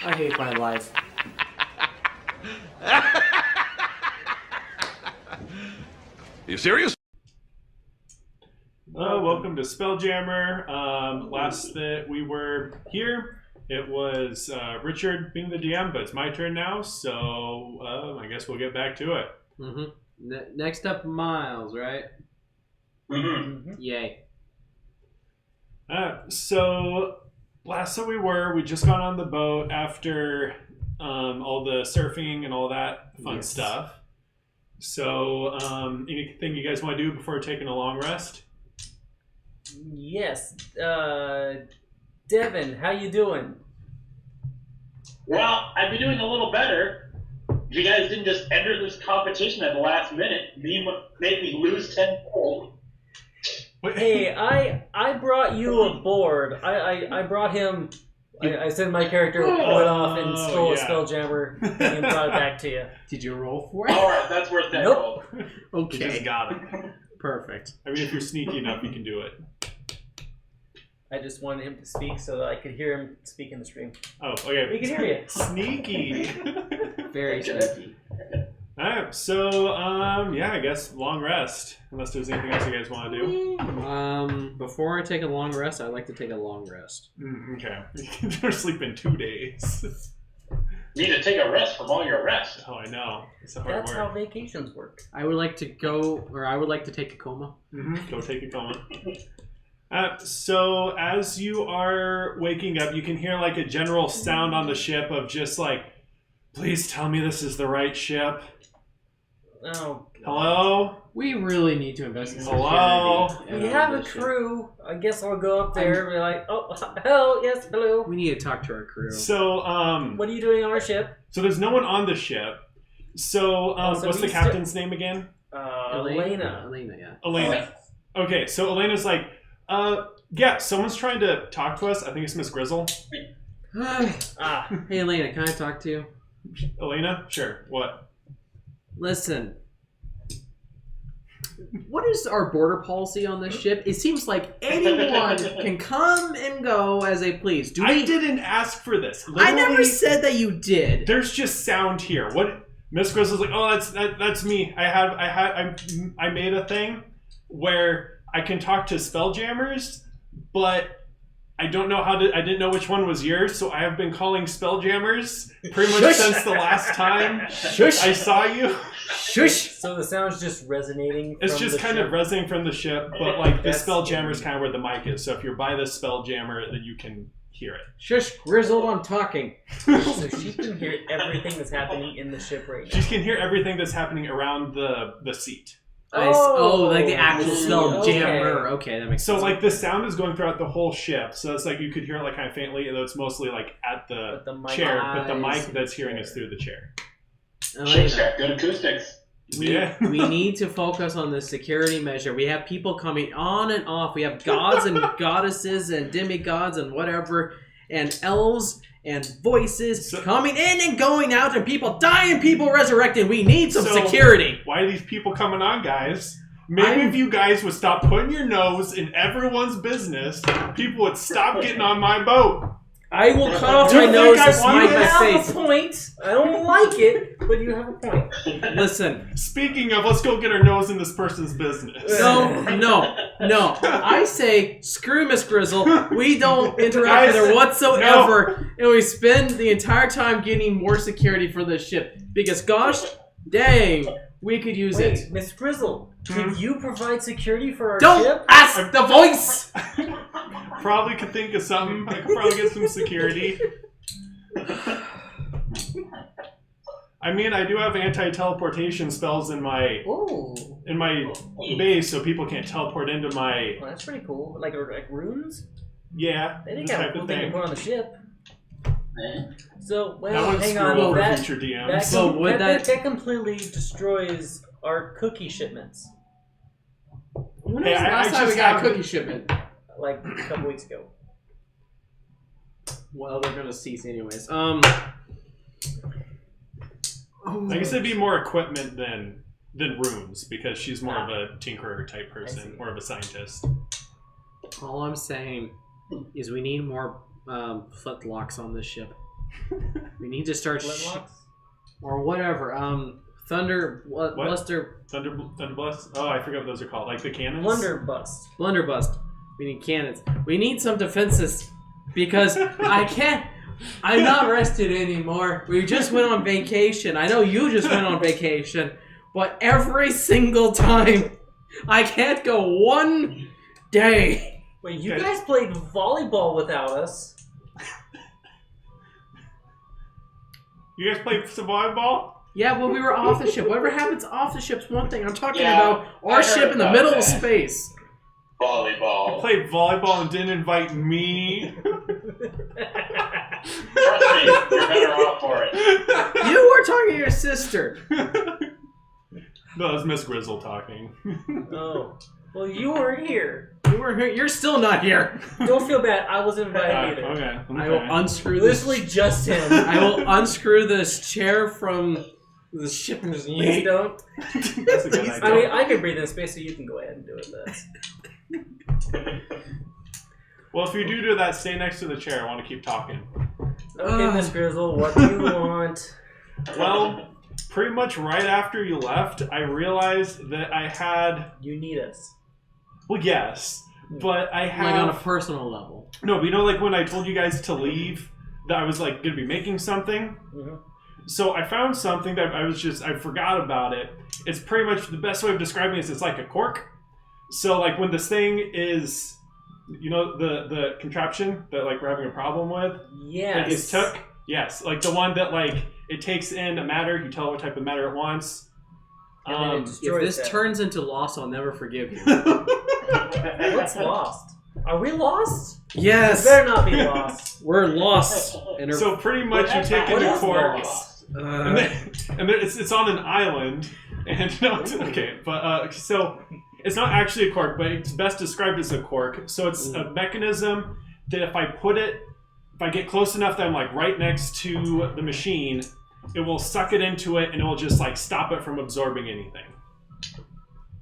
I hate my life. You serious? Welcome to Spelljammer. Last that we were here, it was Richard being the DM, but it's my turn now, so I guess we'll get back to it. Mm-hmm. Next up, Miles, right? Mm-hmm. Yay. So last that we just got on the boat after all the surfing and all that fun stuff. So anything you guys want to do before taking a long rest? Yes. Devin, how you doing? Well, I'd be doing a little better if you guys didn't just enter this competition at the last minute, make me lose tenfold. Hey, I brought you a board. I brought him. I said my character went off and stole a Spelljammer and brought it back to you. Did you roll for it? Alright, that's worth that Nope. roll. You just got it. Perfect. I mean, if you're sneaky enough, you can do it. I just wanted him to speak so that I could hear him speak in the stream. Oh, okay. We can hear you. Sneaky. Very sneaky. Alright, so, I guess long rest. Unless there's anything else you guys want to do. Before I take a long rest, I'd like to take a long rest. Okay. You're sleeping 2 days. You need to take a rest from all your rest. Oh, I know. It's a hard That's work. how vacations work. I would like to take a coma. Go take a coma. So as you are waking up, you can hear like a general sound on the ship of just like, please tell me this is the right ship. Oh. Hello? We really need to invest in security. Hello? We have a crew. I guess I'll go up there and be like, oh, hello, yes, hello. We need to talk to our crew. So, What are you doing on our ship? so there's no one on the ship. So, so what's the captain's name again? Elena. Elena, yeah. Elena. Okay, so Elena's like, yeah, someone's trying to talk to us. I think it's Miss Grizzel. Hey, Elena, can I talk to you? Elena? Sure. What? Listen. What is our border policy on this ship? It seems like anyone can come and go as they please. I didn't ask for this. I never said that you did. There's just sound here. What? Miss Grizzle's like, oh, that's me. I made a thing where I can talk to Spelljammers, but I don't know how to. I didn't know which one was yours, so I have been calling Spelljammers pretty much since the last time I saw you. Shush! So the sound's just resonating. It's from just the kind ship? of resonating from the ship, but like the That's Spelljammer is kind of where the mic is. So if you're by the Spelljammer, then you can hear it. Shush, Grizzled, I'm talking. So she can hear everything that's happening in the ship right now. She can hear everything that's happening around the seat. Like the actual okay. Spelljammer. Okay, that makes So sense. like the sound is going throughout the whole ship. So it's like you could hear it like kind of faintly, though it's mostly like at the mic- chair, but the I mic see. that's hearing is through the chair. Ship's got good acoustics. Yeah. We need to focus on the security measure. We have people coming on and off. We have gods and goddesses and demigods and whatever, and elves and voices coming in and going out, and people dying, people resurrecting. We need some security. Why are these people coming on, guys? Maybe if you guys would stop putting your nose in everyone's business, people would stop getting on my boat. I will cut off Do my you nose think and I smite want my this? face. You have a point. I don't like it, but you have a point. Listen. Speaking of, let's go get our nose in this person's business. No. I say, screw Miss Grizzle. We don't interact with her whatsoever. And we spend the entire time getting more security for this ship. Because gosh dang, we could use it. Miss Grizzel, could you provide security for our Don't ship? ask the voice! Probably could think of something. I could probably get some security. I mean, I do have anti-teleportation spells in my base, so people can't teleport into my. Well, that's pretty cool. Like runes? Yeah, They didn't this have a type cool of thing to thing. put on the ship. So, That well, would hang screw on. over That, future DMs. that, So would that completely destroys our cookie shipments. When was Hey, the I last time we just got a have- cookie shipment? Like a couple weeks ago. Well, they're gonna cease anyways. I guess it'd be more equipment than runes, because she's more of a tinkerer type person, more of a scientist. All I'm saying is we need more flint locks on this ship. We need to start Flintlocks? or whatever. Bluster. Thunderblast. Oh, I forget what those are called. Like the cannons. Blunderbuss. We need cannons. We need some defenses because I can't. I'm not rested anymore. We just went on vacation. I know you just went on vacation, but every single time, I can't go one day. Wait, you guys played volleyball without us. You guys played some volleyball? Yeah, well, we were off the ship. Whatever happens off the ship's one thing. I'm talking about our ship in the middle of space. Volleyball. You played volleyball and didn't invite me. Trust me, you're better off for it. You were talking to your sister. No, that was Miss Grizzel talking. Oh. Well, you weren't here. You were here. You're still not here. Don't feel bad. I wasn't invited either. Okay. I will unscrew this. Literally just him. I will unscrew this chair from the ship and just Please don't. That's a good idea. I mean, I can breathe in space, so you can go ahead and do it. Well, if you do that, stay next to the chair. I want to keep talking. Okay, Miss Grizzel, what do you want? Well, pretty much right after you left, I realized that I had... You need us. Well, yes, but I have... Like on a personal level. No, but you know, like when I told you guys to leave, that I was like going to be making something? Mm-hmm. So I found something that I forgot about it. It's pretty much the best way of describing it is it's like a cork. So like when this thing is, you know, the contraption that like we're having a problem with? Yes. Like it's took? Yes. Like the one that like it takes in a matter, you tell it what type of matter it wants. If this turns into loss, I'll never forgive you. What's lost? Are we lost? Yes. We better not be lost. We're lost. So pretty much you take in the cork. And And then it's on an island, and no, okay, but so it's not actually a cork, but it's best described as a cork. So it's a mechanism that if I get close enough that I'm like right next to the machine, it will suck it into it, and it will just like stop it from absorbing anything.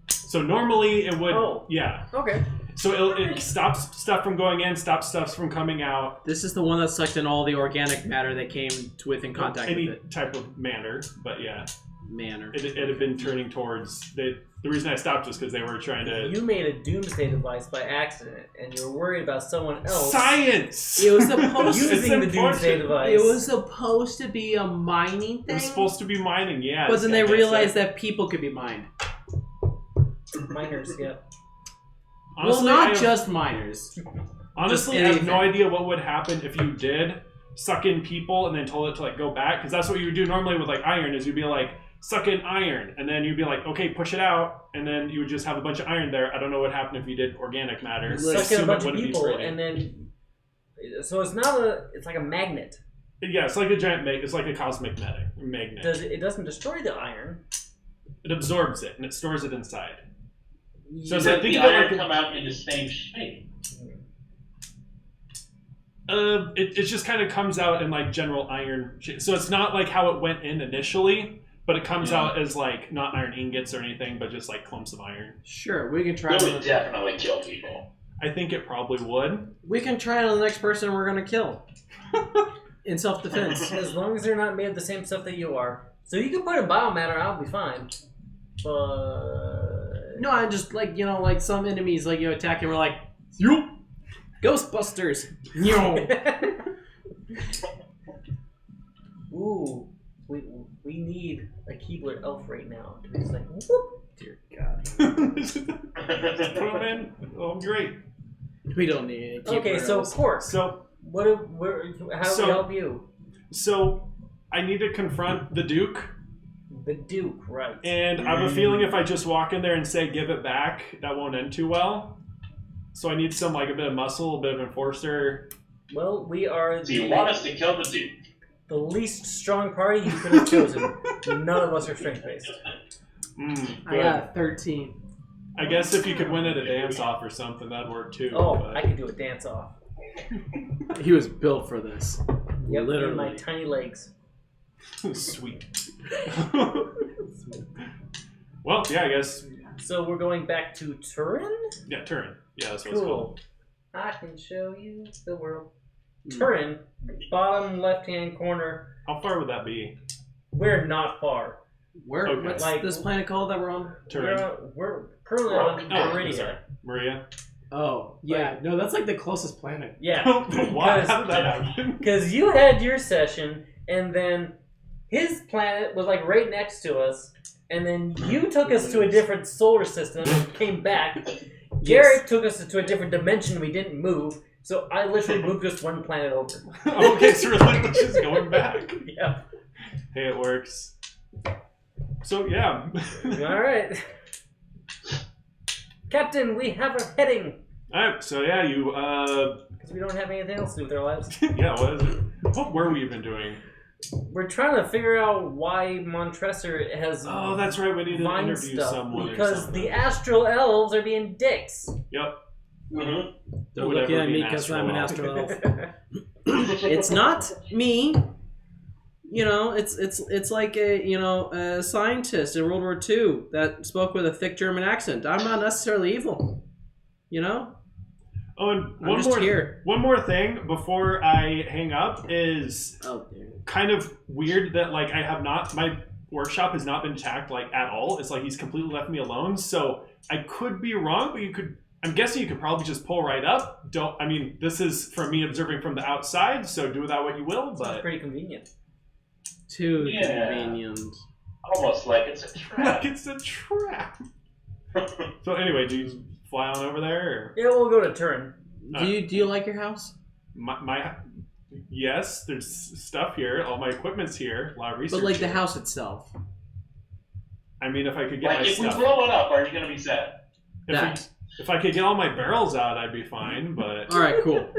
So normally it would, yeah. Okay. So it stops stuff from going in, stops stuff from coming out. This is the one that sucked in all the organic matter that came within contact with it. Any type of manner, but yeah. Manner. It had been turning towards... The reason I stopped was because they were trying to... You made a doomsday device by accident, and you were worried about someone else... Science! It was supposed to using the doomsday device. It was supposed to be a mining thing. It was supposed to be mining, yeah. But then they realized that people could be mined. Miners, yeah. Honestly, well, not just miners. Honestly, I have no idea what would happen if you did suck in people and then told it to like go back, because that's what you would do normally with like iron, is you'd be like, suck in iron, and then you'd be like, okay, push it out, and then you would just have a bunch of iron there. I don't know what happened if you did organic matter. Suck in a bunch of people, and then... So it's not it's like a magnet. Yeah, it's like a giant it's like a cosmic magnet. It doesn't destroy the iron. It absorbs it, and it stores it inside. So Does the iron come out in the same shape? It just kind of comes out in like general iron shape. So it's not like how it went in initially, but it comes out as like not iron ingots or anything, but just like clumps of iron. Sure, we can try it. It would definitely kill people. I think it probably would. We can try it on the next person we're going to kill. In self-defense. As long as they're not made of the same stuff that you are. So you can put in biomatter, I'll be fine. But... No, I just like, you know, like some enemies like you attack and we're like, you Ghostbusters. Ooh, we need a Keebler elf right now. It's like, whoop. Dear God. Just put them in. Oh, great. We don't need it. Okay, so cork. So how do we help you? So I need to confront the Duke. The Duke, right. And I have a feeling if I just walk in there and say, give it back, that won't end too well. So I need some, like, a bit of muscle, a bit of enforcer. Well, we are So you want us to kill the Duke? The least strong party you could have chosen. None of us are strength-based. I got 13. I guess if you could win at a dance-off or something, that'd work too. Oh, but... I could do a dance-off. He was built for this. Yep, literally. my tiny legs. Sweet. Well, yeah, I guess. So we're going back to Turin? Yeah, Turin. Yeah, that's what cool. it's called. I can show you the world. Turin, bottom left-hand corner. How far would that be? We're not far. Okay. What's Like- this planet called that we're on? Turin. We're currently on Meridia. sorry. Maria. Oh, yeah. No, that's like the closest planet. Yeah. Why? How did that happen? Because you had your session, and then his planet was like right next to us, and then you took us to a different solar system and came back. Garrett took us to a different dimension we didn't move, so I literally moved just one planet over. Okay, so we're literally just going back. Yeah. Hey, it works. So, yeah. Alright. Captain, we have a heading. Alright, so yeah, you, Because we don't have anything else to do with our lives. yeah, what is it? What were we even doing? We're trying to figure out why Montresor has Oh, that's right, we need to mind interview stuff. someone or Because something. the astral elves are being dicks. Yep. Mm-hmm. Don't Would look ever at be me an because I'm an astral astral elf. It's not me. You know, it's like a scientist in World War II that spoke with a thick German accent. I'm not necessarily evil. You know? Oh, and I'm just here. one more thing before I hang up is Oh, dear. kind of weird that like I have not my workshop has not been attacked like at all. It's like he's completely left me alone. So I could be wrong, but you could. I'm guessing you could probably just pull right up. I mean, this is from me observing from the outside, so do with that what you will. It's But pretty convenient. Too Yeah. convenient. Almost like it's a trap. like it's a trap. So anyway, do you fly on over there? Or? Yeah, we'll go to Turin. Do you like your house? My yes, there's stuff here. All my equipment's here. A lot of research. But like the here. house itself. I mean, if I could get Like, my if we stuff. blow it up, are you going to be sad? If I could get all my barrels out, I'd be fine. But All right, cool.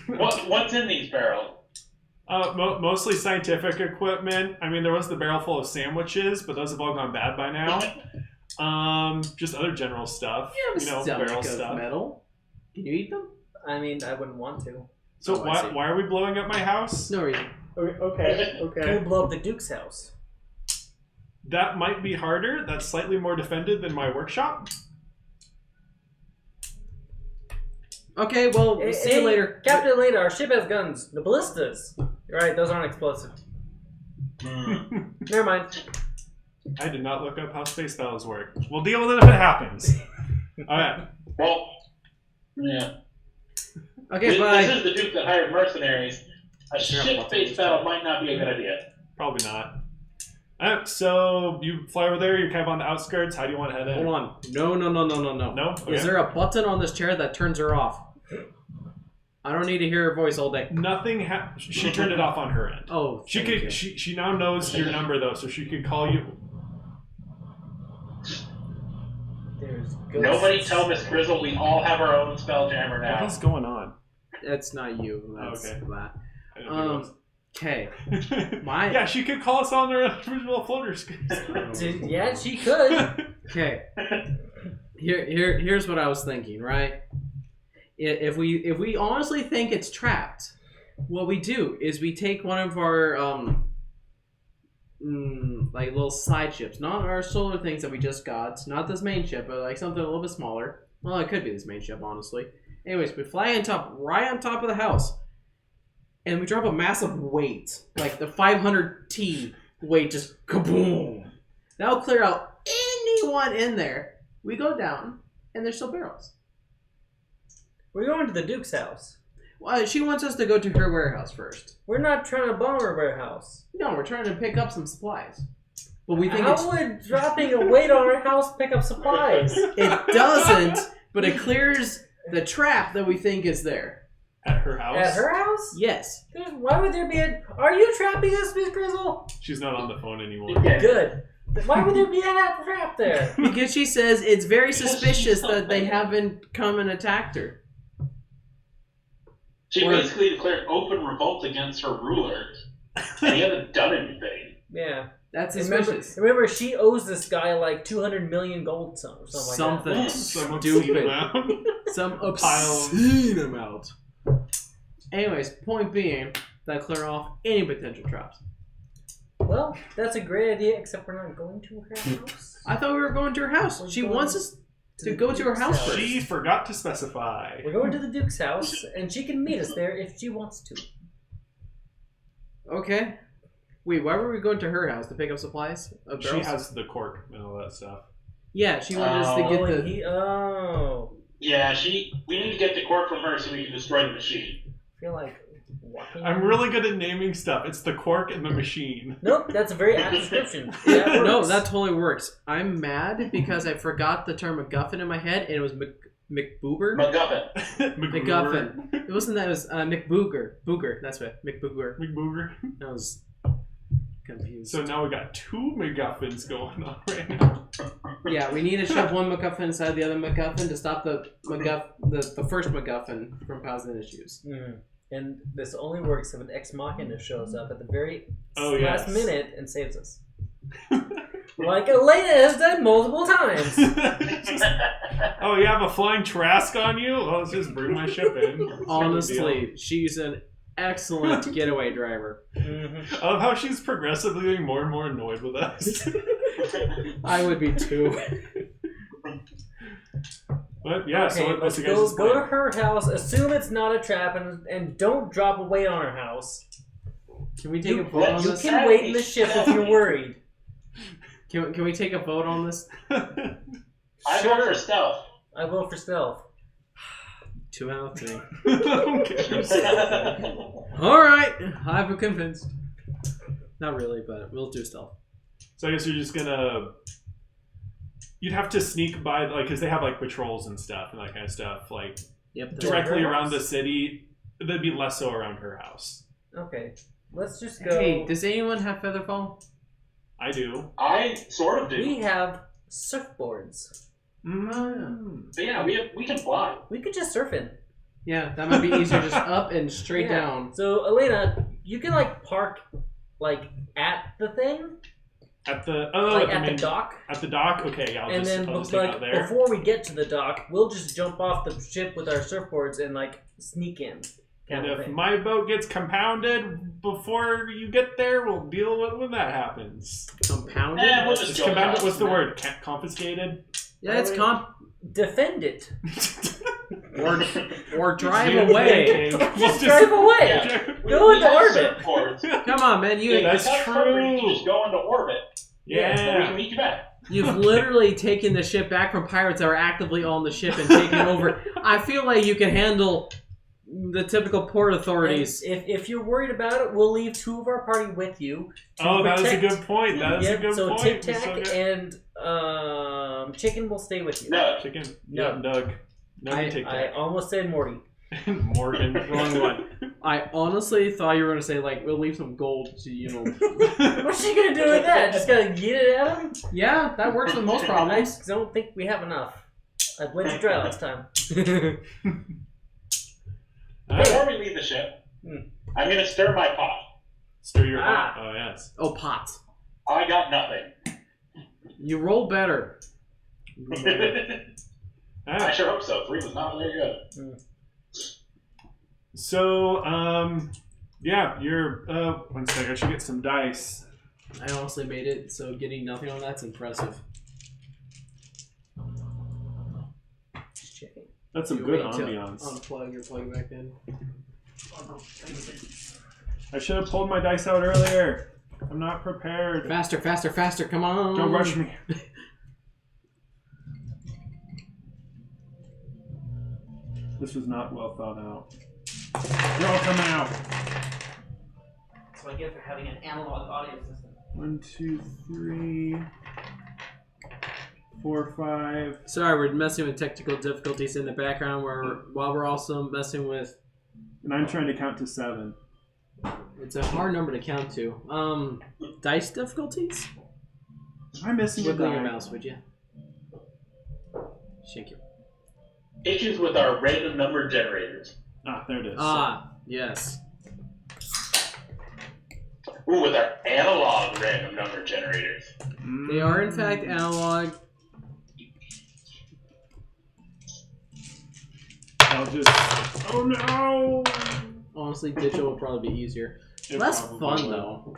What's in these barrels? mostly scientific equipment. I mean, there was the barrel full of sandwiches, but those have all gone bad by now. Just other general stuff. You have a stomach barrel of stuff. metal. Can you eat them? I mean, I wouldn't want to. So Oh, I see. why are we blowing up my house? No reason. Okay. Can we blow up the Duke's house? That might be harder. That's slightly more defended than my workshop. Okay, well, see you later. Captain, later. Our ship has guns. The ballistas. You're right, those aren't explosive. Never mind. I did not look up how space battles work. We'll deal with it if it happens. All right. Well, yeah. Okay, This bye. is the Duke that hired mercenaries. A ship-based battle might not be a good idea. Probably not. All right, so you fly over there. You're kind of on the outskirts. How do you want to head in? Hold on. No. No? Okay. Is there a button on this chair that turns her off? I don't need to hear her voice all day. Nothing. She turned it off on her end. Oh, She thank could. you. She now knows your number though, so she could call you. There's ghosts. Nobody tell Miss Grizzel we all have our own Spelljammer now. What is going on? That's not you. That's Okay. that. I didn't know Okay. it was- My- Yeah, she could call us on their original floater screen. Yeah, she could. Okay. Here's what I was thinking. Right. If we honestly think it's trapped, what we do is we take one of our like little side ships, not our solar things that we just got, not this main ship, but like something a little bit smaller. Well, it could be this main ship, honestly. Anyways, we fly right on top of the house, and we drop a massive weight, like the 500T weight, just kaboom. That'll clear out anyone in there. We go down, and there's still barrels. We're going to the Duke's house. Well, she wants us to go to her warehouse first. We're not trying to bomb her warehouse. No, we're trying to pick up some supplies. But we think How would dropping a weight on our house pick up supplies? it doesn't, but it clears the trap that we think is there. At her house. At her house? Yes. Why would there be a... Are you trapping us, Miss Grizzel? She's not on the phone anymore. Yeah. Good. Why would there be a trap there? Because she says it's very suspicious that they haven't come and attacked her. She basically declared open revolt against her ruler, and he hasn't done anything. Yeah. That's Remember, suspicious. remember, she owes this guy like 200 million gold or something like that. Some Stupid. amount. Some Pile. obscene amount. Anyways, point being, that clear off any potential traps. Well, that's a great idea, except we're not going to her house. I thought we were going to her house. She going wants us to go to her Duke's house first. She forgot to specify. We're going to the Duke's house, and she can meet us there if she wants to. Okay. Wait, why were we going to her house to pick up supplies? She has the cork and all that stuff. Yeah, she wanted us to get the. Yeah, we need to get the cork from her so we can destroy the machine. I feel like walking. I'm really good at naming stuff. It's the cork and the machine. Nope, that's a very apt description. Yeah, no, that totally works. I'm mad because I forgot the term MacGuffin in my head, and it was McBoober. MacGuffin. It wasn't that. It was McBooger. Booger. That's what. McBooger. McBooger. I was confused. So now we got 2 MacGuffins going on right now. Yeah, we need to shove one MacGuffin inside the other MacGuffin to stop the first MacGuffin from causing issues. Mm. And this only works if an Ex Machina shows up at the very last minute and saves us. Like Elena has done multiple times. Oh, you have a flying Trask on you? Well, let's just bring my ship in. Honestly, she's an excellent getaway driver. Mm-hmm. I love how she's progressively getting more and more annoyed with us. I would be too. But yeah, okay, so let's go to her house, assume it's not a trap, and don't drop a weight on her house. Can we take a vote on this? You can wait in the ship if you're worried. Can we take a vote on this? I vote for stealth. I vote for stealth. 2 out of 3. Okay. Alright, I'm convinced. Not really, but we'll do stealth. So I guess you're just gonna... You'd have to sneak by, like, because they have, like, patrols and stuff and that kind of stuff, like, directly around the city. That'd be less so around her house. Okay, let's just go... Hey, does anyone have Featherfall? I do. I sort of do. We have surfboards. So yeah, we can fly. We could just surf in. Yeah, that might be easier, just up and straight down. So, Elena, you can, like, park, like, at the thing. At the the dock. At the dock, okay. Yeah, I'll just take out there. Before we get to the dock, we'll just jump off the ship with our surfboards and like sneak in. And if my boat gets compounded before you get there, we'll deal with when that happens. Compounded? We'll just compounded. What's the word? Confiscated? Yeah, it's defend it. or drive away. Just drive away. Yeah. Go into orbit. Come on, man. That's true. You just go into orbit. Yeah. We can meet you back. You've literally taken the ship back from pirates that are actively on the ship and taken over. I feel like you can handle the typical port authorities. If you're worried about it, we'll leave 2 of our party with you. That is a good point. That is a good point. So Tic Tac and Chicken will stay with you. No. Chicken. Yeah, Nug. I almost said Morty. Morgan. Wrong one. I honestly thought you were going to say, like, we'll leave some gold to, you know. What's she going to do with that? Just going to get it at him? Yeah, that works with most problems. I don't think we have enough. I bled you dry last time. Before we leave the ship, I'm going to stir my pot. Stir your pot? Oh, yes. Oh, pot. I got nothing. You roll better. I sure hope so. 3 was not very good. So, yeah, you're, one second, I should get some dice. I honestly made it, so getting nothing on that's impressive. Just checking. That's some good ambiance. Unplug your plug back in. I should have pulled my dice out earlier. I'm not prepared. Faster, faster, faster, come on. Don't rush me. This was not well thought out. They're all coming out. That's what I get for having an analog audio system. 1, 2, 3, 4, 5. Sorry, we're messing with technical difficulties in the background while we're also messing with... And I'm trying to count to 7. It's a hard number to count to. Dice difficulties? Am I missing a die? Wiggle your mouse, would you? Shake it. Issues with our random number generators. Ah, there it is. Ah, yes. Ooh, with our analog random number generators. They are, in fact, analog. I'll just... Oh, no! Honestly, digital would probably be easier. Less fun, though.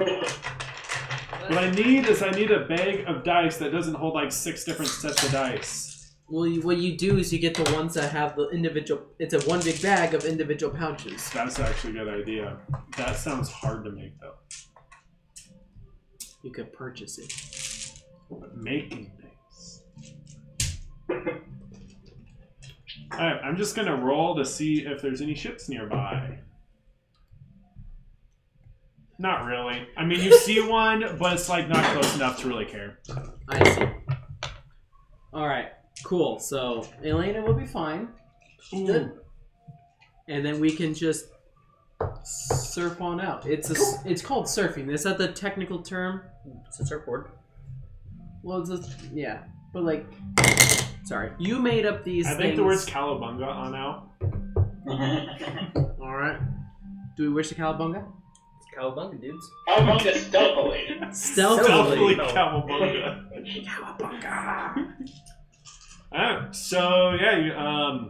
What I need is a bag of dice that doesn't hold like 6 different sets of dice. Well, what you do is you get the ones that have the individual... It's a one big bag of individual pouches. That's actually a good idea. That sounds hard to make, though. You could purchase it. Making things. Alright, I'm just gonna roll to see if there's any ships nearby. Not really. I mean, you see one, but it's like not close enough to really care. I see. Alright, cool. So, Elena will be fine. Good. And then we can just surf on out. It's called surfing. Is that the technical term? It's a surfboard. Well, yeah. But like, sorry. You made up these things. I think the word's cowabunga on out. Alright. Do we wish to cowabunga? Cowabunga, dudes. Cowabunga stealthily. Stealthily cowabunga. Cowabunga. Alright, so yeah,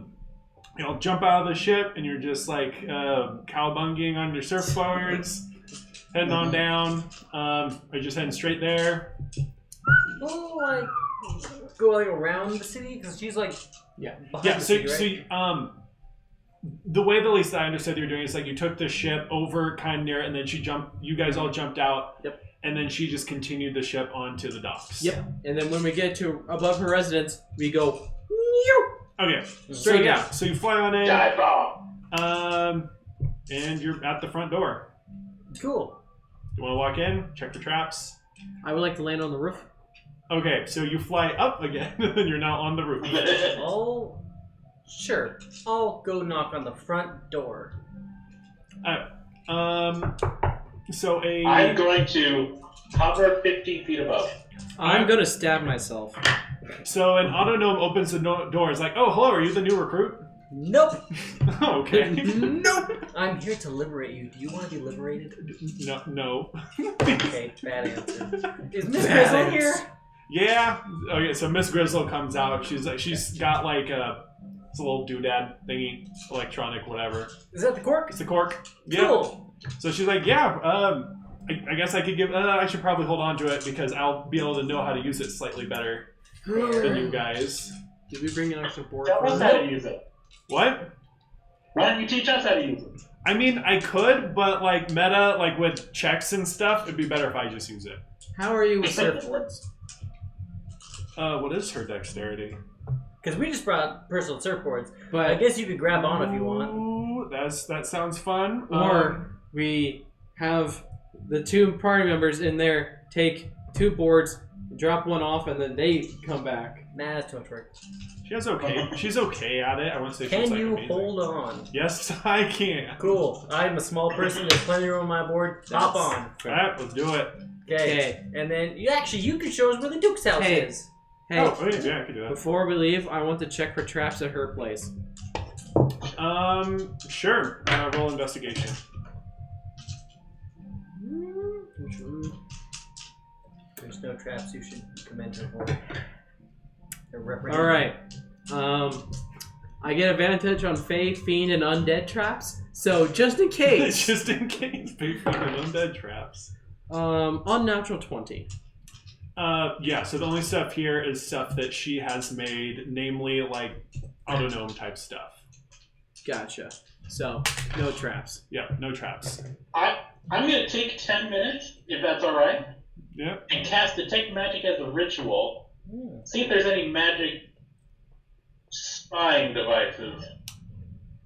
you'll jump out of the ship and you're just like cowabungying on your surfboards, heading on down. Are you just heading straight there? Oh, like go like around the city because she's like behind the city, right? So the way that at least I understood you were doing is like you took the ship over kind of near it, and then you guys all jumped out. Yep. And then she just continued the ship onto the docks. Yep. And then when we get to above her residence, we go. Okay. Straight down. So you fly on in. Dive bomb. And you're at the front door. Cool. You want to walk in? Check for traps. I would like to land on the roof. Okay, so you fly up again, and you're now on the roof. Oh, sure. I'll go knock on the front door. So I'm going to hover 15 feet above. I'm gonna stab myself. So an autognome opens the door. It's like, oh, hello, are you the new recruit? Nope. Okay. Nope. I'm here to liberate you. Do you want to be liberated? No. Okay, bad answer. Is Miss Grizzel here? Yeah. Okay, so Miss Grizzel comes out. She's got like it's a little doodad thingy, electronic, whatever. Is that the cork? It's a cork. Cool. Yeah. So she's like, yeah. I guess I could give. I should probably hold on to it because I'll be able to know how to use it slightly better than you guys. Did we bring an extra board? Tell us how to use it. What? Why don't you teach us how to use it? I mean, I could, but like meta, like with checks and stuff, it'd be better if I just use it. How are you with surfboards? What is her dexterity? Because we just brought personal surfboards, But I guess you could grab on if you want. Ooh, that sounds fun. Or we have the two party members in there take two boards, drop one off, and then they come back. Nah, that's too much work. she's okay at it. I won't say she's Can like you amazing. hold on? Yes, I can. Cool. I'm a small person. There's plenty of room on my board. Hop on. All right, let's do it. Okay. And then you could show us where the Duke's house is. Hey, Oh, yeah, I can do that. before we leave, I want to check for traps at her place. Sure. Roll investigation. There's no traps you should commend her for. All right. I get advantage on Fae, Fiend, and Undead traps. So just in case. Just in case. Big fucking undead traps. Unnatural 20. Yeah, so the only stuff here is stuff that she has made, namely like autognome type stuff. Gotcha. So, no traps. Yeah, no traps. I'm going to take 10 minutes, if that's all right, Yeah. and cast Detect Magic as a ritual. See if there's any magic spying devices.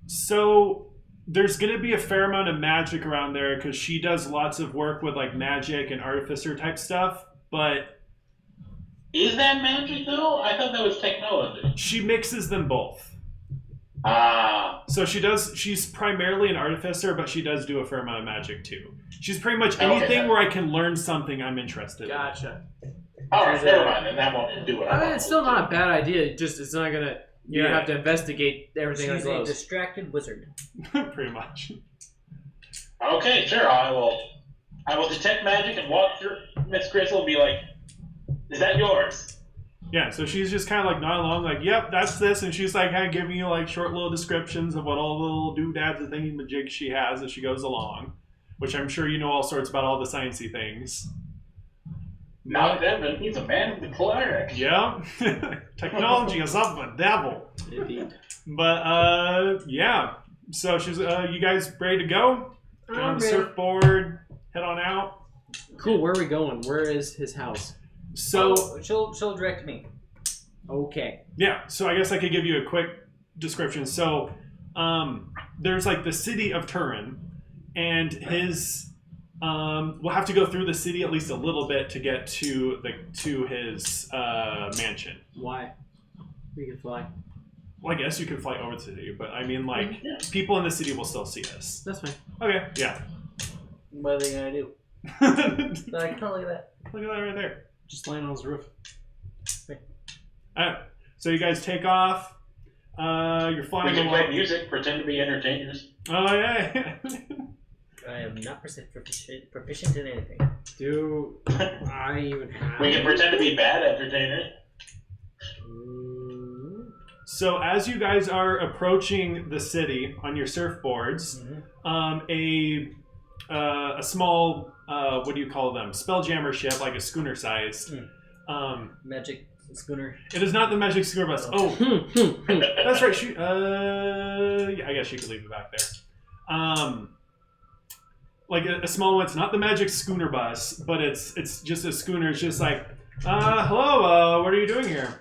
So there's going to be a fair amount of magic around there because she does lots of work with like magic and artificer type stuff, but Is that magic, though? I thought that was technology. she mixes them both. Ah. So she's primarily an artificer, but she does do a fair amount of magic too. She's pretty much anything Okay. where I can learn something I'm interested Gotcha. Alright, never mind, then that won't do it. I mean, it's still not a bad idea. Just it's not gonna. You Yeah. have to investigate everything She's on a close. distracted wizard. in. Pretty much. Okay, sure, I will detect magic and walk through Miss Grizzel and be like, is that yours? Yeah, so she's just kind of like nodding along, like, yep, that's this, and she's like kind of giving you like short little descriptions of what all the little doodads and thingy-majigs she has as she goes along, which I'm sure you know all sorts about all the sciencey things. Not Devin, he's a man with the cleric. Yeah, technology is of the devil. Indeed. But yeah, so she's you guys ready to go? Get on the ready. surfboard, head on out. Cool. Where are we going? Where is his house? So she'll direct me. Okay. yeah, so I guess I could give you a quick description. So there's like the city of Turin, and his we'll have to go through the city at least a little bit to get to his mansion. Why? We can fly. Well, I guess you could fly over the city, but I mean, like, people in the city will still see us. That's fine. Okay, yeah. What are they gonna do? Like, oh, look at that. Look at that right there. Just land on his roof. Alright, so you guys take off. You're We flying can play along. music, pretend to be entertainers. Oh, yeah. I am not proficient in anything. Do I even have... We can pretend to be bad entertainers. So as you guys are approaching the city on your surfboards, a small, what do you call them? Spelljammer ship, like a schooner size. Magic schooner. It is not the magic schooner bus. Oh, that's right. Yeah, I guess you could leave it back there. Like a small one. It's not the magic schooner bus, but it's just a schooner. It's just like, hello, what are you doing here?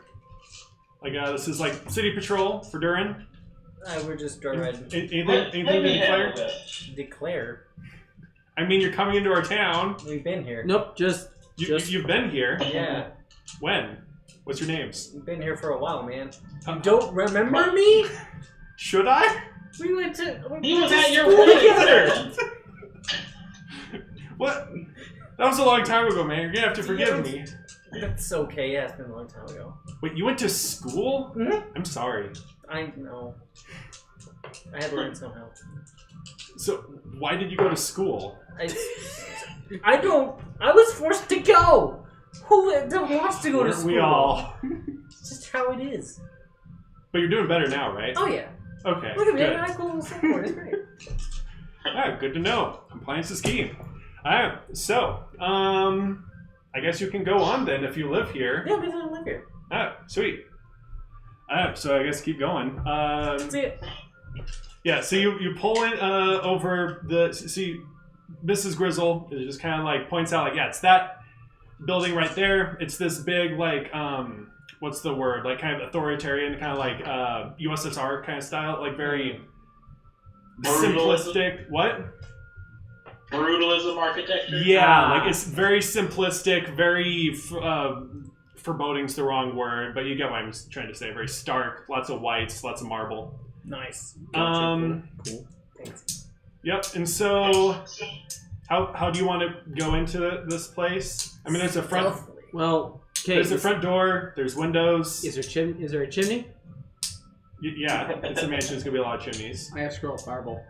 Like, this is like city patrol for Durin. We're just riding. Anything to declare? Declare? I mean, you're coming into our town. We've been here. Nope, just... You've been here. Yeah. When? What's your names? We've been here for a while, man. You don't remember me? Should I? We went to... He was at your school wedding together. What? That was a long time ago, man. You're gonna have to forgive me. That's okay. Yeah, it's been a long time ago. Wait, you went to school? Mm-hmm. I'm sorry. I know. I had to learn somehow. So, why did you go to school? I don't... I was forced to go! Who wants to go to school? We all. It's just how it is. But you're doing better now, right? Oh, yeah. Okay, Look at me. good. I have a little support. It's great. Alright, good to know. Compliance is key. Alright, so, I guess you can go on then if you live here. Yeah, we don't live here. Alright, sweet. Alright, so I guess keep going. See it. Yeah, so you pull in over the... See, Mrs. Grizzel just kind of like points out, like, yeah, it's that building right there. It's this big, like, what's the word? Like, kind of authoritarian, kind of like USSR kind of style. Like, very simplistic. What? Brutalism architecture? Yeah, like, it's very simplistic, very... foreboding's the wrong word, but you get what I'm trying to say. Very stark, lots of whites, lots of marble. Nice. Cool. Thanks. Yep, and so how do you want to go into this place? I mean, there's a front. Stealthily. Well, okay. There's a front door. There's windows. Is there a chimney? Yeah, it's a mansion. There's gonna be a lot of chimneys. I have scroll fireball.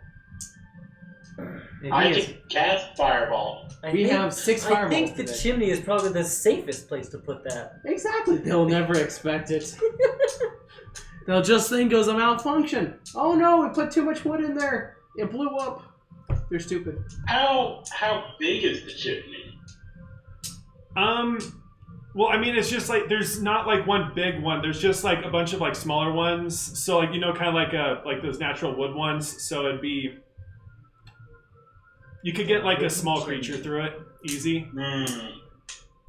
And I he can cast Fireball. We have 6 I fireballs think the today. chimney is probably the safest place to put that. Exactly. They'll never expect it. They'll just think it was a malfunction. Oh no, we put too much wood in there. It blew up. They're stupid. How big is the chimney? Well, I mean, it's just like there's not like one big one. There's just like a bunch of like smaller ones. So like kind of like those natural wood ones. So it'd be you could get like a small creature through it easy.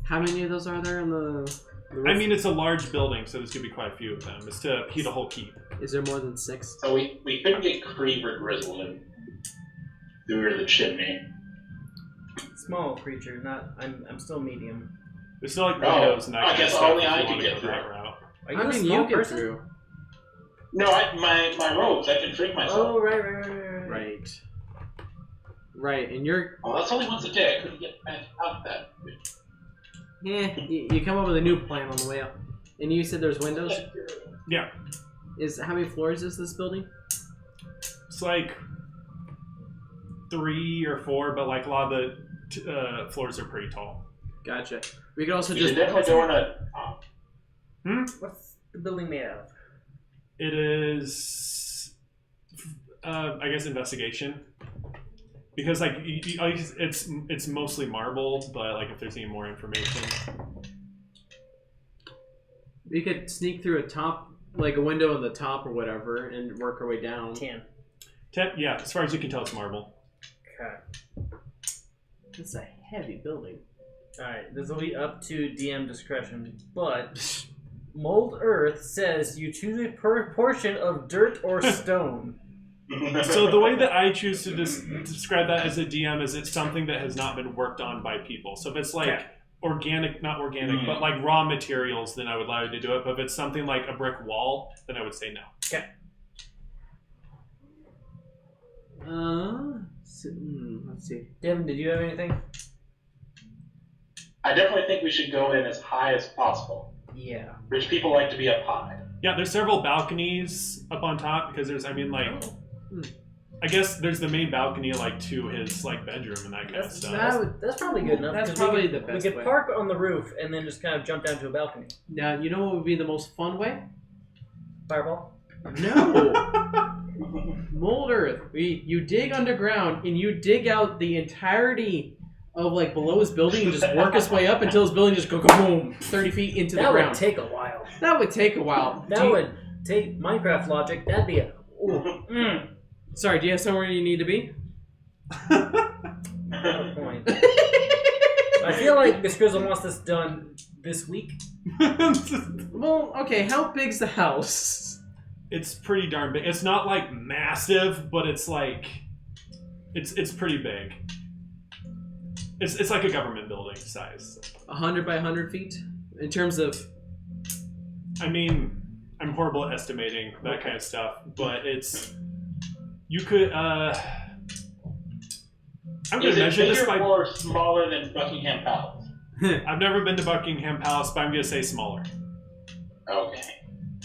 How many of those are there in the roof? I mean, it's a large building, so there's gonna be quite a few of them. It's to heat a whole keep. Is there more than 6? So we couldn't get Creeper Grizzle in through the chimney. Small creature, not. I'm still medium. There's still like windows and that I kind of guess stuff only if I you can want to get go through. that route. Are you How a can small you get person? through? No, my robes. I can shrink myself. Oh, right. Right. Right, and you're... Oh, that's only once a day. I couldn't get back out that. you come up with a new plan on the way up. And you said there's windows? Yeah. How many floors is this building? It's like 3 or 4, but like a lot of the floors are pretty tall. Gotcha. We could also You should just... definitely go in a. What's the building made out of? It is, I guess, investigation. Because like it's mostly marble, but like if there's any more information, We could sneak through a top, like a window in the top or whatever, and work our way down. 10. 10, yeah, as far as you can tell, it's marble. Okay. It's a heavy building. Alright, this will be up to DM discretion, but Mold Earth says you choose a portion of dirt or stone. So the way that I choose to describe that as a DM is it's something that has not been worked on by people. So if it's like organic, not organic, but like raw materials, then I would allow you to do it. But if it's something like a brick wall, then I would say no. Okay. Let's see. Devin, did you have anything? I definitely think we should go in as high as possible. Yeah. Rich people like to be up high. Yeah, there's several balconies up on top because there's, I mean, like, I guess there's the main balcony like to his like bedroom and that kind of stuff. That's probably good enough. That's probably the best We could way. park on the roof and then just kind of jump down to a balcony. Now, you know what would be the most fun way? Fireball? No! Mold Earth. You dig underground and you dig out the entirety of like below his building and just work his way up until his building just go boom 30 feet into the ground. That would take a while. That would take a while. That would take Minecraft logic. That'd be a... Sorry, do you have somewhere you need to be? Good point. I feel like Miss Grizzel wants this done this week. Well, okay, how big's the house? It's pretty darn big. It's not like massive, but it's like it's pretty big. It's like a government building size. 100 by 100 feet? In terms of... I mean, I'm horrible at estimating that kind of stuff, but it's... You could, I'm going Is to it measure this bigger by... or smaller than Buckingham Palace? I've never been to Buckingham Palace, but I'm going to say smaller. Okay.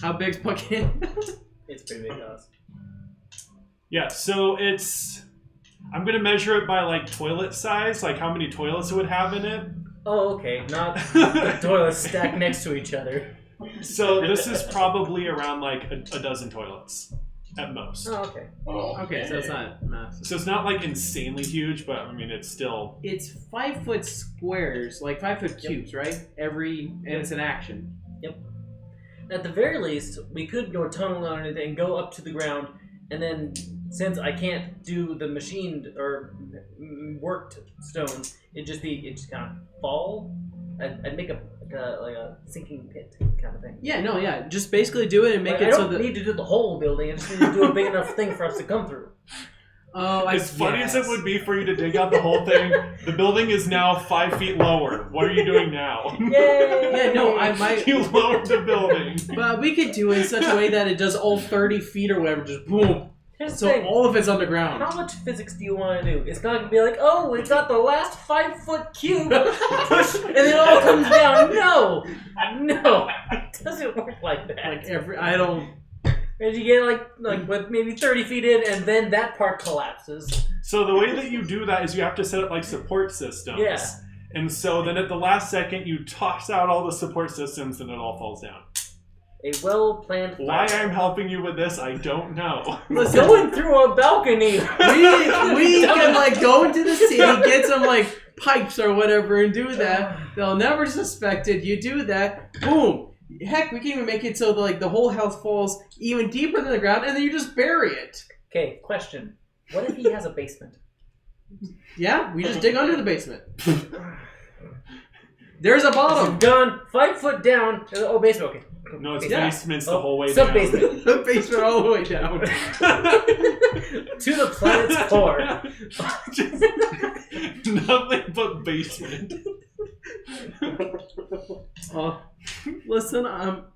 How big's Buckingham? It's pretty big house. Yeah, so it's... I'm going to measure it by, like, toilet size, like how many toilets it would have in it. Oh, okay. Not the toilets stacked next to each other. So this is probably around, like, a dozen toilets. At most. Oh, okay. Okay, so it's not massive. So it's not like insanely huge, but I mean it's still. It's 5 foot squares, like 5 foot cubes, right? And it's an action. Yep. At the very least, we could go tunnel underneath and go up to the ground, and then since I can't do the machined or worked stone, it just kind of fall. I'd make a sinking pit kind of thing. Yeah. Just basically do it and make I it don't so that... need to do the whole building. I just need to do a big enough thing for us to come through. Oh, as funny as it would be for you to dig out the whole thing, the building is now 5 feet lower. What are you doing now? Yay! Yeah, no, I might... You lowered the building. But we could do it in such a way that it does all 30 feet or whatever, just boom. Here's the So thing. all of it's underground. How much physics do you want to do? It's not going to be like, oh, we got the last 5 foot cube, push, and it all comes down. No! It doesn't work like that. I don't... As you get like with maybe 30 feet in, and then that part collapses. So the way that you do that is you have to set up like support systems. Yeah. And so then at the last second you toss out all the support systems and it all falls down. A well-planned Why fire. I'm helping you with this, I don't know. Listen, Going through a balcony. we can like go into the city, get some like pipes or whatever, and do that. They'll never suspect it. You do that, boom. Heck, we can even make it so that, the whole house falls even deeper than the ground, and then you just bury it. Okay, question. What if he has a basement? Yeah, we just dig under the basement. There's a bottom. Done. 5 foot down. Oh, basement. Okay. No, it's Yeah. basements the whole way down. Sub-basement. The basement all the way down. To the planet's core. Just nothing but basement. Listen,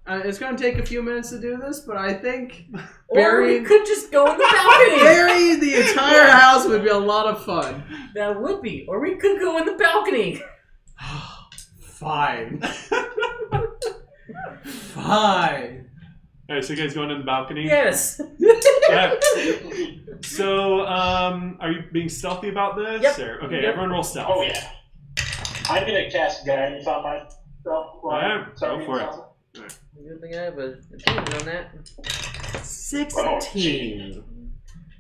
it's going to take a few minutes to do this, but I think Or we could just go in the balcony. burying the entire house would be a lot of fun. That would be. Or we could go in the balcony. Fine. Fine. Alright, so you guys going in the balcony? Yes. Yeah. So, are you being stealthy about this? Yep. Or, okay, Yep. everyone roll stealth. Oh yeah. I'm gonna cast guidance on myself. Alright, go for it. Good thing I have a opinion on that. 16.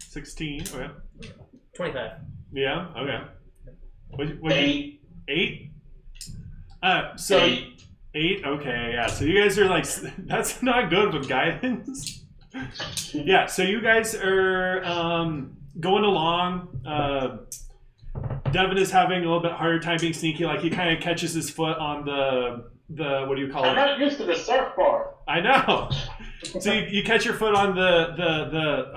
16, okay. 25. Yeah, okay. What 8. 8? So 8, okay, yeah. So you guys are like, that's not good with guidance. Yeah, so you guys are going along. Devin is having a little bit harder time being sneaky. Like he kind of catches his foot on the what do you call it? I'm not used to the surfboard. I know. So you catch your foot on the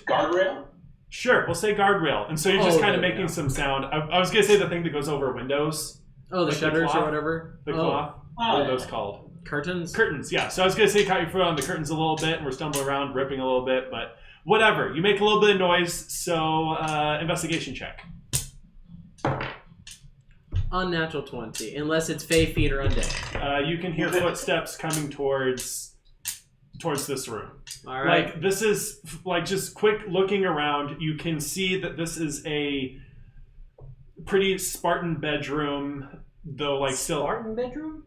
Guardrail? Sure, we'll say guardrail. And so you're just kind of making yeah. some sound. I was going to say the thing that goes over windows. Oh, the like shutters cloth, or whatever? The cloth. What are those called? Curtains? Curtains, yeah. So I was going to say you caught your foot on the curtains a little bit, and we're stumbling around, ripping a little bit, but whatever. You make a little bit of noise, so investigation check. Unnatural 20, unless it's Fey feet or undead. You can hear footsteps coming towards this room. All right. Like, this is, like, just quick looking around, you can see that this is a pretty Spartan bedroom, though, like, still... Spartan bedroom?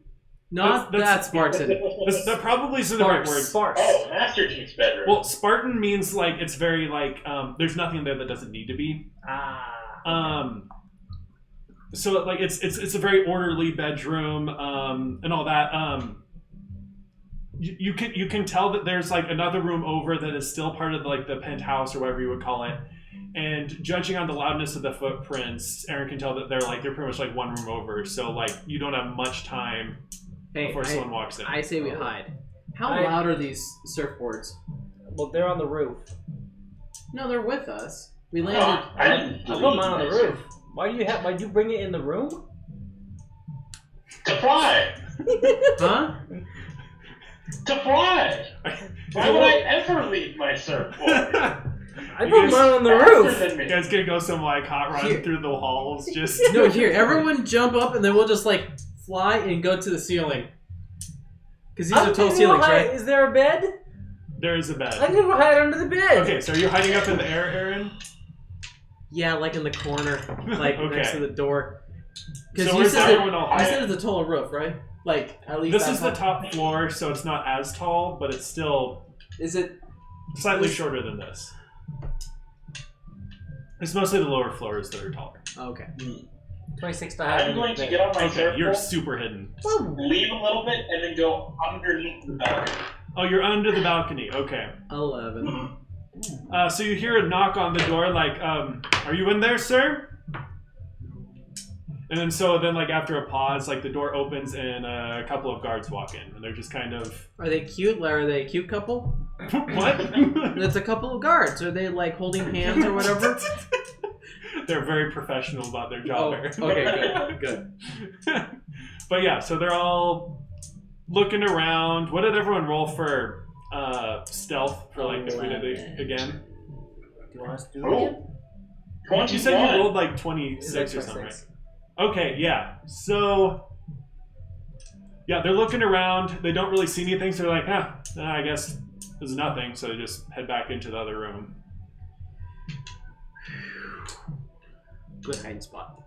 Not that Spartan. That probably isn't the right word. Sparse. Oh, Master Chief's bedroom. Well, Spartan means, like, it's very, like, there's nothing there that doesn't need to be. So, like, it's a very orderly bedroom, and all that. You can tell that there's like another room over that is still part of like the penthouse or whatever you would call it. And judging on the loudness of the footprints, Aaron can tell that they're pretty much like one room over. So like you don't have much time before someone walks in. I say we hide. How I- loud are these surfboards? Well, they're on the roof. No, they're with us. We landed. I didn't I put mine on the roof. Why do you bring it in the room? To fly! Huh? To fly! Why would I ever leave my surfboard? I put mine on the roof. You guys gonna go some like hot run through the halls? Just No, here, everyone jump up and then we'll just like fly and go to the ceiling. Because these are tall ceilings, right? Is there a bed? there is a bed. I can hide under the bed. Okay, so are you hiding up in the air, Aaron? Yeah, like in the corner, like Okay. next to the door. Because So you where's said everyone all you hide? said it's a taller roof, right? Like at least This that is the tall. top floor, so it's not as tall, but it's still Is it? slightly shorter than this. It's mostly the lower floors that are taller. Okay. 26 to hide. I'm going to get on my Okay, you're surfboard, super hidden. leave a little bit, and then go underneath the balcony. Oh, you're under the balcony. Okay. 11. So you hear a knock on the door, like, are you in there, sir? And then like after a pause, like the door opens and a couple of guards walk in, and they're just kind of. Are they cute? Are they a cute couple? What? It's a couple of guards. Are they like holding hands or whatever? They're very professional about their Oh, job. okay, good. But yeah, so they're all looking around. What did everyone roll for stealth for like if we did it again? Do you want us to do it Oh, again? 21. You said you rolled like 26 It's like or something, right? 26. Okay, yeah. So, yeah, they're looking around. They don't really see anything, so they're like, I guess there's nothing. So they just head back into the other room. Good hiding spot.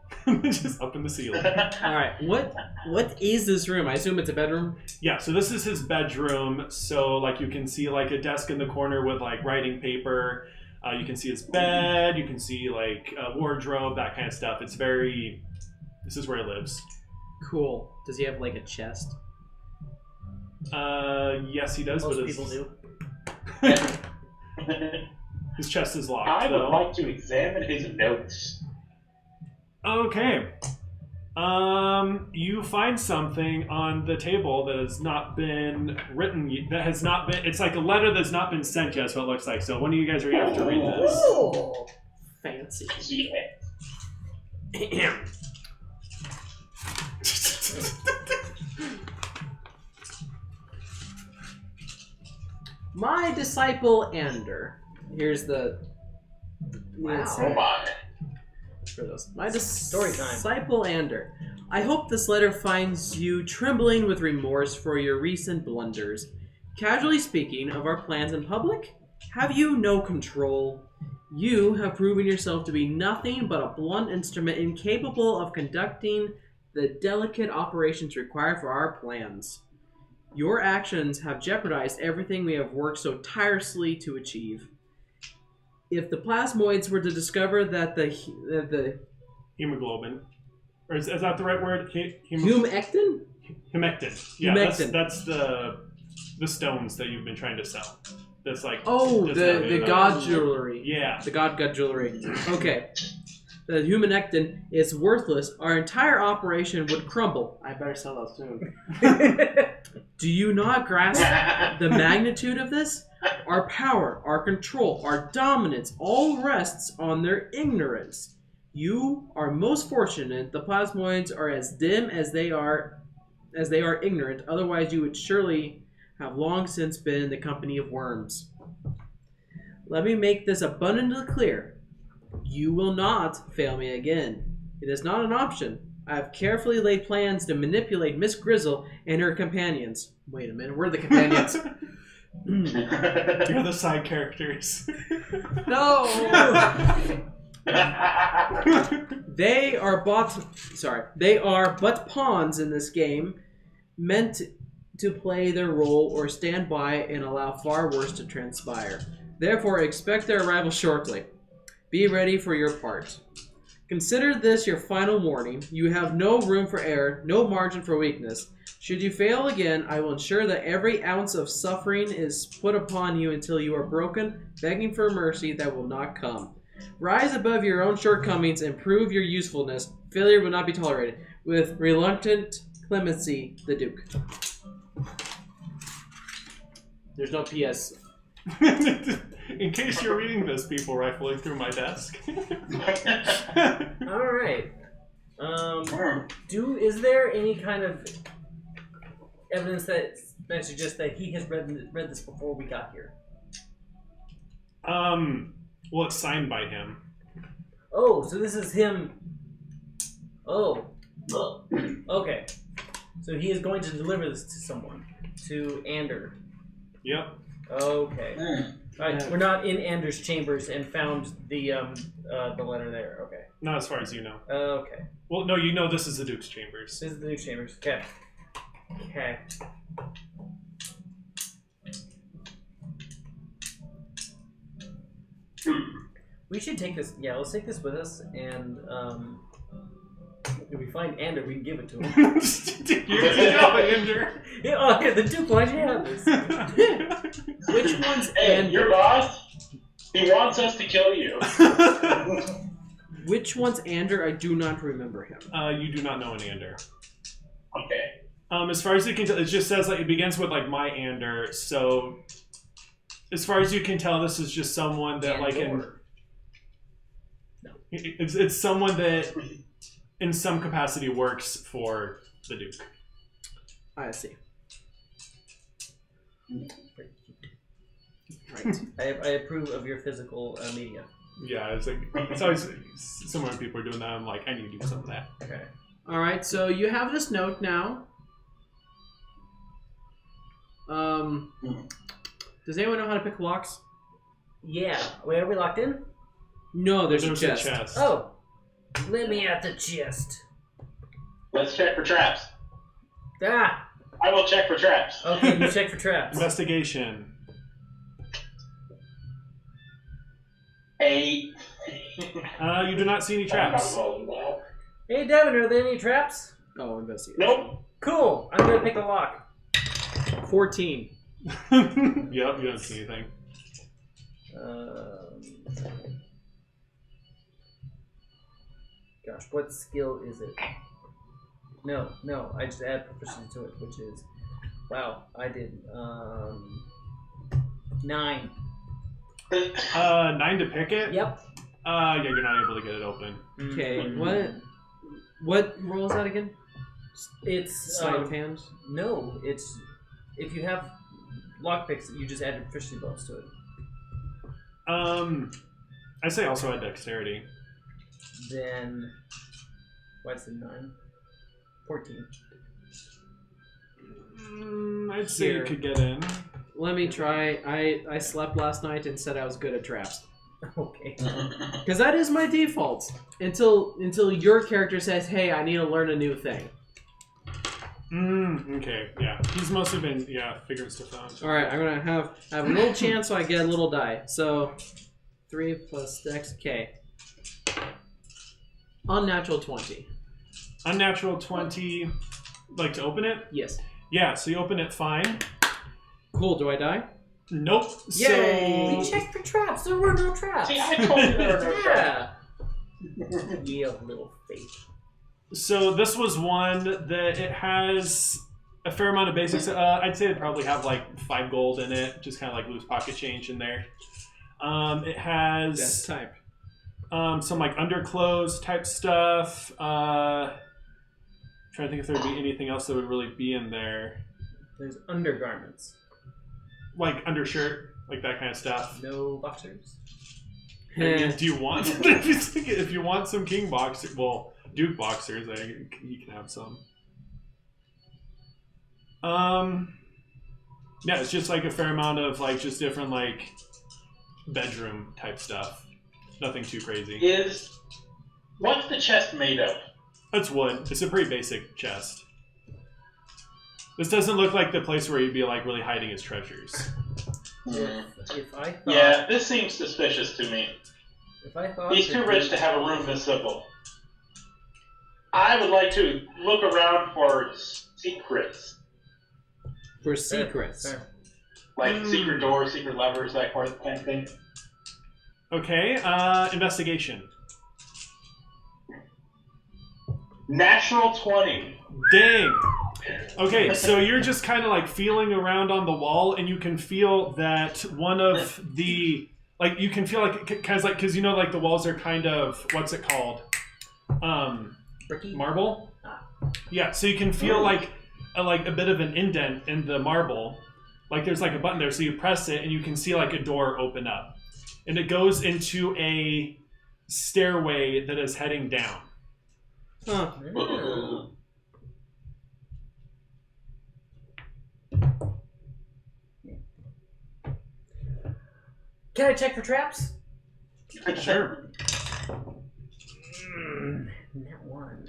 Just up in the ceiling. All right. What is this room? I assume it's a bedroom. Yeah, so this is his bedroom. So, like, you can see, like, a desk in the corner with, like, writing paper. You can see his bed. You can see, like, a wardrobe, that kind of stuff. It's very... This is where he lives. Cool. Does he have like a chest? Yes, he does, Most but people do. his chest is locked, I would though. like to examine his notes. Okay. You find something on the table that has not been written. That has not been. It's like a letter that's not been sent yet. Is what it looks like. So one of you guys are gonna have to read this. Oh. Fancy. Yeah. My disciple Ander. Here's the. Wow. Oh my. For those. My Story time. disciple Ander. I hope this letter finds you trembling with remorse for your recent blunders. Casually speaking of our plans in public, have you no control? You have proven yourself to be nothing but a blunt instrument incapable of conducting the delicate operations required for our plans. Your actions have jeopardized everything we have worked so tirelessly to achieve. If the plasmoids were to discover that the Hemoglobin, or is that the right word? humectin? Humectin. Yeah, Humectin. that's the stones that you've been trying to sell. That's like the god jewelry. Yeah. The god jewelry. Okay. The humanectin is worthless. Our entire operation would crumble. I better sell that soon. Do you not grasp the magnitude of this? Our power, our control, our dominance all rests on their ignorance. You are most fortunate. The plasmoids are as dim as they are ignorant. Otherwise, you would surely have long since been in the company of worms. Let me make this abundantly clear. You will not fail me again. It is not an option. I have carefully laid plans to manipulate Miss Grizzel and her companions. Wait a minute, we're the companions. You're the side characters. No! They are but pawns in this game, meant to play their role or stand by and allow far worse to transpire. Therefore, expect their arrival shortly. Be ready for your part. Consider this your final warning. You have no room for error, no margin for weakness. Should you fail again, I will ensure that every ounce of suffering is put upon you until you are broken, begging for mercy that will not come. Rise above your own shortcomings and prove your usefulness. Failure will not be tolerated. With reluctant clemency, the Duke. There's no PS. In case you're reading this, people rifling through my desk. All right. Is there any kind of evidence that suggests that he has read this before we got here? Well, it's signed by him. Oh, so this is him. Oh. Okay. So he is going to deliver this to someone. To Ander. Yep. Okay. Right, we're not in Anders' chambers and found the letter there. Okay. Not as far as you know. Okay. Well, no, you know this is the Duke's chambers. This is the Duke's chambers. Okay. Okay. We should take this. Yeah, let's take this with us, and if we find Ander, we can give it to him. Here's the job, Ander. Yeah, the Duke. Why'd you have this? Which one's Hey, Ander? your boss, he wants us to kill you. Which one's Ander? I do not remember him. You do not know an Ander. Okay. As far as you can tell, it just says like it begins with like my Ander. So, as far as you can tell, this is just someone that it's someone that in some capacity works for the Duke. I see. Right. I approve of your physical media. Yeah, it's always similar when people are doing that. I'm like, I need to do some of that. Okay. All right. So you have this note now. Does anyone know how to pick locks? Yeah. Wait, are we locked in? No, there's a chest. Oh. Let me at the chest. Let's check for traps. Ah. I will check for traps. Okay, you check for traps. Investigation. 8. You do not see any traps. Hey, Devin, are there any traps? Oh, investigate. Nope. Cool. I'm gonna pick the lock. 14. Yep, you don't see anything. Gosh, what skill is it? No, I just add proficiency to it, which is... Wow, I did... 9. 9 to pick it? Yep. Yeah, you're not able to get it open. Okay. What roll is that again? It's... Sleight of hand? No, it's... If you have lockpicks, you just add a proficiency bonus to it. I say also add dexterity. Then... What's the 9? 14. I'd say you could get in. Let me try. I slept last night and said I was good at traps. Okay. Because that is my default. Until your character says, hey, I need to learn a new thing. Okay, yeah. He's mostly been, figuring stuff out. Alright, I'm going to have a little chance so I get a little die. So, 3 plus dex, okay. Unnatural 20. Unnatural 20, like to open it? Yes. Yeah, so you open it fine. Cool, do I die? Nope. Yay! We checked for traps. There were no traps. See, I told you there were no traps. Yeah. You have little faith. So this was one that it has a fair amount of basics. I'd say it'd probably have like 5 gold in it, just kind of like loose pocket change in there. It has Death type. some like underclothes type stuff. Trying to think if there'd be anything else that would really be in there. There's undergarments. Like undershirt, like that kind of stuff. No boxers. I mean, do you want? If you want some king boxers, well, Duke boxers, you can have some. Yeah, it's just like a fair amount of like just different like bedroom type stuff. Nothing too crazy. What's the chest made of? It's wood. It's a pretty basic chest. This doesn't look like the place where you'd be like really hiding his treasures. If I thought, Yeah, this seems suspicious to me. If I thought He's too rich to have a room this simple. I would like to look around for secrets. For secrets. Fair. Like secret doors, secret levers, that kind of thing. Okay, investigation. Natural 20. Dang. Okay, so you're just kind of like feeling around on the wall, and you can feel that one of the like you can feel like kind of like because you know like the walls are kind of what's it called, Bricky? marble. Yeah, so you can feel like a bit of an indent in the marble, like there's like a button there. So you press it, and you can see like a door open up, and it goes into a stairway that is heading down. Huh. Yeah. Can I check for traps? Sure. That one.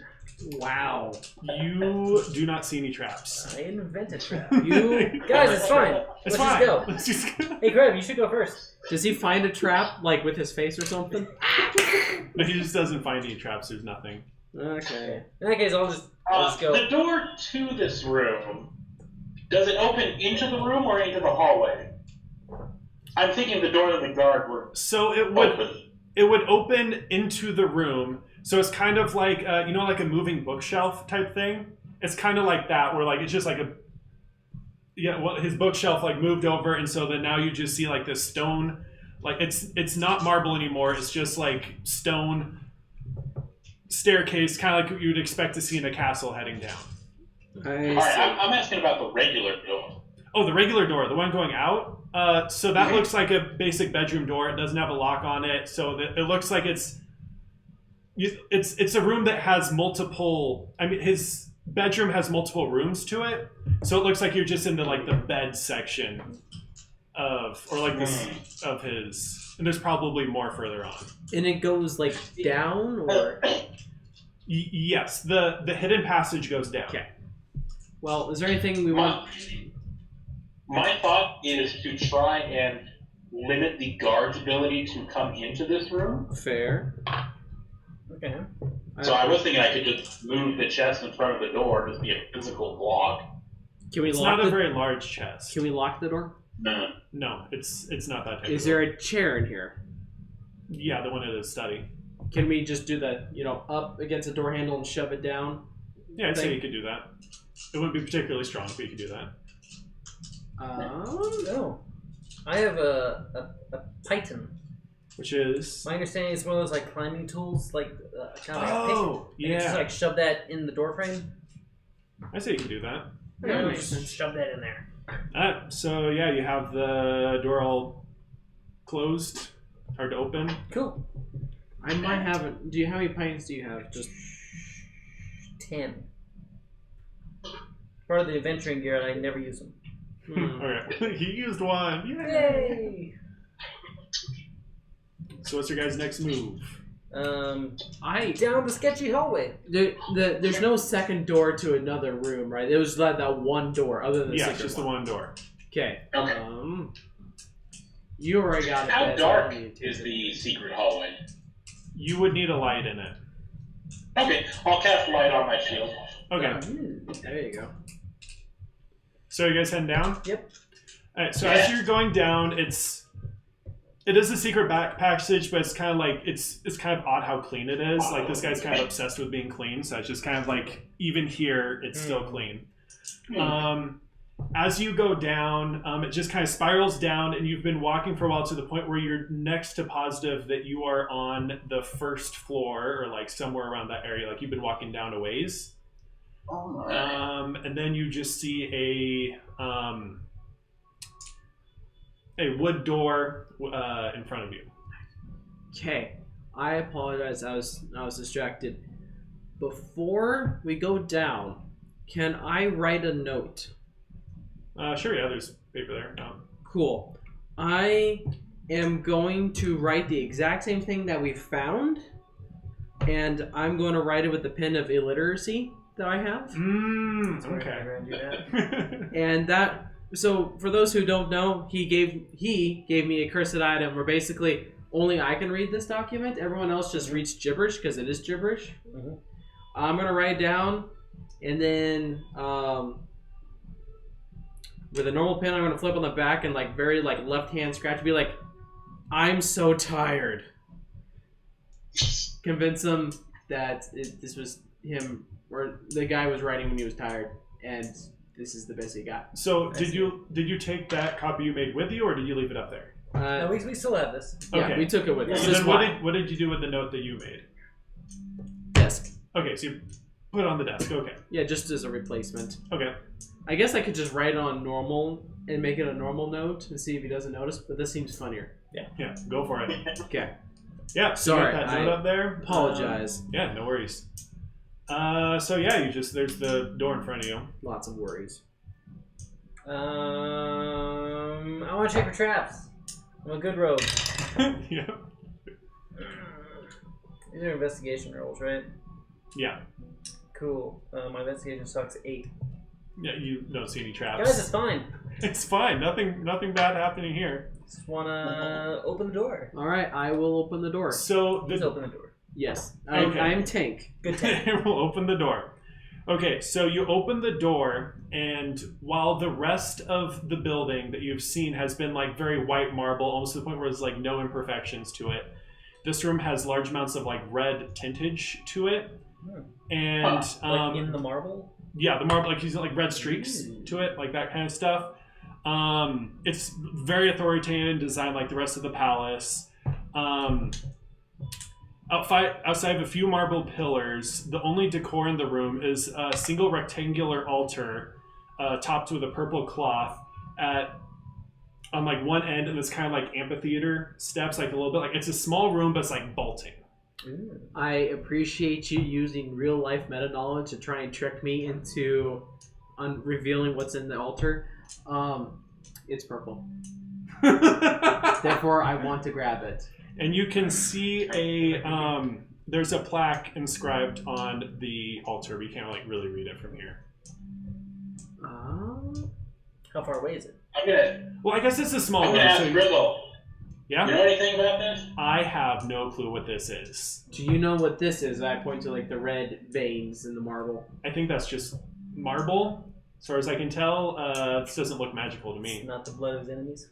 Wow. You do not see any traps. I invent a trap. You Guys, it's fine. It's Let's fine. just go. Let's just go. Hey, Greg, you should go first. Does he find a trap like with his face or something? No, he just doesn't find any traps. There's nothing. Okay. In that case, I'll just go. The door to this room, does it open into the room or into the hallway? I'm thinking the door to the guard were So it would open into the room. So it's kind of like you know, like a moving bookshelf type thing. It's kind of like that, where like it's just like his bookshelf like moved over, and so then now you just see like this stone, like it's not marble anymore. It's just like stone staircase, kind of like what you'd expect to see in a castle heading down. Alright, I'm asking about the regular door. Oh, the regular door, the one going out. So that looks like a basic bedroom door. It doesn't have a lock on it, so it looks like it's a room that has multiple. I mean, his bedroom has multiple rooms to it, so it looks like you're just in the like the bed section of, or like this of his. And there's probably more further on. And it goes like down, or yes, the hidden passage goes down. okay. Well, is there anything we want? My thought is to try and limit the guard's ability to come into this room. Fair. Okay. So I was thinking I could just move the chest in front of the door, just be a physical block. Can we It's lock not a the? very large chest. Can we lock the door? No. No, it's not that type. Is of there door. a chair in here? Yeah, the one in his study. Can we just do the up against the door handle and shove it down? Yeah, I'd say you could do that. It wouldn't be particularly strong, but you could do that. No. I have a Python. Which is... My understanding is one of those like climbing tools, like kind of like a pick. Oh, And you just yeah. like shove that in the door frame. I say you could do that. Yeah, Yeah, makes just shove that in there. So yeah, you have the door all closed, hard to open. Cool. I might have it. Do you how many pints do you have? Just 10. Part of the adventuring gear, and I never use them. Okay, he used one. Yay! Yay! So what's your guys' next move? Down the sketchy hallway. There's no second door to another room, right? It was like that one door, other than the Yeah, second just one. the one door. Okay. Okay. You already got it. How Beth, dark so I don't need to. is the secret hallway? You would need a light in it. Okay, I'll cast light on my shield. Okay. There you go. So you guys heading down? Yep. All right, so as you're going down, it is a secret back passage, but it's kind of like it's kind of odd how clean it is. Like this guy's kind of obsessed with being clean, so it's just kind of like even here it's still clean. As you go down, it just kind of spirals down, and you've been walking for a while to the point where you're next to positive that you are on the first floor or like somewhere around that area. Like you've been walking down a ways. And then you just see a wood door in front of you. Okay, I apologize. I was distracted. Before we go down, can I write a note? Sure, yeah, there's paper there. Cool. I am going to write the exact same thing that we found, and I'm going to write it with the pen of illiteracy that I have. Okay. And that, so for those who don't know, he gave me a cursed item where basically only I can read this document. Everyone else just reads gibberish because it is gibberish. Mm-hmm. I'm going to write it down, and then with a normal pen, I'm going to flip on the back and like very like left hand scratch, be like, I'm so tired. Convince him that this was him, or the guy was writing when he was tired, and this is the best he got. So did you take that copy you made with you, or did you leave it up there? No, we still have this. Yeah, Okay. we took it with us. So then what did you do with the note that you made? Desk. Okay, so you put it on the desk. Okay. Yeah, just as a replacement. Okay. I guess I could just write it on normal and make it a normal note and see if he doesn't notice, but this seems funnier. Yeah, go for it. Okay. Yeah, Sorry, you got that note up there. Apologize. Yeah, no worries. So yeah, there's the door in front of you. Lots of worries. I want to check for traps. I'm a good rogue. Yeah. These are investigation rolls, right? Yeah. Cool. My investigation sucks 8. Yeah, you don't see any traps. Guys, it's fine. It's fine. Nothing bad happening here. Just wanna open the door. All right, I will open the door. So Please open the door. Yes, Okay. I'm Tank. Good tank. We'll open the door. Okay, so you open the door, and while the rest of the building that you've seen has been like very white marble, almost to the point where there's like no imperfections to it, this room has large amounts of like red tintage to it, and like in the marble. yeah, the marble, like he's got like red streaks to it, like that kind of stuff. It's very authoritarian design, like the rest of the palace. Outside of a few marble pillars, the only decor in the room is a single rectangular altar topped with a purple cloth on like one end, and it's kind of like amphitheater steps, like a little bit. Like it's a small room, but it's like vaulting. I appreciate you using real life meta knowledge to try and trick me into revealing what's in the altar. It's purple. Therefore, I want to grab it. And you can see there's a plaque inscribed on the altar, but you can't like really read it from here. How far away is it? Well, I guess it's a small I'm room. gonna ask So Grizzel. yeah, You know anything about this? I have no clue what this is. Do you know what this is? I point to like the red veins in the marble. I think that's just marble, as far as I can tell. This doesn't look magical to It's me. not the blood of his enemies.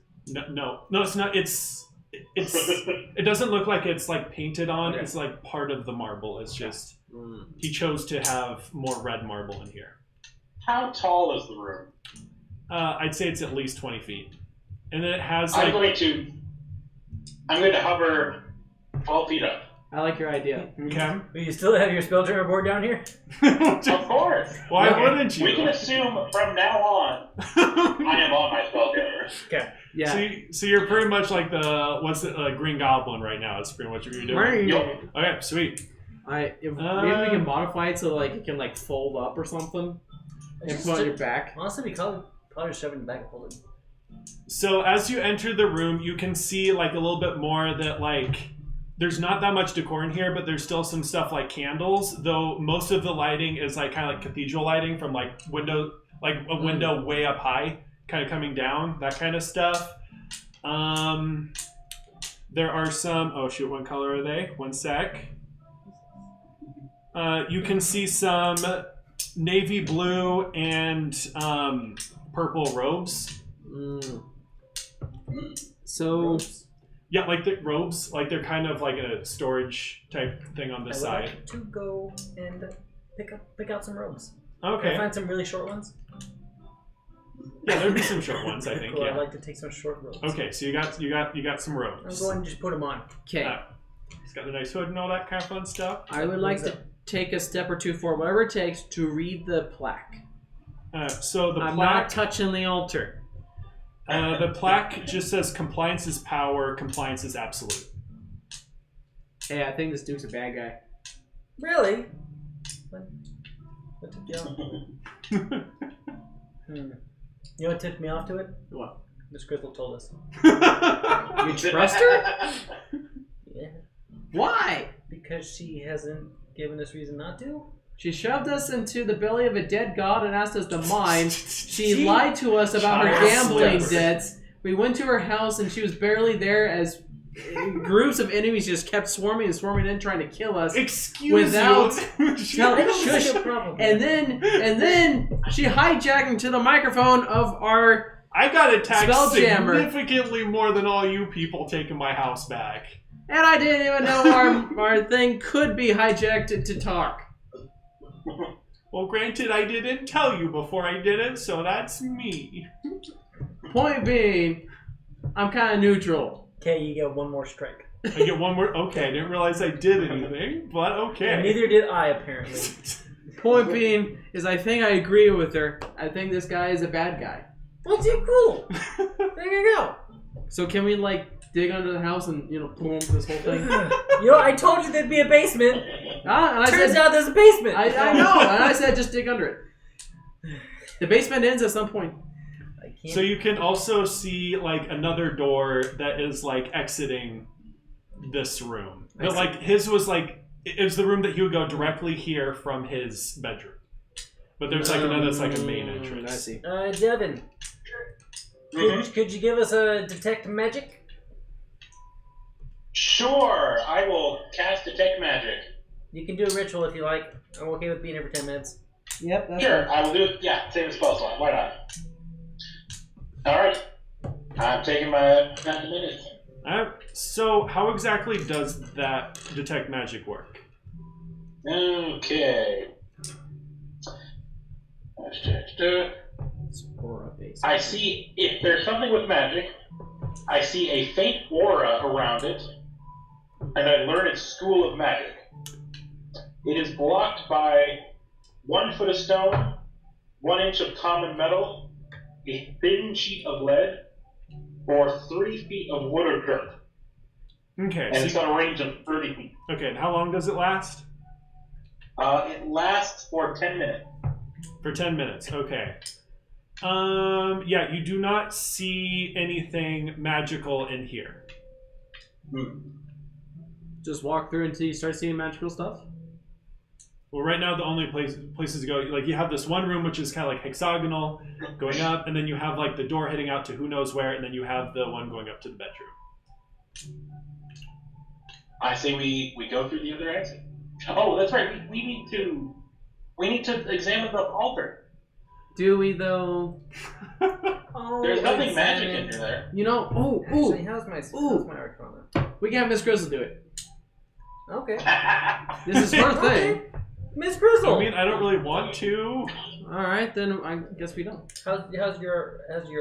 No, it's not. It doesn't look like it's like painted on. Okay. It's like part of the marble. It's just he chose to have more red marble in here. How tall is the room? I'd say it's at least 20 feet, and then it has I'm like going to hover 12 feet up. I like your idea. okay. Do you still have your Spelljammer board down here? Of course. Why Okay. wouldn't you? We can assume from now on I am on my Spelljammer. Okay. Yeah. So you're pretty much like the Green Goblin right now. That's pretty much what you're doing. Yup. Okay, sweet. Maybe we can modify it so like it can like fold up or something and Just put on to- your back. Honestly, we probably just shove it in the back and hold it. So as you enter the room, you can see like a little bit more that like there's not that much decor in here, but there's still some stuff like candles, though most of the lighting is like kind of like cathedral lighting from like a window way up high, kind of coming down, that kind of stuff. There are some, oh shoot, what color are they? One sec. You can see some navy blue and purple robes. So Yeah, like the robes, like they're kind of like a storage type thing on the I would side. like to go and pick out some robes. Okay. Can I find some really short ones? Yeah, there'd be some short ones, I think. Cool, Yeah. I'd like to take some short robes. Okay, so you got some I'm robes. going to just put them on. okay, It's got the nice hood and all that kind of fun stuff. I would like to take a step or two forward, whatever it takes, to read the plaque. So the I'm plaque, not touching the altar. the plaque just says compliance is power, compliance is absolute. Hey, I think this dude's a bad guy. Really? What took you off? You know what tipped me off to it? What? Miss Grizzel told us. You trust her? Yeah. Why? Because she hasn't given us reason not to. She shoved us into the belly of a dead god and asked us to mine. She lied to us about her Child gambling slipper. debts. We went to her house and she was barely there as groups of enemies just kept swarming and swarming in, trying to kill us. Excuse Without you. tell- I don't Shush. see a problem. And then she hijacked into the microphone of our. I got attacked Spelljammer. significantly more than all you people taking my house back. And I didn't even know our thing could be hijacked to talk. Well, granted, I didn't tell you before I did it, so that's me. Point being, I'm kind of neutral. Okay, you get one more strike. I get one more. Okay, I didn't realize I did anything, but okay. And neither did I, apparently. Point being is I think I agree with her. I think this guy is a bad guy. Well, too cool. There you go. So can we dig under the house and boom this whole thing? I told you there'd be a basement. And I Turns said, out there's a basement. I know, and I said just dig under it. The basement ends at some point. I can't. So you can also see another door that is exiting this room. But his was it was the room that he would go directly here from his bedroom. But there's another that's a main entrance. I see. Devin, could you give us a detect magic? Sure, I will cast Detect Magic. You can do a ritual if you like. I'm okay with being here for 10 minutes. Yep, that's Sure, right. I will do it. Yeah, same as spell slot. Why not? Alright. I'm taking my 10 minutes. So how exactly does that detect magic work? Okay. I see if there's something with magic, I see a faint aura around it, and I learn its school of magic. It is blocked by 1 foot of stone, 1 inch of common metal, a thin sheet of lead, or 3 feet of wood or dirt. Okay. And it's got a range of 30 feet. Okay, and how long does it last? It lasts for 10 minutes. For 10 minutes, okay. Yeah, you do not see anything magical in here. Just walk through until you start seeing magical stuff? Well, right now the only places to go, you have this one room which is kind of hexagonal, going up, and then you have the door heading out to who knows where, and then you have the one going up to the bedroom. I say we go through the other exit. Oh, that's right. We need to examine the altar. Do we though? There's nothing magic in there. Actually, how's my Arcana? We can have Miss Grizzel do it. Okay. This is her thing. Miss Grizzel. I mean, I don't really want to. Alright, then I guess we don't. How's your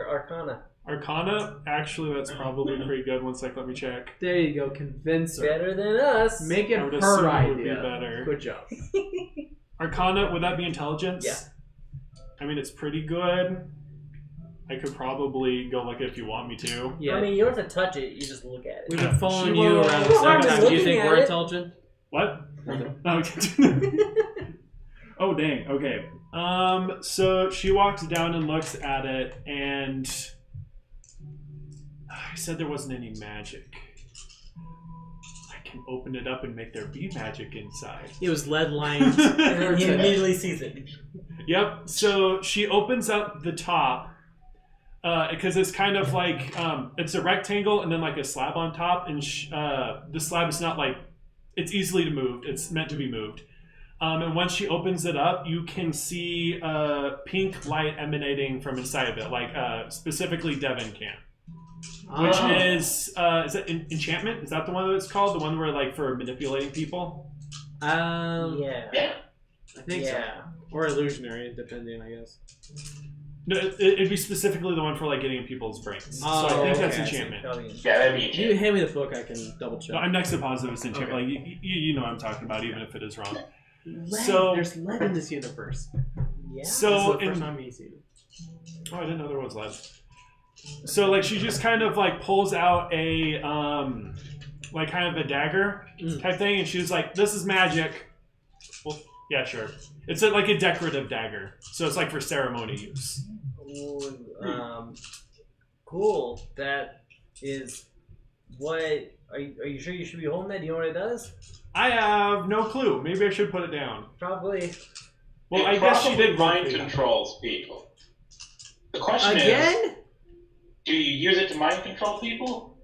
Arcana? Arcana, actually, that's probably pretty good. One sec, let me check. There you go, convince her. Better than us. Make it I would her assume it idea. would be better. Good job. Arcana, would that be intelligence? Yeah. I mean, it's pretty good. I could probably go look at it if you want me to. Yeah. I mean, you don't have to touch it. You just look at it. We've been following She you will- around Well, the I'm second just time. Do you looking think at we're it. intelligent? What? Nothing. Okay. Oh, dang. Okay. So she walks down and looks at it, and I said there wasn't any magic. I can open it up and make there be magic inside. It was lead lined. And then he immediately sees it. Yep. So she opens up the top because it's kind of it's a rectangle and then a slab on top, and the slab is not it's easily to move. It's meant to be moved. And once she opens it up, you can see pink light emanating from inside of it, specifically Devin can. which is it enchantment? Is that the one that it's called? The one where like for manipulating people? Yeah. I think so. Or illusionary, depending, I guess. No, it'd be specifically the one for like getting in people's brains. So I think that's enchantment. Yeah, that'd be You enchantment. hand me the book, I can double check. No, I'm next to positive it's enchantment. Like you know what I'm talking about, even if it is wrong. Lead. So There's lead in this universe. Yeah. So This is the first time we've seen it. Oh, I didn't know there was lead. So like she just kind of like pulls out a like kind of a dagger type thing, and she's like, "This is magic." Well, yeah, sure. It's like a decorative dagger, so it's like for ceremony use. Ooh, cool. That is what. Are you sure you should be holding that? Do you know what it does? I have no clue. Maybe I should put it down. Probably. Well, It I guess she probably did mind roughly. controls people. The question is, Again? do you use it to mind control people,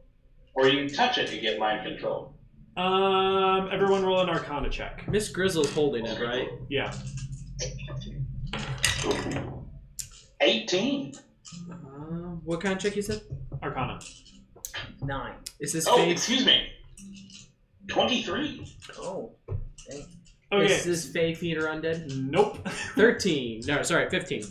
or you touch it to get mind control? Everyone roll an Arcana check. Miss Grizzle's holding it, right? Yeah. 18. What kind of check you said? Arcana. 9. Is this Oh, fake? excuse me. 23. Oh. Dang. Okay. Is this fake feet or undead? Nope. 13. No, sorry, 15.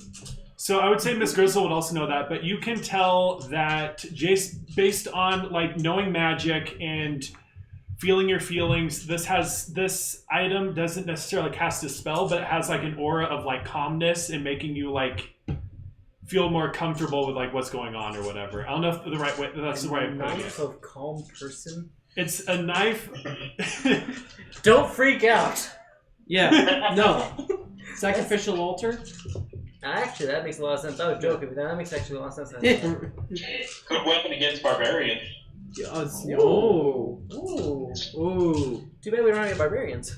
So I would say Miss Grizzel would also know that, but you can tell that Jace, based on like knowing magic and feeling your feelings, this item doesn't necessarily cast a spell, but it has like an aura of like calmness and making you like feel more comfortable with like what's going on or whatever. I don't know if the right way that's the right way. Knife of calm person. It's a knife. Don't freak out. Yeah. No. Sacrificial altar? Actually, that makes a lot of sense. I was joking, but that makes actually a lot of sense. Yeah. Good weapon against barbarians. Oh. Ooh. Ooh. Too bad we don't have any barbarians.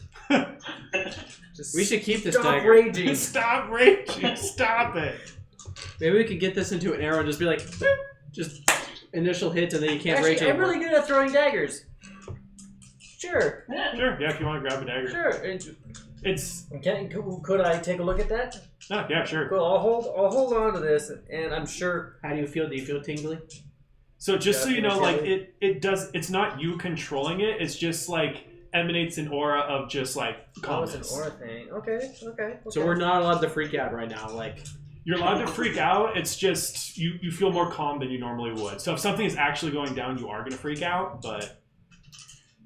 We should keep this Stop dagger. raging. Stop raging. Stop it. Maybe we could get this into an arrow and just be like, boop, just initial hit and then you can't rage Actually, I'm anymore. really good at throwing daggers. Sure. Sure. Yeah, if you want to grab a dagger. Sure. It's. Could I take a look at that? Oh, yeah, sure. Cool. I'll hold on to this, and I'm sure. How do you feel? Do you feel tingly? So just so you know, like Definitely. it does. It's not you controlling it. It's just like emanates an aura of just like Oh, calmness. it's an aura thing. Okay. So we're not allowed to freak out right now. Like, You're allowed to freak out. It's just you feel more calm than you normally would. So if something is actually going down, you are going to freak out. But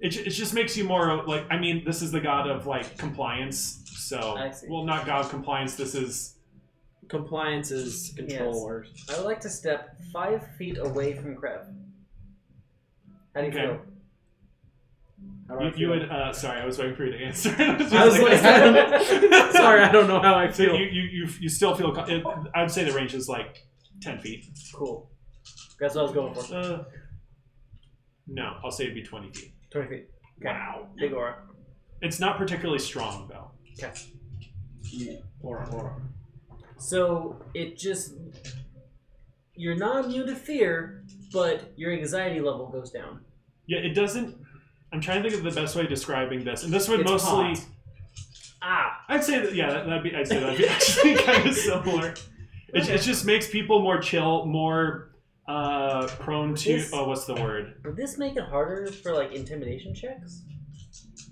it just makes you more like. I mean, this is the god of like compliance. So I see. well, not god of compliance. This is. compliance is control. Yes. Or I would like to step 5 feet away from Krev. How do you Okay. feel? how do I You feel? would. Sorry, I was waiting for you to answer. I was like, sorry, I don't know how I So feel. you still feel. I would say the range is like 10 feet. Cool. That's what I was going for. No, I'll say it'd be 20 feet. 20 feet. Okay. Wow. Big aura. It's not particularly strong, though. Okay. Aura. So it just you're not immune to fear, but your anxiety level goes down. Yeah, it doesn't... I'm trying to think of the best way of describing this. And this would It's mostly... hot. Ah. I'd say that, yeah, I'd say that'd be actually kind of similar. It just makes people more chill, more prone to... This- what's the word? Would this make it harder for like intimidation checks?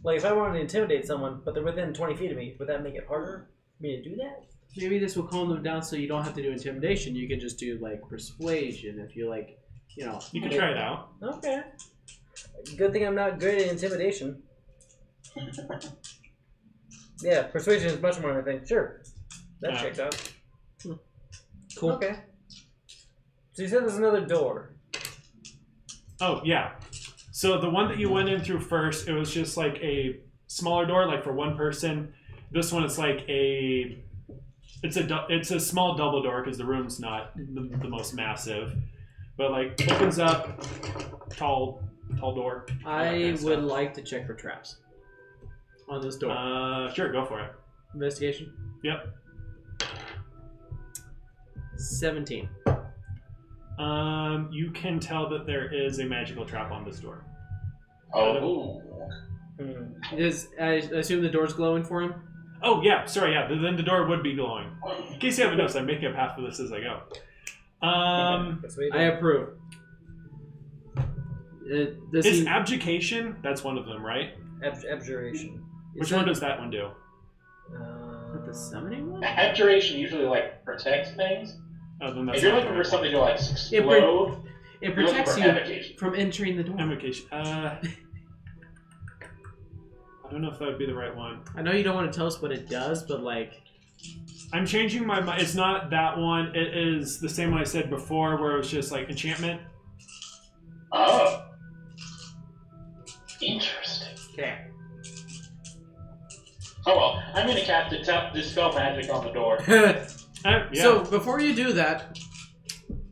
Like if I wanted to intimidate someone, but they're within 20 feet of me, would that make it harder for me to do that? Maybe this will calm them down so you don't have to do intimidation. You can just do like persuasion if you like, you know. You can try it out. Okay. Good thing I'm not good at intimidation. Yeah, persuasion is much more my thing. Sure. That Yeah. checks out. Cool. Okay. So you said there's another door. Oh, yeah. So the one that you went in through first, it was just like a smaller door, like for one person. This one, it's like a... It's a small double door because the room's not the most massive. But like, opens up, tall door. I would like to check for traps on this door. Sure, go for it. Investigation. Yep. 17. You can tell that there is a magical trap on this door. Oh. I assume the door's glowing for him? Oh, yeah, sorry, yeah, then the door would be glowing. In case you haven't noticed, I'm making a path for this as I go. Persuasion. I approve. Does Is he... abjuration? That's one of them, right? Abjuration. Which one does that one do? The summoning one? Abjuration usually like protects things. Oh, then that's If you're not looking the for right something one. to like explode, It you're looking protects for you evocation. from entering the door. Invocation. I don't know if that would be the right one. I know you don't want to tell us what it does, but like... I'm changing my mind. It's not that one. It is the same one I said before, where it was just like enchantment. Oh. Interesting. Okay. Oh well, I'm gonna cast Dispel Magic on the door. Yeah. So, before you do that,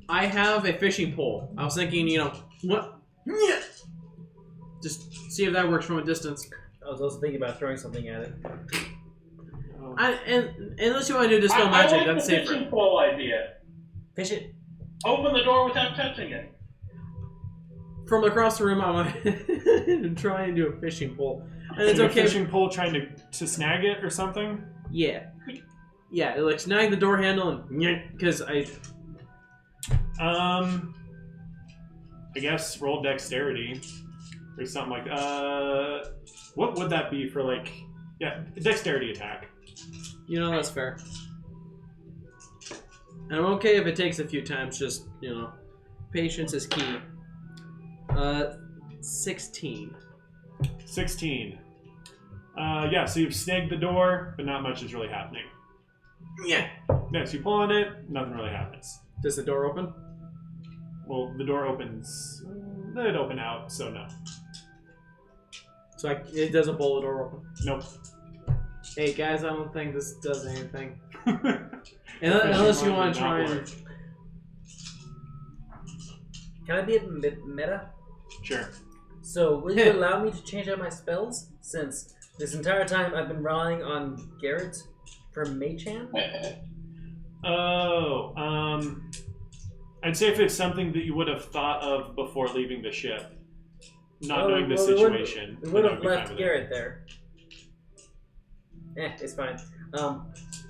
I have a fishing pole. I was thinking, what? Just see if that works from a distance. I was also thinking about throwing something at it. And unless you want to do Dispel Magic, I like that's the safer. fishing pole idea. Fish it. Open the door without touching it. From across the room, I'm trying to do a fishing pole. And it's So okay. fishing pole trying to snag it or something? Yeah. Yeah, like snag the door handle and because I guess roll dexterity or something like that. What would that be for like? Yeah, dexterity attack. that's fair. And I'm okay if it takes a few times. Just patience is key. 16. 16. Yeah, so you've snagged the door, but not much is really happening. Yeah. Next, you pull on it, nothing really happens. Does the door open? Well, the door opens. It open out, so no. So it doesn't pull the door open. Nope. Hey guys, I don't think this does anything. Unless you want to try and... Can I be a bit meta? Sure. So, will you allow me to change out my spells? Since this entire time I've been relying on Garrett for Mage Hand? I'd say if it's something that you would have thought of before leaving the ship, not knowing the situation. We would then have I'd be fine left with Garrett there. It's fine.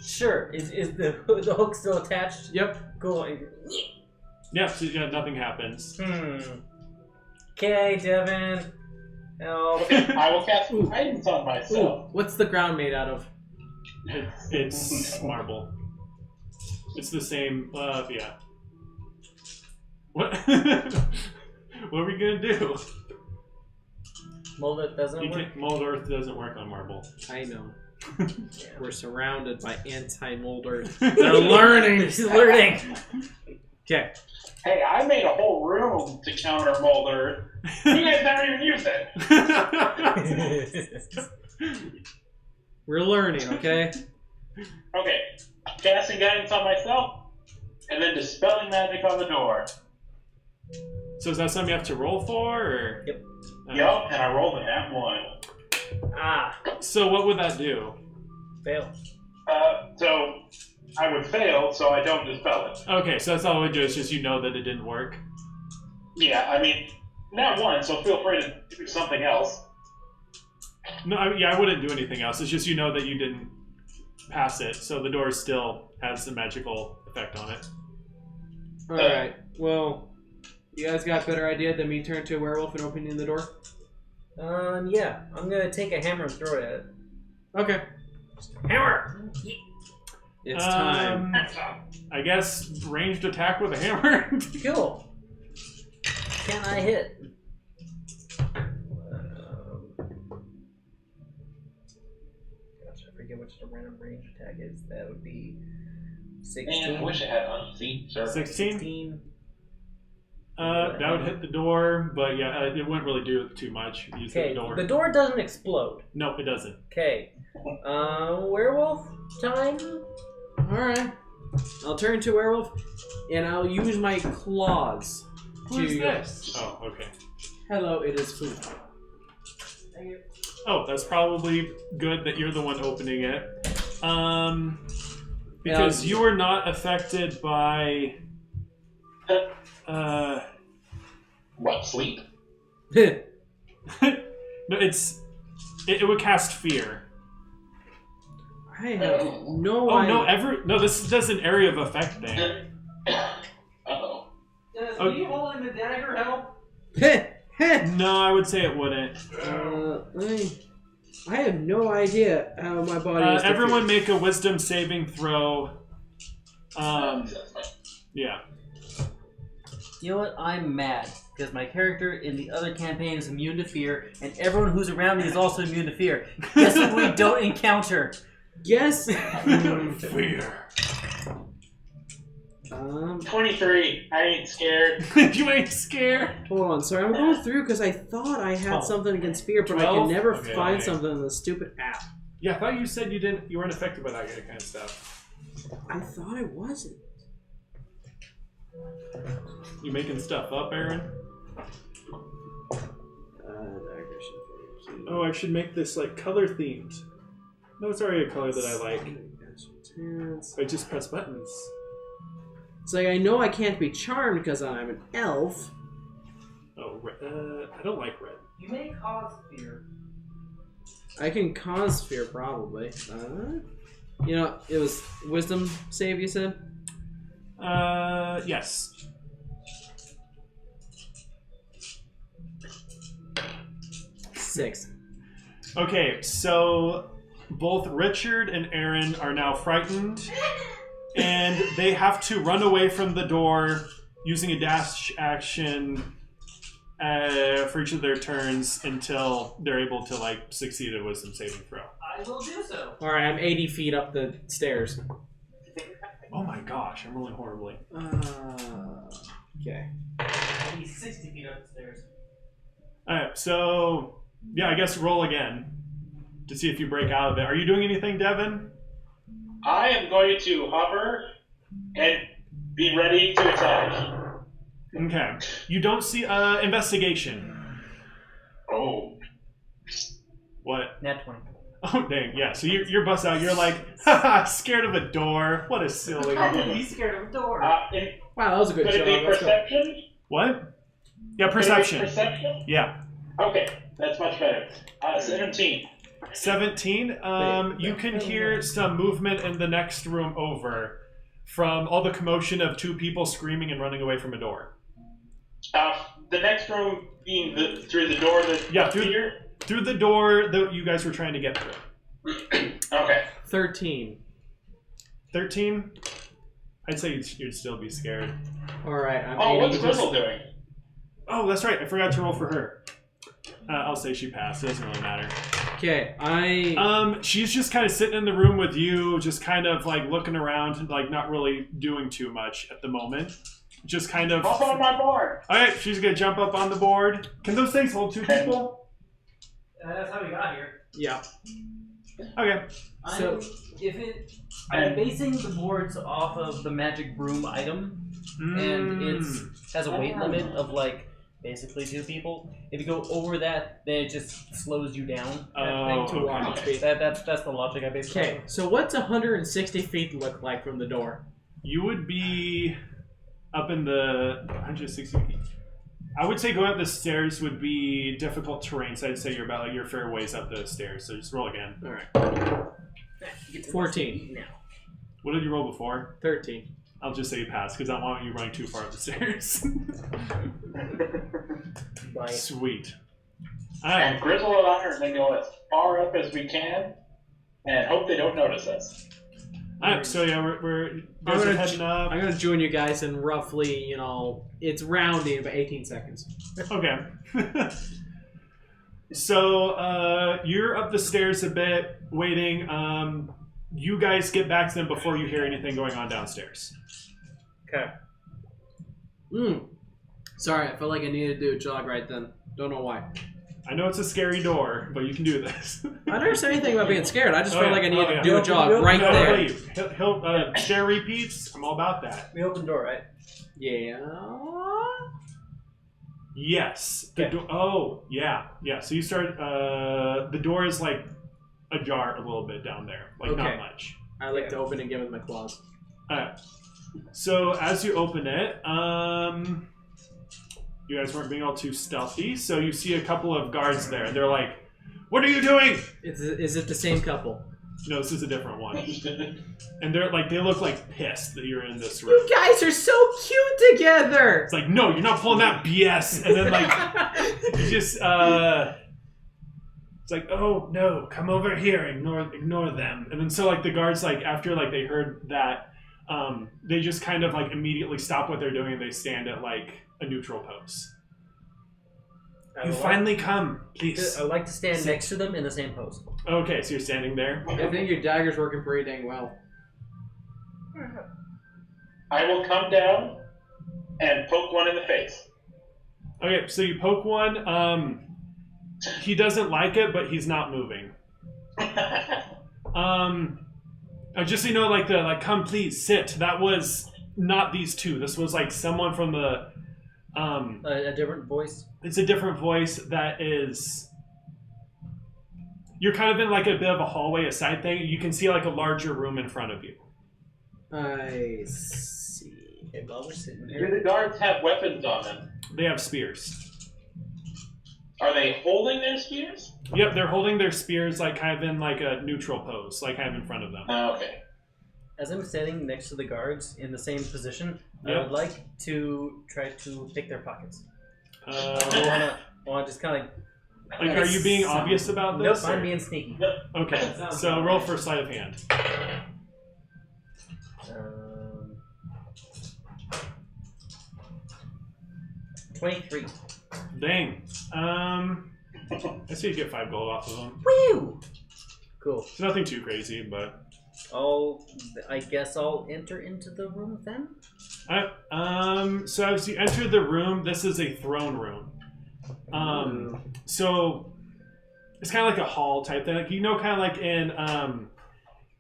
Sure. Is the hook still attached? Yep. Cool. Yeah, so nothing happens. Okay, Devin. Help. I will cast guidance on myself. Ooh, what's the ground made out of? It's marble. It's the same. Yeah. What? What are we gonna do? Mold it doesn't work. Mold earth doesn't work on marble. I know. We're surrounded by anti-mold earth. They're learning. He's learning. Okay. Hey, I made a whole room to counter mold earth. You guys never even use it. We're learning, okay? Okay, casting guidance on myself, and then dispelling magic on the door. So is that something you have to roll for, or? Yep. Yup, and I rolled a nat 1. So what would that do? Fail. So I would fail, so I don't dispel it. Okay, so that's all we do. It's just that it didn't work. Yeah, I mean, nat 1, so feel free to do something else. No, I wouldn't do anything else. It's just that you didn't pass it, so the door still has the magical effect on it. Alright, well, you guys got a better idea than me turning to a werewolf and opening the door? Yeah. I'm gonna take a hammer and throw it at it. Okay. Hammer! It's time. I guess ranged attack with a hammer. Cool. Can I hit? Gosh, I forget what the random range attack is. That would be 16. Man, I wish I had unseen service. 16? That would hit the door, but yeah, it wouldn't really do too much. Use the Okay, door. the door doesn't explode. Nope, it doesn't. Okay. Werewolf time? Alright. I'll turn to a werewolf, and I'll use my claws Who's to... this? Oh, okay. Hello, it is food. Oh, that's probably good that you're the one opening it. Because you were not affected by... What, sleep? No, it would cast fear. I have no Oh idea. no, this does an area of effect thing. Uh-oh. Does me holding the dagger help? No, I would say it wouldn't. I have no idea how my body is. Everyone make a wisdom saving throw. Yeah. You know what? I'm mad because my character in the other campaign is immune to fear, and everyone who's around me is also immune to fear. Guess what we don't encounter? Yes. Fear. 23. I ain't scared. You ain't scared. Hold on, sorry, I'm going through because I thought I had something against fear, but 12? I can never Okay, find okay. something in the stupid app. Yeah, I thought you said you weren't affected by that kind of stuff. I thought I wasn't. You making stuff up, Aaron? Oh, I should make this like color themed. No, it's already a color that I like. I just press buttons. It's like I know I can't be charmed because I'm an elf. Oh, I don't like red. You may cause fear. I can cause fear, probably. You know, it was wisdom save, you said? Yes. Six. Okay, so both Richard and Aaron are now frightened, and they have to run away from the door using a dash action for each of their turns until they're able to like succeed a wisdom saving throw. I will do so. Alright, I'm 80 feet up the stairs. Oh my gosh, I'm rolling horribly. Okay. I'll be 60 feet up the stairs. Alright, so yeah, I guess roll again to see if you break out of it. Are you doing anything, Devin? I am going to hover and be ready to attack. Okay. You don't see investigation. Oh. What? Nat 20. Oh dang, yeah. So you're bust out. You're like, haha, scared of a door. What a silly. He's scared of a door. Wow, that was a good Could job. it be Let's go. perception? What? Yeah, Could it be perception. Perception? Yeah. Okay, that's much better. 17. 17. You can hear some movement in the next room over from all the commotion of two people screaming and running away from a door. The next room being through the door that Yeah, through the door that you guys were trying to get through. Okay. 13. 13. I'd say you'd still be scared. Alright, I'm Oh, 80 what's just- Grizzel doing? Oh, that's right. I forgot to roll for her. I'll say she passed. It doesn't really matter. Okay, She's just kind of sitting in the room with you, just kind of like looking around, like not really doing too much at the moment. Just kind of. Hop on my board. All right, she's gonna jump up on the board. Can those things hold two people? That's how we got here. Yeah. Okay. So- I'm basing the boards off of the magic broom item, and it has a weight limit of like basically 2 people. If you go over that, then it just slows you down. Oh, to walking okay. speed. That's the logic I based. Okay, so what's 160 feet look like from the door? You would be up in the 160 feet. I would say going up the stairs would be difficult terrain, so I'd say you're about like your fair ways up the stairs. So just roll again. Alright. 14. Now. What did you roll before? 13. I'll just say you passed because I don't want you running too far up the stairs. Right. Sweet. And Grizzel and I are going to go as far up as we can and hope they don't notice us. Alright, so yeah, we're guys are heading up. I'm gonna join you guys in roughly, it's rounding about 18 seconds. Okay. So you're up the stairs a bit, waiting. You guys get back to them before you hear anything going on downstairs. Okay. Sorry, I felt like I needed to do a jog right then. Don't know why. I know it's a scary door, but you can do this. I never said anything about being scared. I just felt like I needed to do Yeah. a jog right No, there. believe. He'll share repeats. I'm all about that. We open the door, right? Yeah. Yes. The door. Oh, yeah. So you start. The door is like ajar a little bit down there, like not Okay. much. I like to open and give with my claws. So as you open it, you guys weren't being all too stealthy, so you see a couple of guards there. They're like, "What are you doing?" Is it the same couple? No, this is a different one. And they look like pissed that you're in this room. You guys are so cute together. It's like, no, you're not pulling that BS. And then you just it's like, oh no, come over here, ignore them. And then so the guards after they heard that, they just kind of immediately stop what they're doing and they stand at a neutral pose. You finally come, please. I'd like to stand next to them in the same pose. Okay, so you're standing there. I think your dagger's working pretty dang well. I will come down and poke one in the face. Okay, so you poke one. He doesn't like it, but he's not moving. Just so you know, come please sit. That was not these two. This was someone from the. A different voice. It's a different voice that is. You're kind of in a bit of a hallway, a side thing. You can see a larger room in front of you. I see. Okay, while we're sitting Do here. the guards have weapons on them? They have spears. Are they holding their spears? Yep, they're holding their spears kind of in a neutral pose, kind of in front of them. Okay. As I'm standing next to the guards in the same position, Yep. I would like to try to pick their pockets. Uh, I want to just kind of. are you being obvious about this? Nope, I'm being sneaky. Okay, so roll for sleight of hand. 23. Dang. I say you get 5 gold off of them. Woo! Cool. It's nothing too crazy, but. I guess I'll enter into the room then. So as you enter the room, this is a throne room. So it's kind of like a hall type thing. Kind of in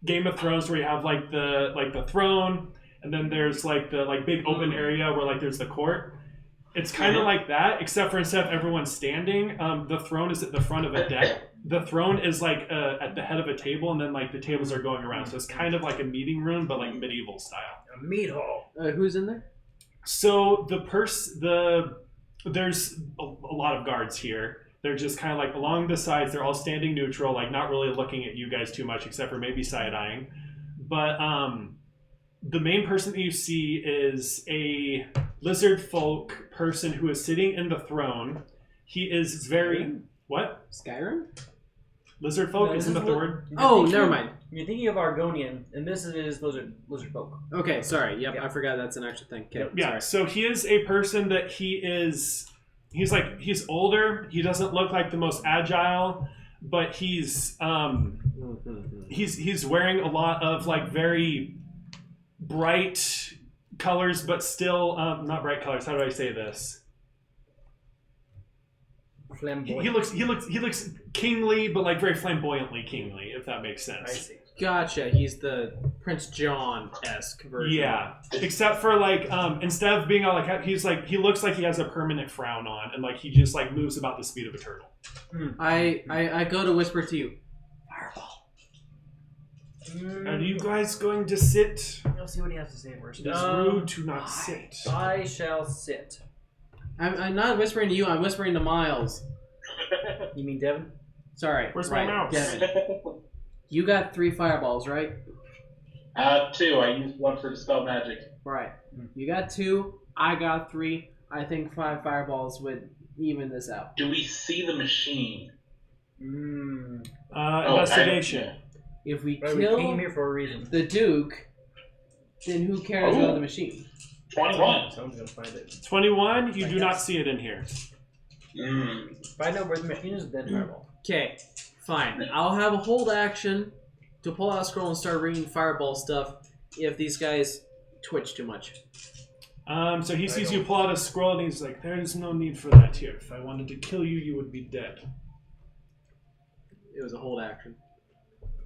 Game of Thrones, where you have the throne, and then there's the big open area where there's the court. It's kind of like that, except for instead of everyone standing, the throne is at the front of a deck. The throne is at the head of a table, and then the tables are going around. So it's kind of like a meeting room, but medieval style. A meat hall. Who's in there? So there's a lot of guards here. They're just kind of along the sides. They're all standing neutral, not really looking at you guys too much, except for maybe side-eyeing. But the main person that you see is a lizard folk person who is sitting in the throne. He is very... Skyrim? What? Skyrim? Lizard folk? No, Isn't that the word? Oh, never mind. You're thinking of Argonian, and this is lizard folk. Okay, sorry. Yep, Yeah. I forgot that's an actual thing. Okay, Yeah, sorry. so he is a person that he's older. He doesn't look like the most agile, but he's wearing a lot of very bright colors, but still not bright colors. How do I say this? Flamboyant. He looks kingly, but very flamboyantly kingly, if that makes sense. I see. Gotcha. He's the Prince John-esque version. Yeah, except for instead of being all he looks like he has a permanent frown on, and he just moves about the speed of a turtle. I go to whisper to you. Fireball. Are you guys going to sit? I'll see what he has to say first. It is rude to not sit. I shall sit. I'm not whispering to you. I'm whispering to Miles. You mean Devin? Sorry. Where's my mouse? Devin. You got 3 fireballs, right? 2. I used 1 for dispel magic. Right. You got 2. I got 3. I think 5 fireballs would even this out. Do we see the machine? Investigation. If we Right, we kill came here for a reason. the Duke, then who cares about the machine? 21. Someone's gonna find it. 21. You do not see it in here. If I know where the machine is, then fireball. Okay, fine. I'll have a hold action to pull out a scroll and start reading fireball stuff if these guys twitch too much. So he sees you pull out a scroll, and he's like, "There is no need for that here. If I wanted to kill you, you would be dead." It was a hold action.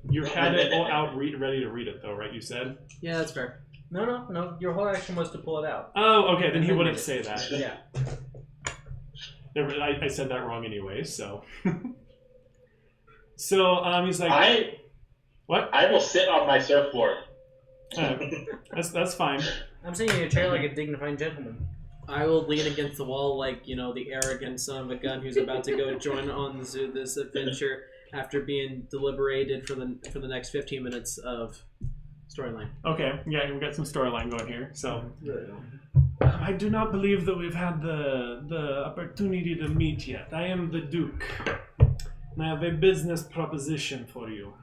You had it all out, ready to read it, though, right? You said. Yeah, that's fair. No. Your whole action was to pull it out. Oh, okay. Then he wouldn't say that. Yeah. I said that wrong anyway. So. So he's like, what? I will sit on my surfboard. That's fine. I'm sitting in a chair like a dignified gentleman. I will lean against the wall like, the arrogant son of a gun who's about to go join on this adventure. after being deliberated for the next 15 minutes of storyline. Okay, yeah, we've got some storyline going here. So, I do not believe that we've had the opportunity to meet yet. I am the Duke, and I have a business proposition for you.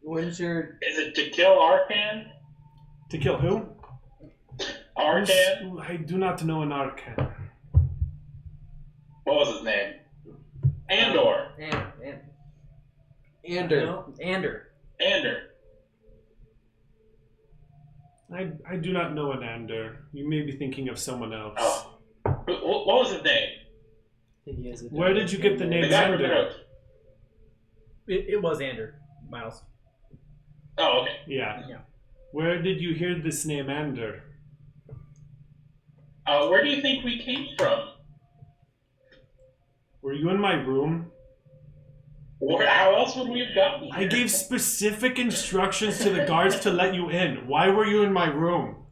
When's your... Is it to kill Arcan? To kill who? Arcan? I do not know an Arcan. What was his name? Andor. Ander. No, Ander. Ander. I do not know an Ander. You may be thinking of someone else. Oh. What was his name? Where did you get the name The guy from Ander? Minot. It was Ander, Miles. Oh, okay. Yeah. Yeah. Where did you hear this name Ander? Where do you think we came from? Were you in my room? How else would we have gotten here? I gave specific instructions to the guards to let you in. Why were you in my room?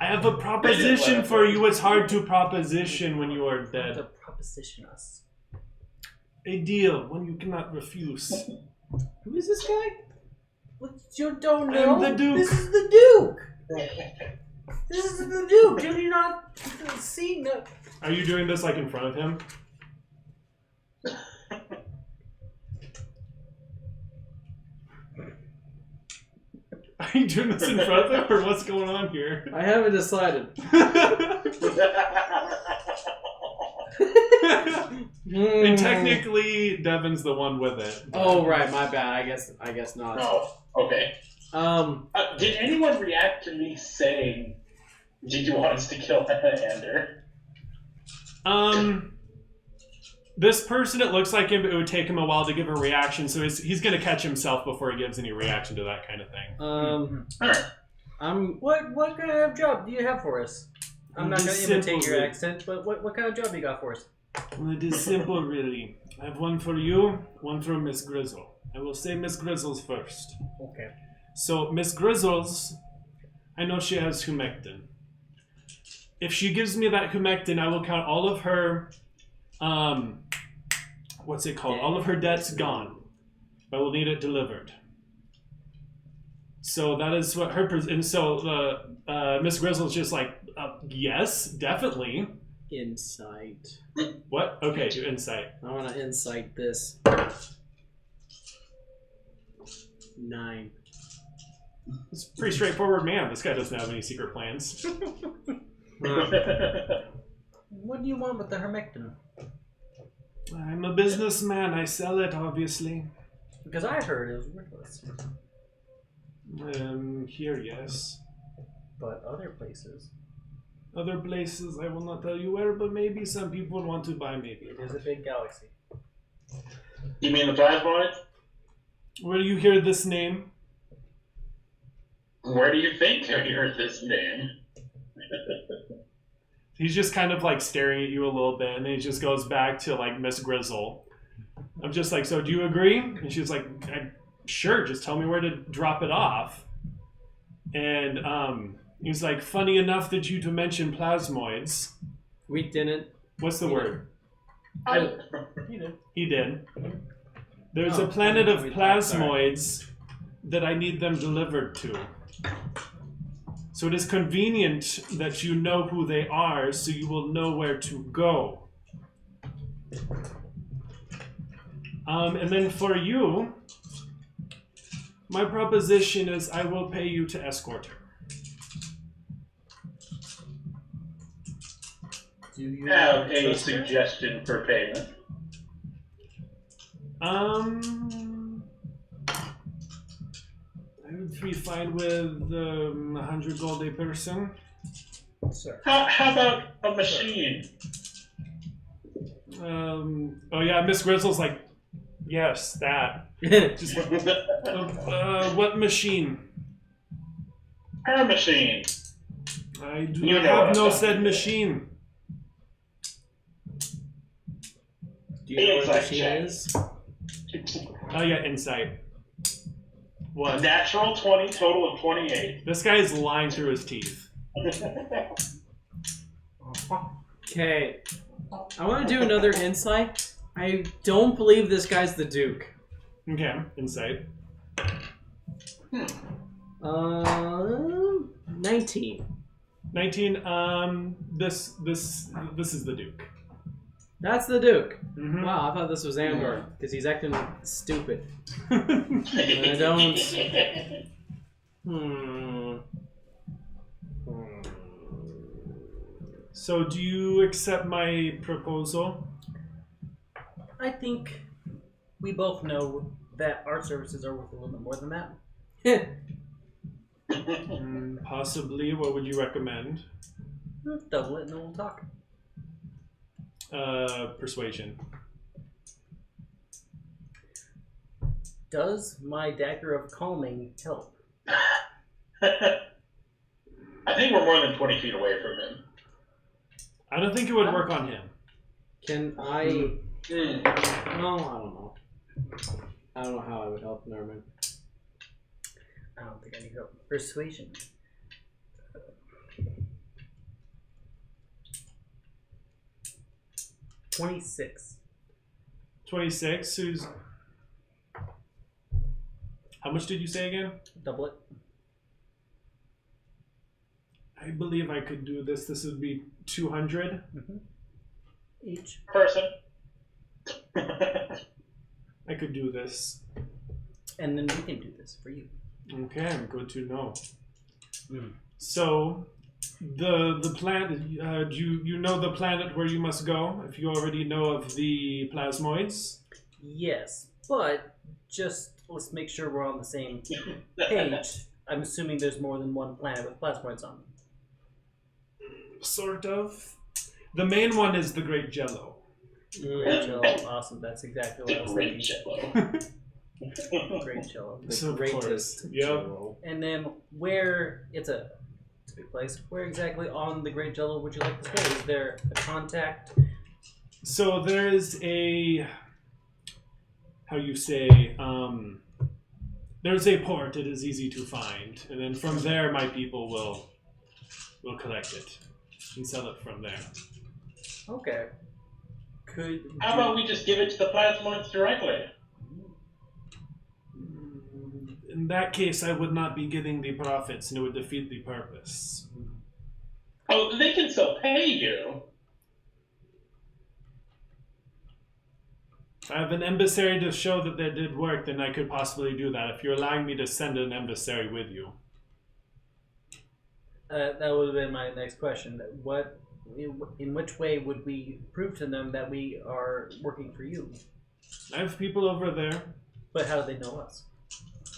I have a proposition for you. It's hard to proposition when you are To dead. proposition us. A deal, one you cannot refuse. Who is this guy? What you don't I'm know? the Duke. This is the Duke. This is the Duke. Did you not see? No. Are you doing this like in front of him? Are you doing this in front of him, or what's going on here? I haven't decided. And technically, Devin's the one with it. Oh right, my bad. I guess not. Oh, okay. Did anyone react to me saying, "Did you want us to kill Ander"? This person, it looks like it would take him a while to give a reaction, so he's going to catch himself before he gives any reaction to that kind of thing. Alright. What kind of job do you have for us? I'm not going to imitate your accent, but what kind of job you got for us? Well, it is simple, really. I have one for you, one for Miss Grizzel. I will say Miss Grizzle's first. Okay. So, Miss Grizzle's, I know she has humectant. If she gives me that humectant, I will count all of her, what's it called? All of her debts gone. I will need it delivered. So that is what her, and so Miss Grizzle's just like, yes, definitely. Insight. What? Okay, your insight. I want to insight this. 9. It's a pretty straightforward man. This guy doesn't have any secret plans. What do you want with the Hermectin? I'm a businessman. I sell it, obviously. Because I heard it was worthless. Here, yes. But other places. Other places, I will not tell you where, but maybe some people want to buy, maybe. It is a big galaxy. You mean the plasmoid? Where do you hear this name? Where do you think I heard this name? He's just kind of like staring at you a little bit, and then he just goes back to like Miss Grizzle. I'm just like, so do you agree? And she's like, sure, just tell me where to drop it off. And he's like, funny enough that you to mention plasmoids. We didn't. What's the word? You did. He did. There's a planet of plasmoids that I need them delivered to. So it is convenient that you know who they are, so you will know where to go. And then for you, my proposition is I will pay you to escort her. Do you have a suggestion for payment? I would be fine with 100 gold a person. Sir. How about a machine? Oh yeah, Miss Grizzle's like, yes, that. Just, what machine? Her machine. I do You not know have what no I'm said talking machine. Do you know what Insight she check. is? Oh yeah, insight. What? Natural 20, total of 28. This guy is lying through his teeth. Okay. I want to do another insight. I don't believe this guy's the Duke. Okay, insight. 19. 19. This is the Duke. That's the Duke. Mm-hmm. Wow, I thought this was Andor because he's acting stupid. I don't. So, do you accept my proposal? I think we both know that our services are worth a little bit more than that. Possibly. What would you recommend? Double it and then we'll talk. Persuasion. Does my dagger of calming help? I think we're more than 20 feet away from him. I don't think it would work on him. Can I? No, I don't know. I don't know how I would help Norman. I don't think I need help. Persuasion. 26. 26. Who's? How much did you say again? Double it. I believe I could do this. This would be 200. Each. Person. I could do this. And then we can do this for you. Okay, good to know. So, the planet. You know the planet where you must go. If you already know of the plasmoids. Yes, but just let's make sure we're on the same page. I'm assuming there's more than one planet with plasmoids on them. Sort of. The main one is the Great Jello. Great Jello, awesome. That's exactly what I was Great thinking. Jello. Great Jello. The greatest. Yep. And then where it's a big place. Where exactly on the Great Jello would you like to go? Is there a contact? So there is a, how you say, there's a port. It is easy to find, and then from there, my people will collect it and sell it from there. Okay. How about we just give it to the plasmoids directly? In that case, I would not be getting the profits, and it would defeat the purpose. Oh, they can still pay you. If I have an emissary to show that they did work, then I could possibly do that. If you're allowing me to send an emissary with you. That would have been my next question. In which way would we prove to them that we are working for you? I have people over there. But how do they know us?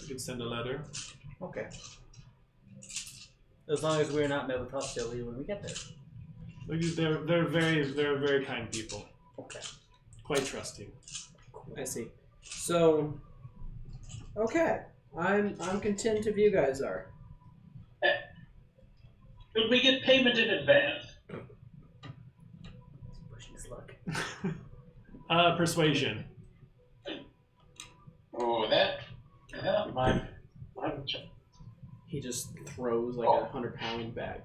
I could send a letter. Okay. As long as we're not met with hostility when we get there. They're very kind people. Okay. Quite trusting. I see. So, okay, I'm content if you guys are. Could we get payment in advance? He's pushing his luck. Persuasion. Oh, that. Yeah, my He just throws like a 100-pound bag.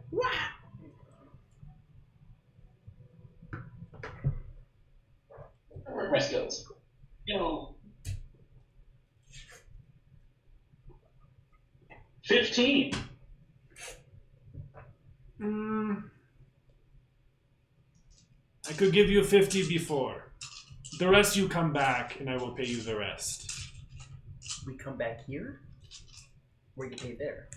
Where are my skills? You know. 15. I could give you 50 before. The rest you come back, and I will pay you the rest. We come back here? Or you pay there?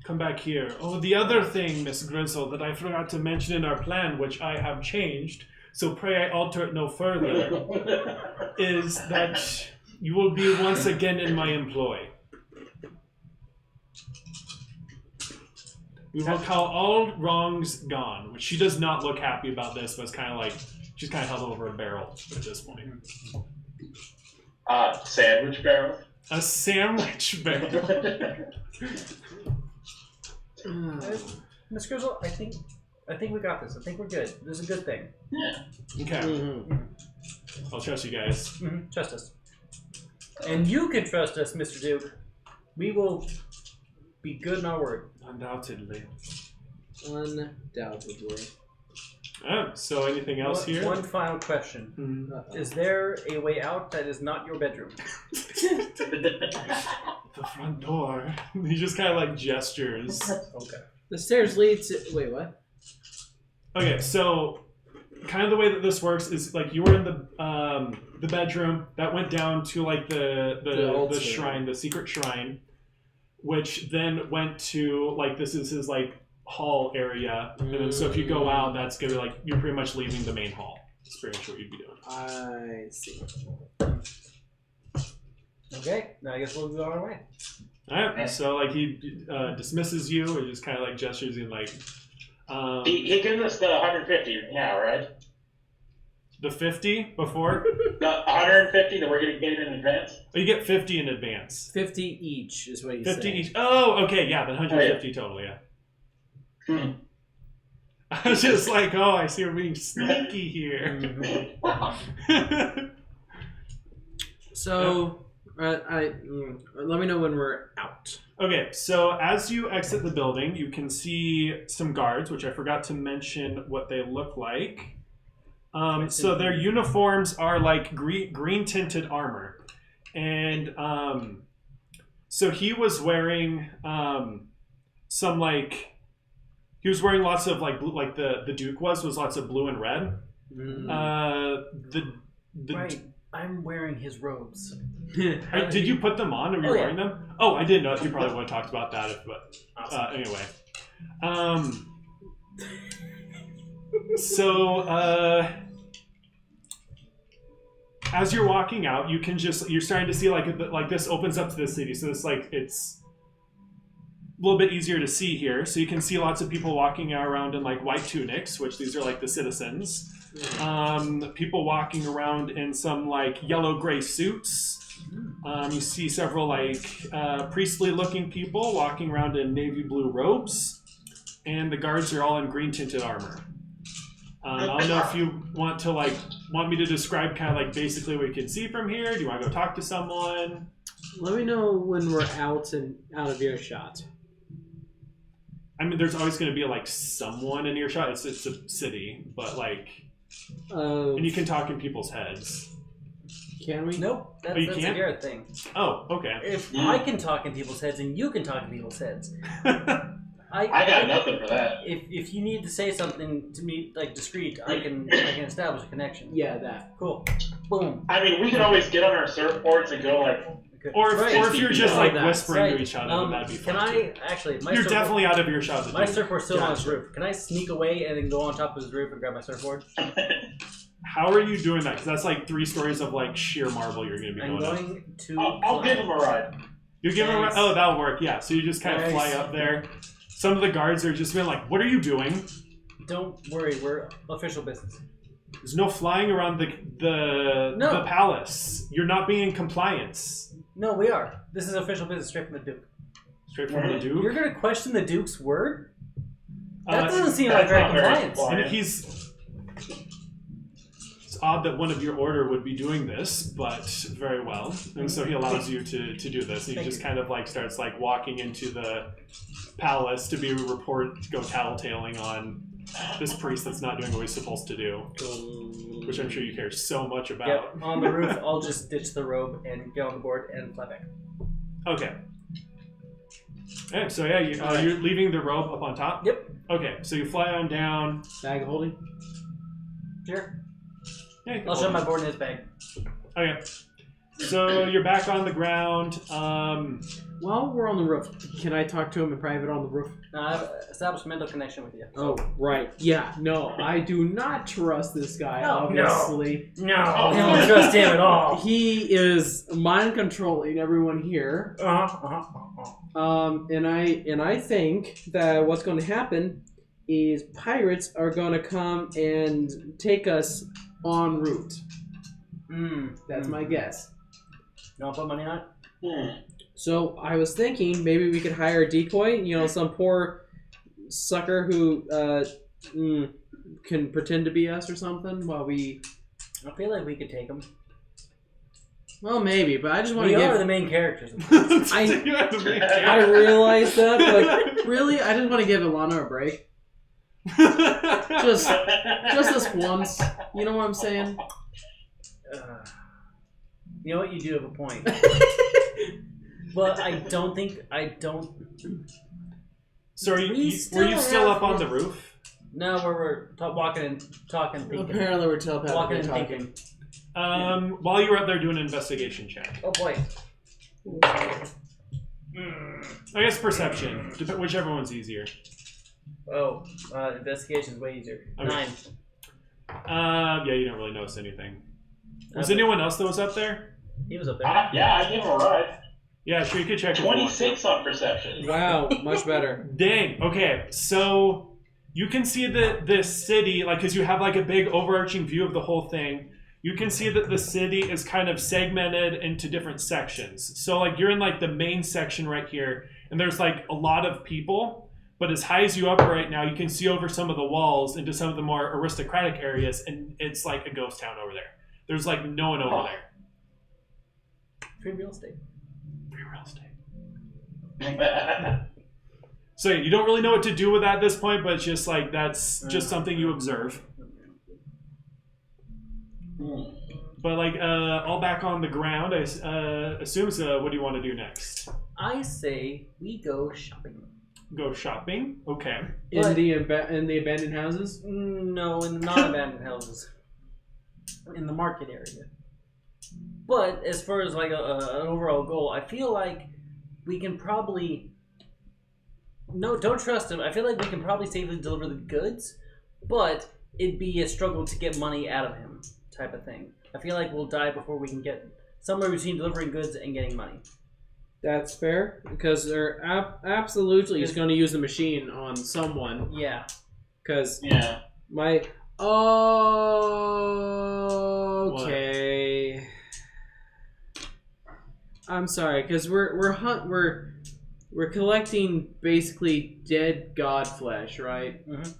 Come back here. Oh, the other thing, Miss Grizzel, that I forgot to mention in our plan, which I have changed, so pray I alter it no further, is that you will be once again in my employ. We will call all wrongs gone, which she does not look happy about this, but it's kind of like, she's kind of held over a barrel at this point. Sandwich barrel? A sandwich barrel. Miss Grizzel, I think we got this. I think we're good. This is a good thing. Yeah. Okay. I'll trust you guys. Trust us. And you can trust us, Mr. Duke. We will be good in our word. Undoubtedly. Undoubtedly. So anything else here? One final question. Mm. Is there a way out that is not your bedroom? The front door. He just kind of like gestures. Okay. The stairs lead to... Wait, what? Okay, so kind of the way that this works is like you were in the bedroom that went down to like the shrine, the secret shrine, which then went to like this is his like hall area, and then so if you go out, that's gonna be like you're pretty much leaving the main hall. That's pretty much what you'd be doing. I see. Okay, now I guess we'll go our way. Alright, so like he dismisses you, or just kind of like gestures you like. He gives us the 150 now, right? The 50 before? The 150 that we're going to get in advance? Oh, you get 50 in advance. 50 each is what he's 50 saying. each. Oh, okay, yeah, the 150 total, yeah. I was just like, oh, I see we're being sneaky here. So, let me know when we're out. Okay, so as you exit the building, you can see some guards, which I forgot to mention what they look like. So their uniforms are like green tinted armor. And so he was wearing some like... He was wearing lots of like blue, like the Duke was lots of blue and red. Right, I'm wearing his robes. Did you put them on? Or were you wearing them? Oh, I didn't know. You probably would have talked about that. But anyway, so as you're walking out, you're starting to see like this opens up to the city. So it's like it's a little bit easier to see here. So you can see lots of people walking around in like white tunics, which these are like the citizens. People walking around in some like yellow-gray suits. You see several like priestly-looking people walking around in navy blue robes, and the guards are all in green-tinted armor. I don't know if you want me to describe kind of like basically what you can see from here. Do you want to go talk to someone? Let me know when we're out of earshot. I mean, there's always going to be like someone in earshot. It's a city, but like, and you can talk in people's heads. Can we? Nope, that's a Garrett thing. Oh, okay. If I can talk in people's heads and you can talk in people's heads, I got nothing for that. If you need to say something to me like discreet, I can establish a connection. Yeah, that. Cool. Boom. I mean, we can always get on our surfboards and go like. Or if you're just like whispering right. to each other, that'd be fun. Can I actually? You're definitely out of earshot. My surfboard's still on his roof. Can I sneak away and then go on top of his roof and grab my surfboard? How are you doing that? Because that's like 3 stories of like sheer marble you're going to be going up. I'm going to. I'll give him a ride. You give him a ride? Oh, that'll work. Yeah. So you just kind of fly up there. Some of the guards are just being like, "What are you doing?" Don't worry, we're official business. There's no flying around the palace. You're not being in compliance. No, we are. This is official business straight from the Duke. Straight from the Duke? You're going to question the Duke's word? That doesn't seem like very compliance. I mean, it's odd that one of your order would be doing this, but very well. And so he allows you to do this. And he just kind of like starts like walking into the palace to go tattletaling on this priest that's not doing what he's supposed to do. Which I'm sure you care so much about. Yep, on the roof, I'll just ditch the robe and get on the board and fly back. Okay. Okay, so yeah, you're leaving the robe up on top? Yep. Okay, so you fly on down. Bag holding? Sure. Yeah, I'll shove my board in his bag. Okay. So you're back on the ground. While we're on the roof, can I talk to him in private on the roof? I've established a mental connection with you. Oh, right. Yeah, no, I do not trust this guy, No, obviously. No, I don't trust him at all. He is mind controlling everyone here. And I think that what's going to happen is pirates are going to come and take us en route. That's my guess. You want to put money on it? So I was thinking maybe we could hire a decoy, some poor sucker who can pretend to be us or something while we... I feel like we could take him. Well, maybe, but I just want to give... We are the main characters. I realize that, but like, really? I just want to give Alana a break. Just this once. You know what I'm saying? You know what? You do have a point. But I don't. So were you still up on the roof? No, we're walking and talking, thinking. Apparently we're telepathically Walking and talking. thinking. While you were up there doing an investigation check. Oh boy. I guess perception, whichever one's easier. Oh, investigation's way easier. Okay. 9. Yeah, you don't really notice anything. Was anyone else that was up there? He was up there. Yeah, I gave him a ride. Yeah, sure, you could check. 26 on perception. Wow, much better. Dang. Okay, so you can see the city, like, because you have like a big overarching view of the whole thing. You can see that the city is kind of segmented into different sections. So like you're in like the main section right here, and there's like a lot of people. But as high as you up right now, you can see over some of the walls into some of the more aristocratic areas, and it's like a ghost town over there. There's like no one over there. Free real estate. Free real estate. So you don't really know what to do with that at this point, but it's just like that's just something you observe. But like all back on the ground, I assume. So what do you want to do next? I say we go shopping. Go shopping. Okay. In the abandoned houses? No, in the non-abandoned houses. In the market area. But as far as like an overall goal, I feel like we can probably... No, don't trust him. I feel like we can probably safely deliver the goods, but it'd be a struggle to get money out of him, type of thing. I feel like we'll die before we can get somewhere between delivering goods and getting money. That's fair, because they're absolutely is going to use the machine on someone. Yeah. Because yeah. my... Okay. What? I'm sorry, because we're collecting basically dead god flesh, right? Mm-hmm.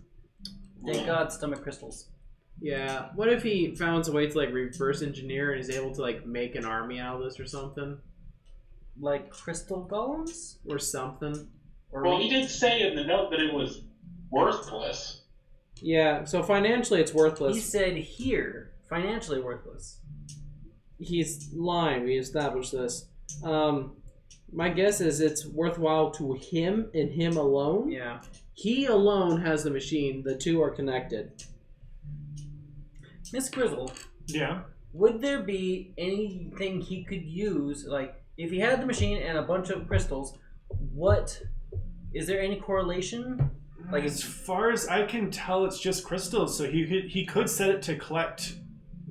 Dead god stomach crystals. Yeah. What if he found a way to like reverse engineer and is able to like make an army out of this or something? Like crystal golems? Or something. Or well, he did say in the note that it was worthless. Yeah, so financially it's worthless. He said here, financially worthless. He's lying. We established this. My guess is it's worthwhile to him and him alone. Yeah. He alone has the machine. The two are connected. Miss Grizzel. Yeah. Would there be anything he could use, like, if he had the machine and a bunch of crystals, is there any correlation? Like, as far as I can tell, it's just crystals. So he could set it to collect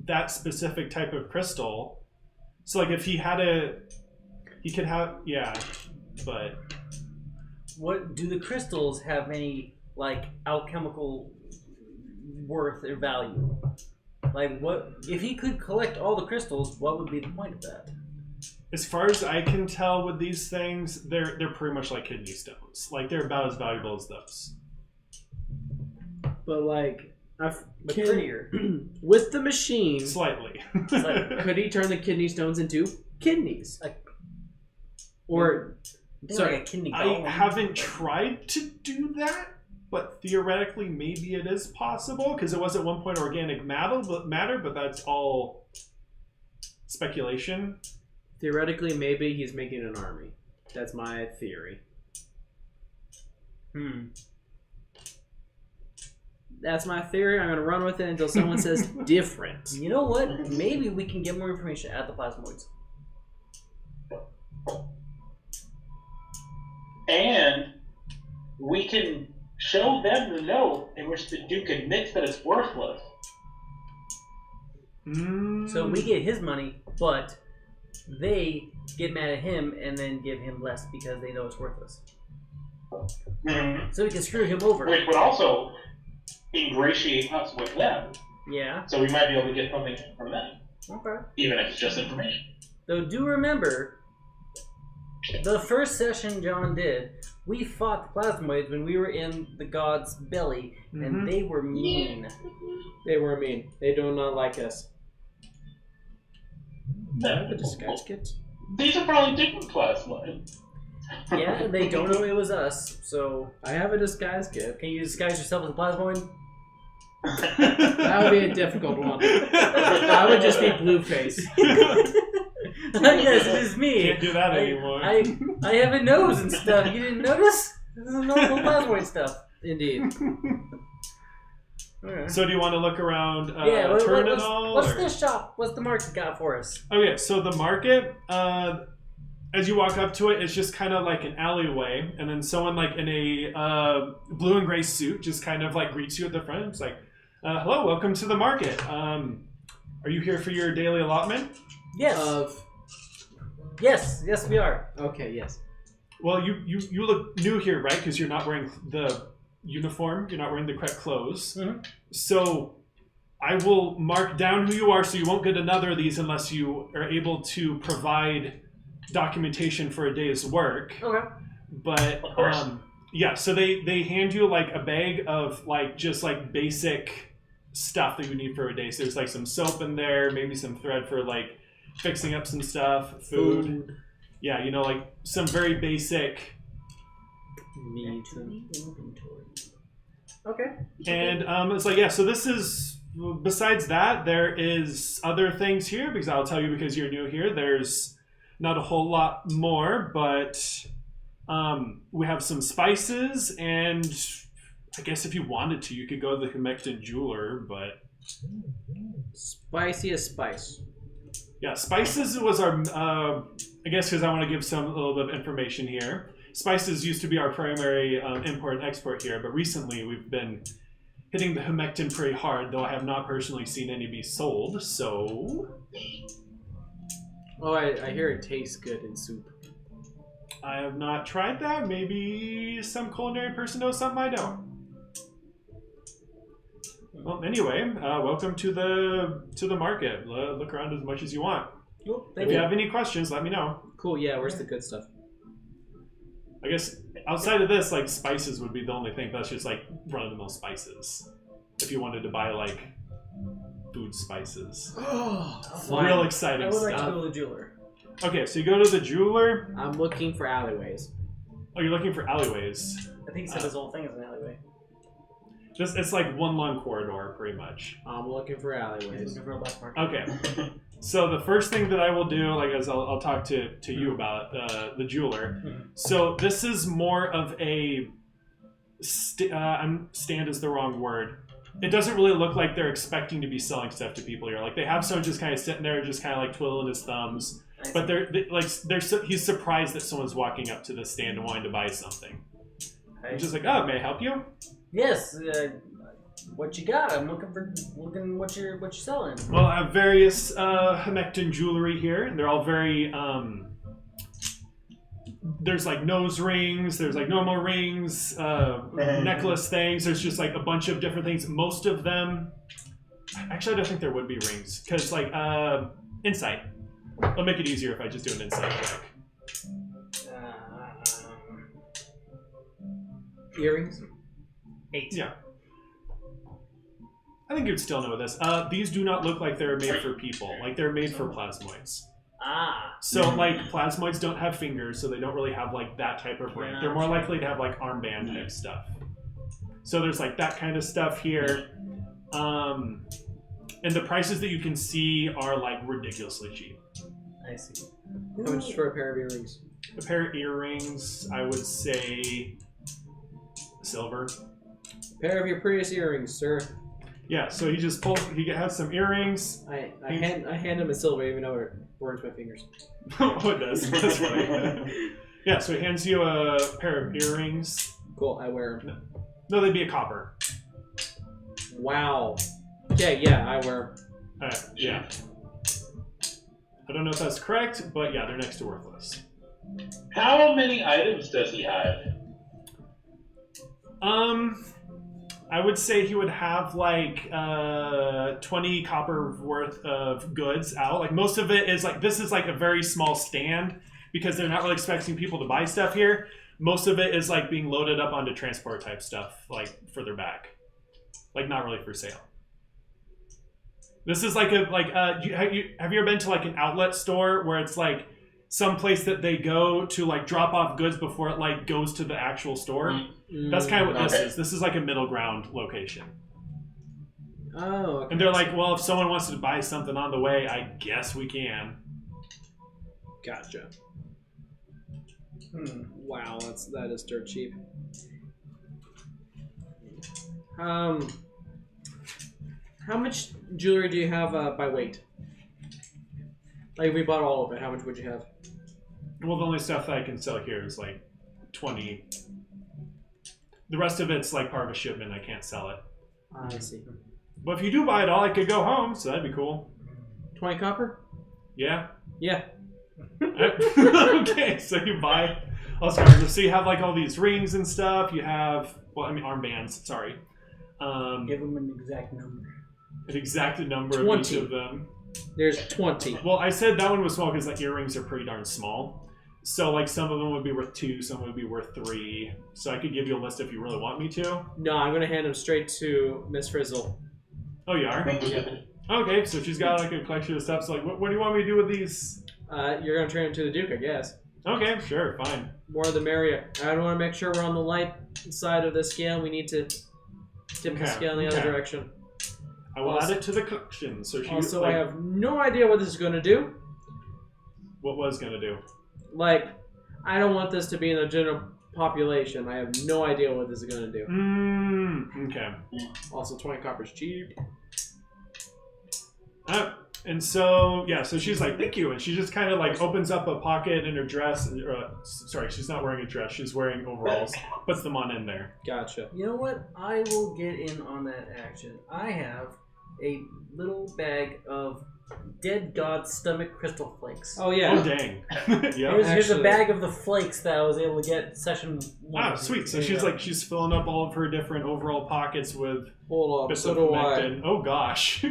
that specific type of crystal. So like if he could have, yeah, but what do the crystals have any like alchemical worth or value? Like what if he could collect all the crystals? What would be the point of that? As far as I can tell with these things, they're pretty much like kidney stones. Like they're about as valuable as those. But like, prettier. With the machine, Slightly. could he turn the kidney stones into kidneys? Or sorry, like a kidney I golem. haven't tried to do that, but theoretically maybe it is possible because it was at one point organic matter, but that's all speculation. Theoretically, maybe he's making an army. That's my theory. That's my theory. I'm going to run with it until someone says different. You know what? Maybe we can get more information at the plasmoids. And we can show them the note in which the Duke admits that it's worthless. So we get his money, but they get mad at him and then give him less because they know it's worthless. Mm-hmm. So we can screw him over. Which would also ingratiate us with them. Yeah. So we might be able to get something from them. Okay. Even if it's just information. Though do remember, the first session John did, we fought the plasmoids when we were in the god's belly, and they were mean. They were mean. They do not like us. No. The disguise kits? These are probably different plasmoids. Yeah, they don't know it was us, so I have a disguise kit. can you disguise yourself as a plasmoid? That would be a difficult one. I would just be Blueface. Yes, it is me. Can't do that anymore. I have a nose and stuff. You didn't notice? This is normal plasmoid stuff. Indeed. Alright. So do you want to look around Turn at all? What's or- this shop? What's the market got for us? Okay, so the market, as you walk up to it, it's just kind of like an alleyway, and then someone like in a blue and gray suit just kind of like greets you at the front. It's like, hello, welcome to the market. Are you here for your daily allotment? Yes. Yes, we are. Okay, yes. Well, you look new here, right? Because you're not wearing the uniform. You're not wearing the correct clothes. Mm-hmm. So I will mark down who you are, so you won't get another of these unless you are able to provide documentation for a day's work. Okay. But Of course. yeah, so they hand you like a bag of like just like basic stuff that you need for a day. So there's like some soap in there, maybe some thread for like fixing up some stuff, food. Yeah, you know, like some very basic. Need Inventory. Okay. And it's like, yeah, so this is, besides that, there is other things here, because I'll tell you because you're new here, there's not a whole lot more, but we have some spices, and I guess if you wanted to, you could go to the Humectan Jeweler, but... Spicy as spice. Yeah, spices was our, I guess because I want to give a little bit of information here. Spices used to be our primary import and export here, but recently we've been hitting the Humectan pretty hard, though I have not personally seen any be sold, so... Oh, I hear it tastes good in soup. I have not tried that. Maybe some culinary person knows something I don't. Well, anyway, welcome to the market. Look around as much as you want. Cool. If you have any questions, let me know. Cool, yeah, where's the good stuff? I guess outside of this, like spices would be the only thing. That's just like run-of-the-mill spices. If you wanted to buy like food spices, Fine. real exciting I would like stuff. to go to the jeweler. Okay, so you go to the jeweler. I'm looking for alleyways. Oh, you're looking for alleyways. I think he said his whole thing is an alleyway. Just it's like one long corridor, pretty much. I'm looking for He's alleyways. looking for a black market. Okay. So the first thing that I will do, like as I'll talk to you about the jeweler. So this is more of a stand is the wrong word. It doesn't really look like they're expecting to be selling stuff to people here. Like they have someone just kind of sitting there, just kind of like twiddling his thumbs. But he's surprised that someone's walking up to the stand and wanting to buy something. He's just like, oh, may I help you? Yes. What you got? I'm looking what you're selling. Well, I have various Humectan jewelry here, and they're all very. There's like nose rings, there's like normal rings, necklace things. There's just like a bunch of different things. Most of them, actually, I don't think there would be rings because like insight. It'll make it easier if I just do an insight check. Earrings? 8. Yeah. I think you'd still know this. These do not look like they're made for people. Like they're made for plasmoids. Ah. So like plasmoids don't have fingers, so they don't really have like that type of ring. They're more likely to have like armband type stuff. So there's like that kind of stuff here. And the prices that you can see are like ridiculously cheap. I see. How much for a pair of earrings? A pair of earrings, I would say silver. A pair of your prettiest earrings, sir. Yeah, so he has some earrings. I hand him a silver even though it burns my fingers. Oh, it does. That's funny. Yeah, so he hands you a pair of earrings. Cool, I wear them. No, they'd be a copper. Wow. Okay, yeah, I wear them. Yeah. I don't know if that's correct, but yeah, they're next to worthless. How many items does he have? I would say he would have like 20 copper worth of goods out. Like most of it is like, this is like a very small stand because they're not really expecting people to buy stuff here. Most of it is like being loaded up onto transport type stuff, like further back. Like not really for sale. This is like have you ever been to like an outlet store where it's like some place that they go to like drop off goods before it like goes to the actual store. That's kind of what this is. This is like a middle ground location. Oh, okay. And they're like, well, if someone wants to buy something on the way, I guess we can. Gotcha. Wow, that is dirt cheap. How much jewelry do you have by weight? Like, if we bought all of it, how much would you have? Well, the only stuff that I can sell here is like 20. The rest of it's like part of a shipment. I can't sell it. I see. But if you do buy it all, I could go home, so that'd be cool. 20 copper? Yeah. Yeah. Okay, so you buy all sorts. So you have like all these rings and stuff. You have, well, I mean armbands. Sorry. Give them an exact number. An exact number 20. of each of them. There's 20. Well, I said that one was small because like earrings are pretty darn small. So like some of them would be worth 2, some would be worth 3. So I could give you a list if you really want me to. No, I'm gonna hand them straight to Miss Frizzle. Oh, you are? Okay, so she's got like a collection of stuff. So like, what do you want me to do with these? You're gonna turn them to the Duke, I guess. Okay, sure, fine. More the merrier. I want to make sure we're on the light side of the scale. We need to tip the scale in the other direction. I will add it to the collection. So she also, like, I have no idea what this is going to do. What was going to do? Like, I don't want this to be in the general population. I have no idea what this is going to do. Okay. Also, 20 copper's cheap. And so, yeah, so she's like, thank you. And she just kind of like opens up a pocket in her dress. Sorry, she's not wearing a dress. She's wearing overalls. Puts them on in there. Gotcha. You know what? I will get in on that action. I have a little bag of dead god stomach crystal flakes. Oh, yeah. Oh, dang. Yeah. Here's a bag of the flakes that I was able to get session 1. Ah, sweet. So she's like, she's filling up all of her different overall pockets with Hold on. bits So of do I. pectin. Oh, gosh.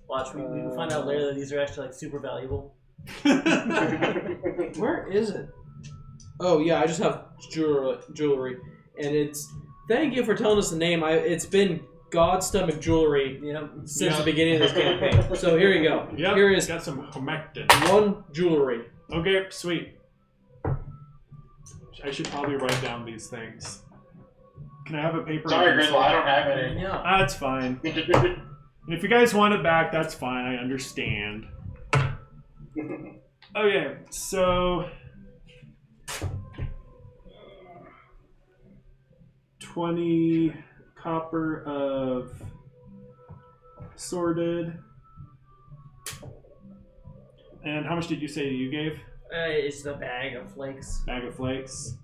Watch, we will find out later that these are actually like super valuable. Where is it? Oh, yeah, I just have jewelry. And it's... Thank you for telling us the name. It's been God Stomach Jewelry since the beginning of this campaign. So here you go. Yep, Here is got some humectant. 1 jewelry. Okay, sweet. I should probably write down these things. Can I have a paper? Sorry, Grizzel, I don't have any. Yeah. That's fine. And if you guys want it back, that's fine. I understand. Okay, so 20 copper of sorted. And how much did you say you gave? It's the bag of flakes. Bag of flakes.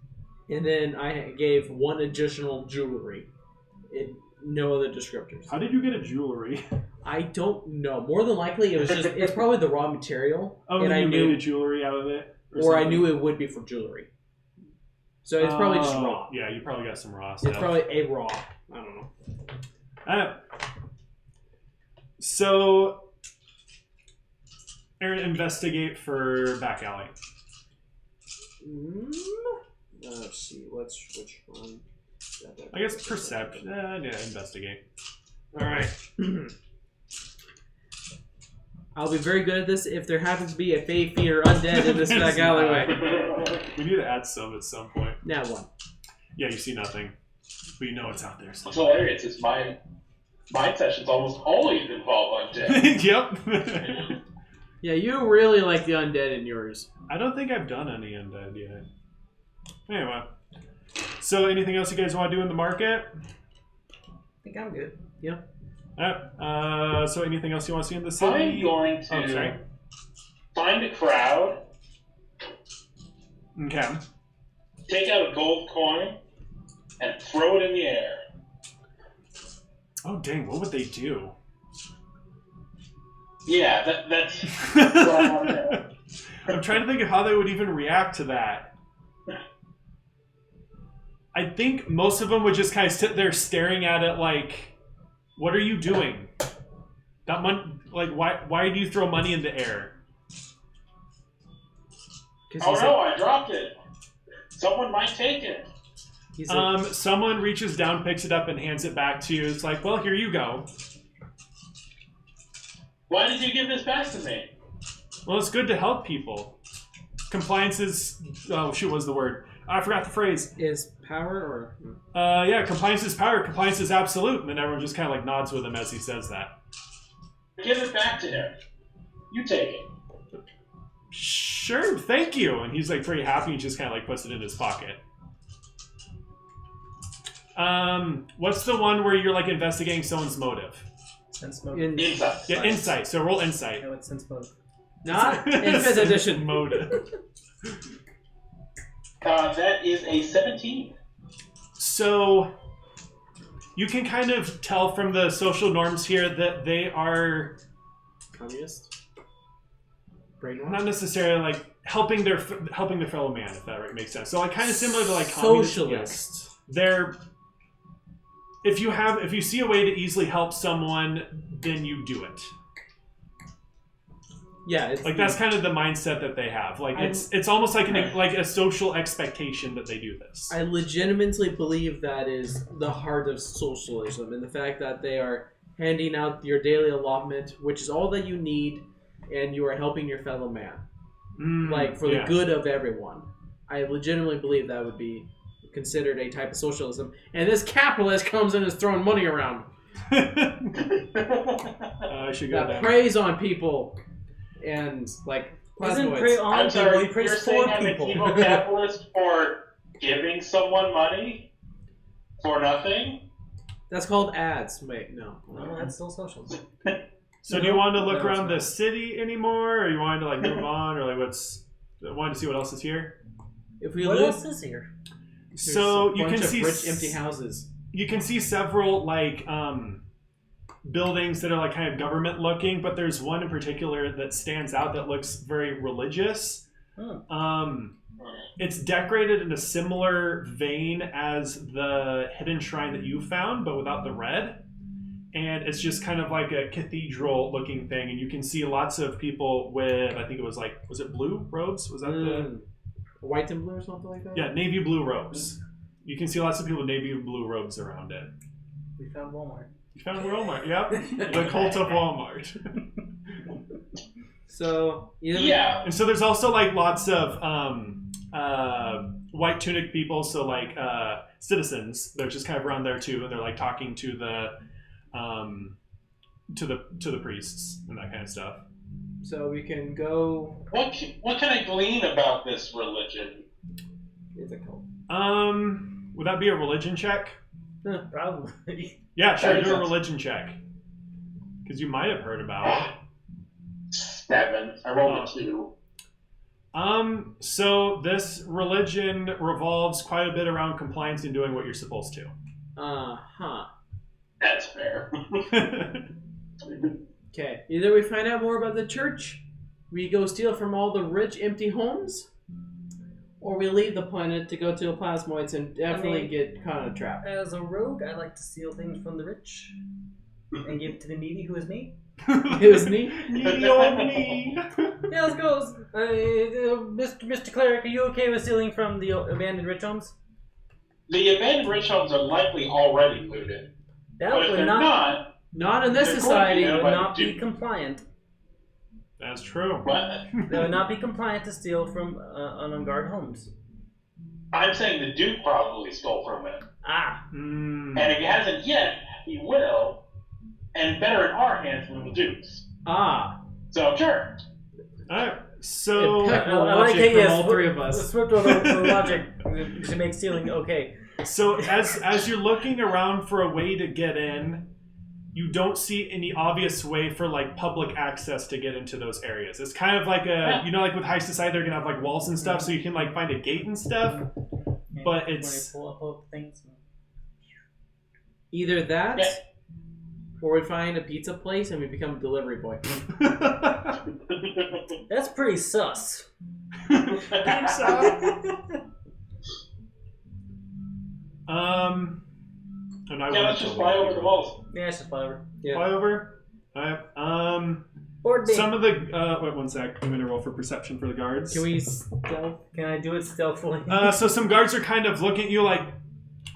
And then I gave 1 additional jewelry. No other descriptors. How did you get a jewelry? I don't know. More than likely, it was just, it's probably the raw material. Oh, and you I made knew, a jewelry out of it? or I knew it would be for jewelry. So it's probably just raw. Yeah, you probably got some raw stuff. It's probably a raw. I don't know. So, Aaron, investigate for back alley. Let's see. Which one? I guess perception. Yeah, investigate. All right. I'll be very good at this if there happens to be a Fey Fiend or undead in this back alleyway. We need to add some at some point. Now one. Yeah, you see nothing, but you know it's out there. It's hilarious. It's my sessions almost always involve undead. Yep. Yeah, you really like the undead in yours. I don't think I've done any undead yet. Anyway. So, anything else you guys want to do in the market? I think I'm good. Yeah. So, anything else you want to see in the city? I'm going to find a crowd. Okay. Take out a gold coin and throw it in the air. Oh, dang, what would they do? Yeah, that's what I want to know. I'm trying to think of how they would even react to that. I think most of them would just kind of sit there staring at it like, what are you doing? That like, why do you throw money in the air? Oh no, I dropped it. Someone might take it. Someone reaches down, picks it up, and hands it back to you. It's like, well, here you go. Why did you give this back to me? Well, it's good to help people. Compliance is... Oh, shoot, what was the word? I forgot the phrase. Is power or... Yeah, compliance is power. Compliance is absolute. And then everyone just kind of like nods with him as he says that. Give it back to him. You take it. Sure, thank you. And he's like pretty happy. He just kind of like puts it in his pocket. What's the one where you're like investigating someone's motive? Sense motive. Insight. Yeah, insight. So roll insight. No, it's sense motive. Not in 5th edition. Motive. That is a 17. So you can kind of tell from the social norms here that they are Communist? Brainwash? not necessarily like helping their fellow man, if that makes sense. So like kind of similar to like communist. Socialist. They're if you see a way to easily help someone, then you do it. Yeah, it's Like that's kind of the mindset that they have. Like it's almost like a social expectation that they do this. I legitimately believe that is the heart of socialism, and the fact that they are handing out your daily allotment, which is all that you need, and you are helping your fellow man, like for the good of everyone. I legitimately believe that would be considered a type of socialism, and this capitalist comes in and is throwing money around I should go that there. preys on people and like Doesn't plasmoids. prey on I'm people, sorry, he prays you're for saying I'm people. an evil capitalist for giving someone money for nothing? That's called ads. Wait, no. No, that's still socialism. So do you want to look No, around the it's not. city anymore, or you wanted to like move on, or like wanted to see what else is here? If we What look, else is here? there's So a you bunch can of see rich empty houses. You can see several like buildings that are like kind of government looking, but there's one in particular that stands out that looks very religious. It's decorated in a similar vein as the hidden shrine that you found, but without the red. And it's just kind of like a cathedral looking thing, and you can see lots of people with, I think it was it blue robes? Was that the white and blue or something like that? Yeah, navy blue robes. You can see lots of people with navy blue robes around it. We found Walmart. You found Walmart, yep. The cult of Walmart. So Yeah. And so there's also like lots of white tunic people, so like citizens. They're just kind of around there too, and they're like talking to the priests and that kind of stuff. So we can go. What can I glean about this religion? It's a cult. Would that be a religion check? Probably. Yeah, sure. That Do a makes sense. religion check, because you might have heard about it. 7. I rolled a 2. So this religion revolves quite a bit around compliance and doing what you're supposed to. That's fair. Okay. Either we find out more about the church, we go steal from all the rich, empty homes, or we leave the planet to go to the plasmoids and definitely get caught in a trap. As a rogue, I like to steal things from the rich and give it to the needy, who is me. It was neat. Needy old me. Yeah, let's go. Mr. Cleric, are you okay with stealing from the abandoned rich homes? The abandoned rich homes are likely already looted. That But if would they're not, Not in this They're society. going to would be not be Duke. compliant. That's true. What? That would not be compliant to steal from unguarded homes. I'm saying the Duke probably stole from him. Ah, Mm. And if he hasn't yet, he will. And better in our hands than the Duke's. Ah. So, sure. Alright, so Impeccable I like logic it, from yes. all three of us. Swift the logic to make stealing okay. as you're looking around for a way to get in, you don't see any obvious way for like public access to get into those areas. It's kind of like like with high society, they're gonna have like walls and stuff, so you can like find a gate and stuff. But it's When you pull up things. Either that, Yeah. or we find a pizza place and we become a delivery boy. That's pretty sus. Think so? And I Yeah, let's just fly over the walls. Yeah, it's just whatever. Yeah. Fly over. Alright. Board me. Some of the wait 1 sec. I'm gonna roll for perception for the guards. Can we stealth? Can I do it stealthily? So some guards are kind of looking at you like,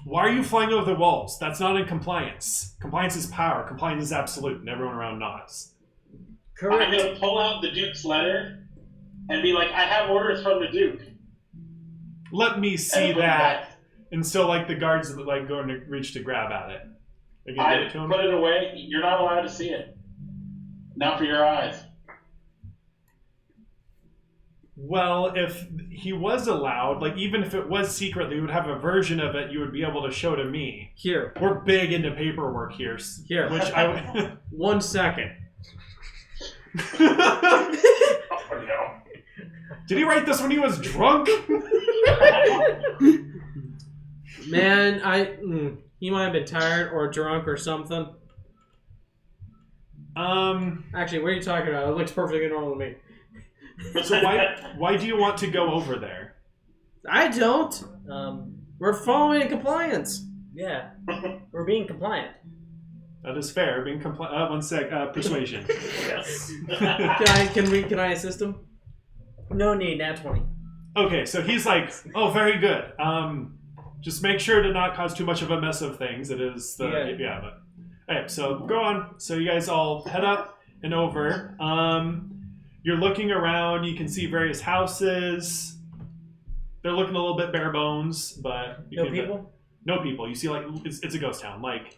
why are you flying over the walls? That's not in compliance. Compliance is power. Compliance is absolute, and everyone around nods. I'm Correct. going to pull out the Duke's letter and be like, I have orders from the Duke. Let me see And that. And so, like, the guards like going to reach to grab at it. They're gonna give I it to him? put it away. You're not allowed to see it. Not for your eyes. Well, if he was allowed, like, even if it was secret, they would have a version of it you would be able to show to me. Here. We're big into paperwork here. Here. Which I would... 1 second. Oh, no. Did he write this when he was drunk? Man, he might have been tired or drunk or something. Actually, what are you talking about? It looks perfectly normal to me. So why do you want to go over there? I don't. We're following compliance. Yeah. We're being compliant. That is fair. Being one sec. Persuasion. Yes. Can I assist him? No need, nat 20. Okay, so he's like, oh, very good. Just make sure to not cause too much of a mess of things. It is the but okay, so go on. So you guys all head up and over. You're looking around. You can see various houses. They're looking a little bit bare bones, but No people? No people. You see, like, it's a ghost town. Like,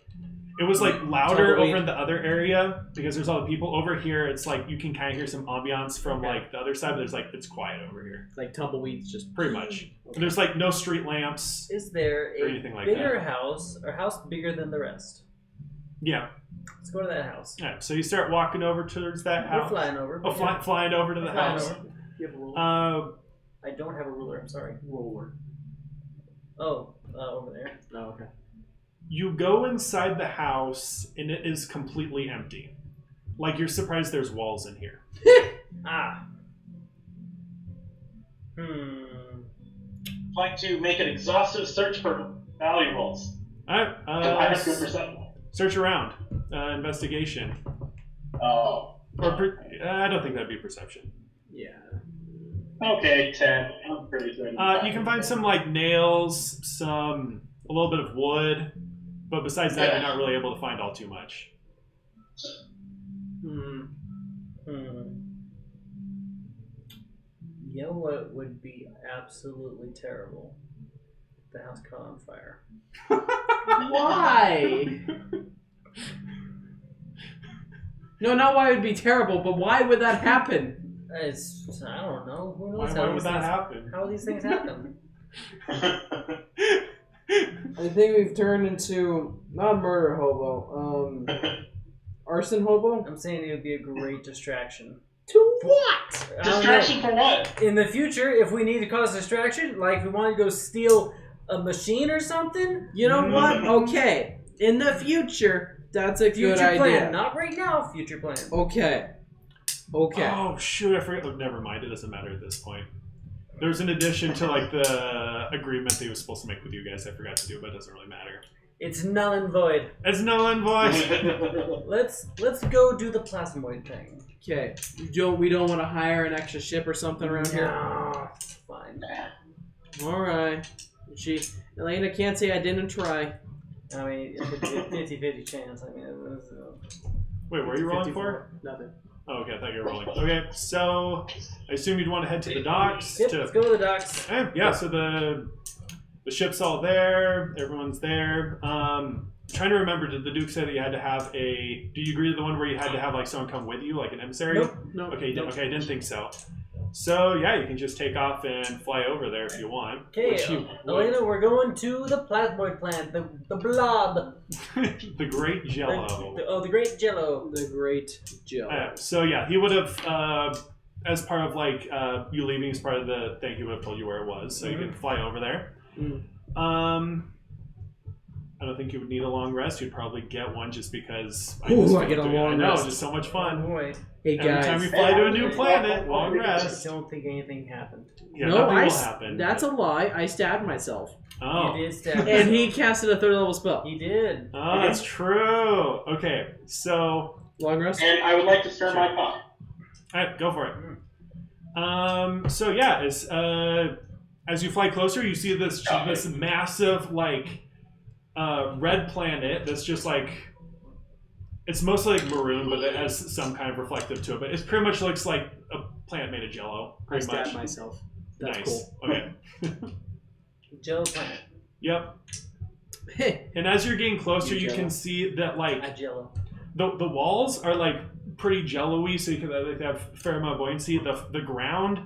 it was like louder Tumbleweed. over in the other area because there's all the people over here. It's like you can kind of hear some ambiance from like the other side, but there's like it's quiet over here. Like tumbleweeds, just Pretty much. There's like no street lamps. Is there Or a anything like bigger house, or house bigger than the rest? Yeah. Let's go to that house. Yeah. So you start walking over towards that house. We're flying over. Oh, flying over to the Flying house. over. You have a roller. I don't have a ruler, I'm sorry. Roller. Oh, over there. Oh, okay. You go inside the house and it is completely empty. Like you're surprised there's walls in here. Ah. I'd like to make an exhaustive search for valuables. All right. I have good perception. Search around. Investigation. Oh. I don't think that'd be perception. Yeah. Okay, 10. I'm pretty good. You can find some like nails, a little bit of wood, but besides that, you're not really able to find all too much. You know what would be absolutely terrible? The house caught on fire. Why? No, not why it would be terrible, but why would that happen? I don't know. Who knows Why would that happen? How these things happen? I think we've turned into not murder hobo, arson hobo. I'm saying it would be a great distraction. To what? I don't know. Distraction for what? In the future, if we need to cause distraction, like we want to go steal a machine or something. You know what? Okay, in the future, that's a Future good plan, idea. not right now. Future plan. Okay. Okay. Oh shoot! I forgot. Oh, never mind. It doesn't matter at this point. There's an addition to like the agreement that he was supposed to make with you guys. I forgot to do, but it doesn't really matter. It's null and void. It's null and void. Let's go do the plasmoid thing. Okay. We don't want to hire an extra ship or something around here. No, fine. All right. Elena can't say I didn't try. I mean, it's a 50-50 chance. I mean, it was, Wait, what are you rolling for? Nothing. Oh, okay, I thought you were rolling. Okay, so I assume you'd want to head to the docks. Yep, let's go to the docks. Okay, yeah, so the ship's all there. Everyone's there. Trying to remember, did the Duke say that you had to have a... Do you agree to the one where you had to have like someone come with you, like an emissary? Nope. Okay, okay, I didn't think so. So yeah, you can just take off and fly over there if you want. Okay, Elena, we're going to the plasmoid plant, the blob. The Great Jello. The Great Jello. The Great Jello. So yeah, he would have, as part of like you leaving as part of the thing, he would have told you where it was, so you can fly over there. I don't think you would need a long rest. You'd probably get one just because. I get a long rest. Just so much fun. Oh, boy. Hey guys. Every time you fly to a new planet, long rest. I don't think anything happened. Yeah, no, nothing will happen. That's a lie. I stabbed myself. Oh. You did stab And he casted a 3rd level spell. He did. Oh, that's true. Okay, so. Long rest? And I would like to stir my pot. Alright, go for it. So yeah, as you fly closer, you see this massive like red planet that's just like it's mostly like maroon, but it has some kind of reflective to it. But it pretty much looks like planet made of Jello. I Pretty stabbed much. myself. That's Nice. cool. Okay. Jello planet. Yep. Hey, And as you're getting closer, you Jello. can see that like At Jello. the walls are like pretty jello-y, so you can like, have a fair amount of buoyancy. The ground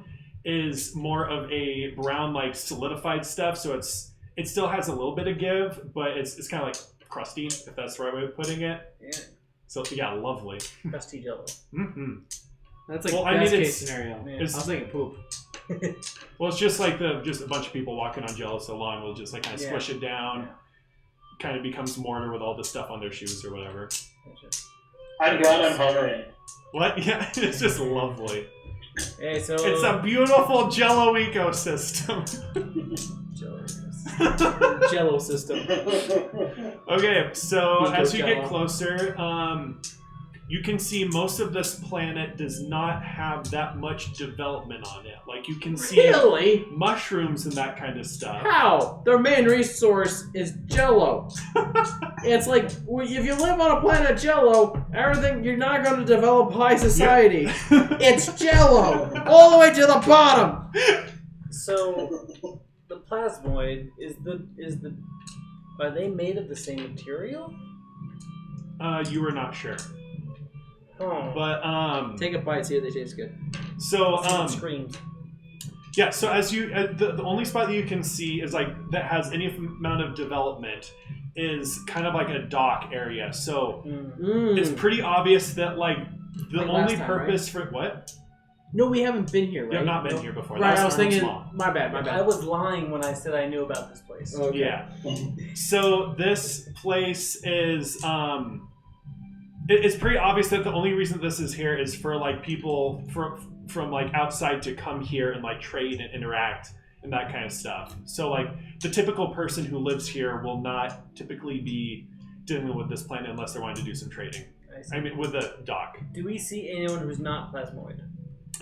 is more of a brown, like solidified stuff, so it still has a little bit of give, but it's kind of like crusty, if that's the right way of putting it. Yeah. So yeah, lovely. Crusty Jello. Mm-hmm. that's like Well, I best mean, case it's- scenario. Yeah. I was thinking poop. Well, it's just like just a bunch of people walking on Jello so long. We'll just like kind of Yeah. squish it down. Yeah. Kind of becomes mortar with all the stuff on their shoes or whatever. I'm glad I'm hovering. What? Yeah, it's just lovely. Hey, so It's a beautiful Jello ecosystem. Jello. Jello system. Okay, so Eco as you get Jello. closer, you can see most of this planet does not have that much development on it. Like you can see Really? mushrooms and that kind of stuff. How? Their main resource is Jello. It's like if you live on a planet Jello, everything you're not going to develop high society. It's Jello all the way to the bottom. So the plasmoid is the are they made of the same material? You were not sure, Oh. but Take a bite, see if they taste good. so Screams. yeah. So as you the only spot that you can see is like that has any amount of development is kind of like a dock area. So it's pretty obvious that like the Like only last time, purpose for what? No, we haven't been here, right? You have not been No. here before. Right, That I was Arnold thinking. Small. My bad. I was lying when I said I knew about this place. Okay. Yeah. So this place is it's pretty obvious that the only reason this is here is for like people from like outside to come here and like trade and interact and that kind of stuff. So like the typical person who lives here will not typically be dealing with this planet unless they're wanting to do some trading. I see. I mean, with the dock. Do we see anyone who's not plasmoid?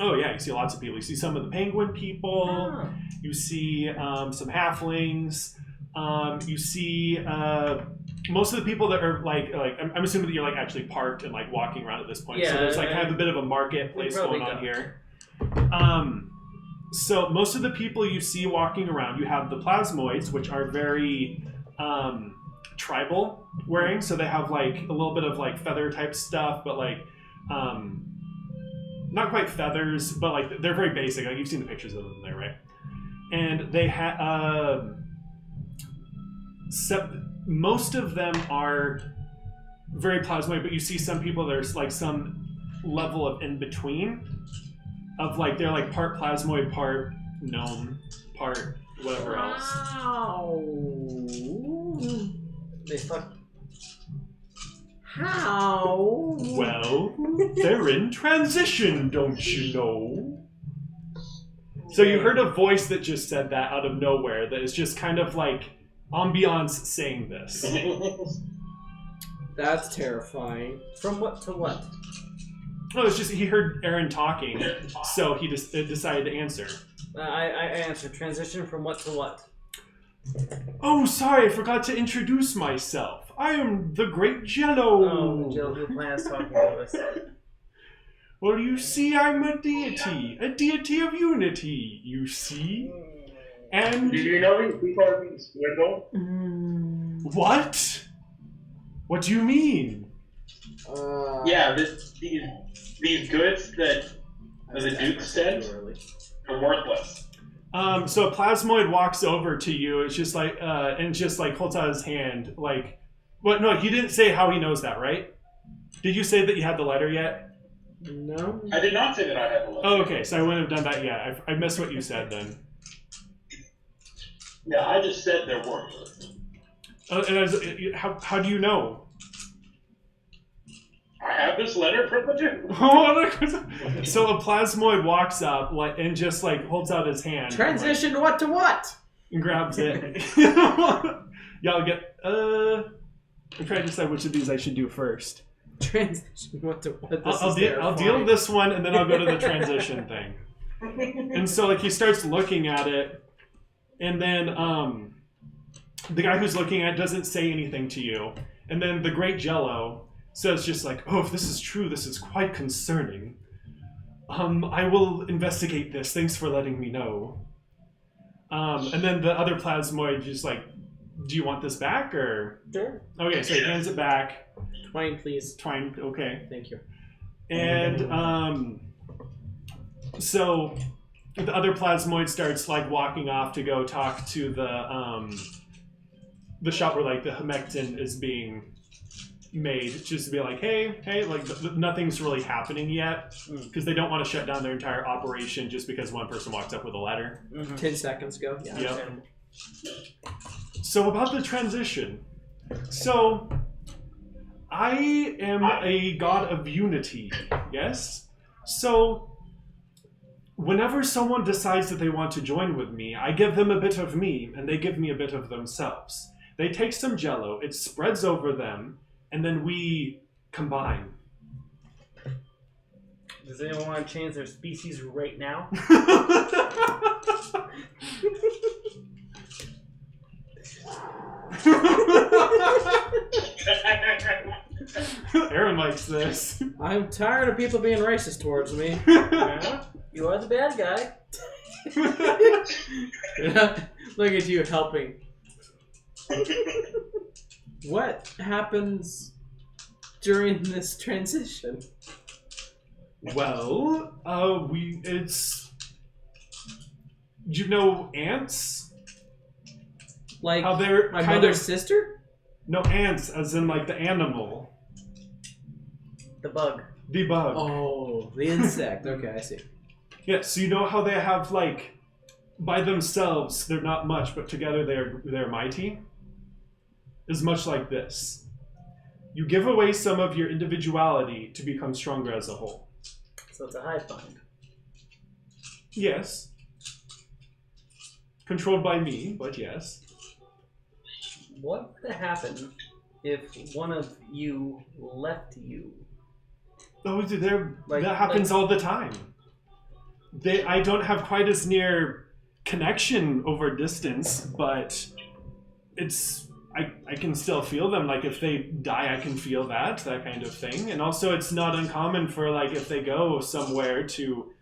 Oh yeah, you see lots of people. You see some of the penguin people. Ah. You see some halflings. You see most of the people that are like I'm assuming that you're like actually parked and like walking around at this point. So Yeah, there's like kind of a bit of a marketplace probably going on don't. here. So most of the people you see walking around, you have the plasmoids, which are very tribal wearing. So they have like a little bit of like feather type stuff, but like not quite feathers, but like they're very basic. Like you've seen the pictures of them there, right? And they have most of them are very plasmoid, but you see some people there's like some level of in between, of like they're like part plasmoid, part gnome, part whatever else. Wow. They fuck. How? Well, they're in transition, don't you know? So you heard a voice that just said that out of nowhere. That is just kind of like ambiance saying this. That's terrifying. From what to what? Oh, it's just he heard Aaron talking, so he just decided to answer. I answered. Transition from what to what? Oh, sorry, I forgot to introduce myself. I am the Great Jello. Oh, the Jello planet's talking to us. Well, you see, I'm a deity of unity, you see. And Do you know these people are being swindled? what? What do you mean? Yeah, these goods that the Duke sent are worthless. So a plasmoid walks over to you. It's just like, and just like holds out his hand, like. Well, no, you didn't say how he knows that, right? Did you say that you had the letter yet? No. I did not say that I had the letter. Oh, okay. So I wouldn't have done that yet. I missed what you said then. Yeah, I just said they're worthless. And how do you know? I have this letter from the Duke. So a plasmoid walks up like and just like holds out his hand. Transition what to what? And grabs it. Y'all get I'm trying to decide which of these I should do first. Transition what to what? I'll deal this one and then I'll go to the transition thing. And so like he starts looking at it, and then the guy who's looking at it doesn't say anything to you. And then the Great Jello says just like, oh, if this is true, this is quite concerning. I will investigate this. Thanks for letting me know. And then the other plasmoid just like, do you want this back or? Sure. Okay, so he hands it back. Twine, please. Twine, okay. Thank you. And so the other plasmoid starts like walking off to go talk to the shop where like the humectant is being made, just to be like, hey, like nothing's really happening yet, because they don't want to shut down their entire operation just because one person walks up with a ladder. 10 seconds ago. Yeah. Yep. So about the transition. So I am a god of unity, yes? So whenever someone decides that they want to join with me, I give them a bit of me, and they give me a bit of themselves. They take some Jello, it spreads over them, and then we combine. Does anyone want to change their species right now? Aaron likes this. I'm tired of people being racist towards me. Yeah, you are the bad guy. Look at you helping. What happens during this transition? Well, it's... You know ants? Like how they're my kind mother's of, sister? No, ants, as in like the animal. The bug. The bug. Oh, the insect. Okay, I see. Yeah, so you know how they have like, by themselves they're not much, but together they're mighty? Is much like this. You give away some of your individuality to become stronger as a whole. So it's a hive mind. Yes. Controlled by me, but yes. What would happen if one of you left you? Oh, Like- that happens all the time. I don't have quite as near connection over distance, but it's... I can still feel them. Like, if they die, I can feel that kind of thing. And also, it's not uncommon for, like, if they go somewhere to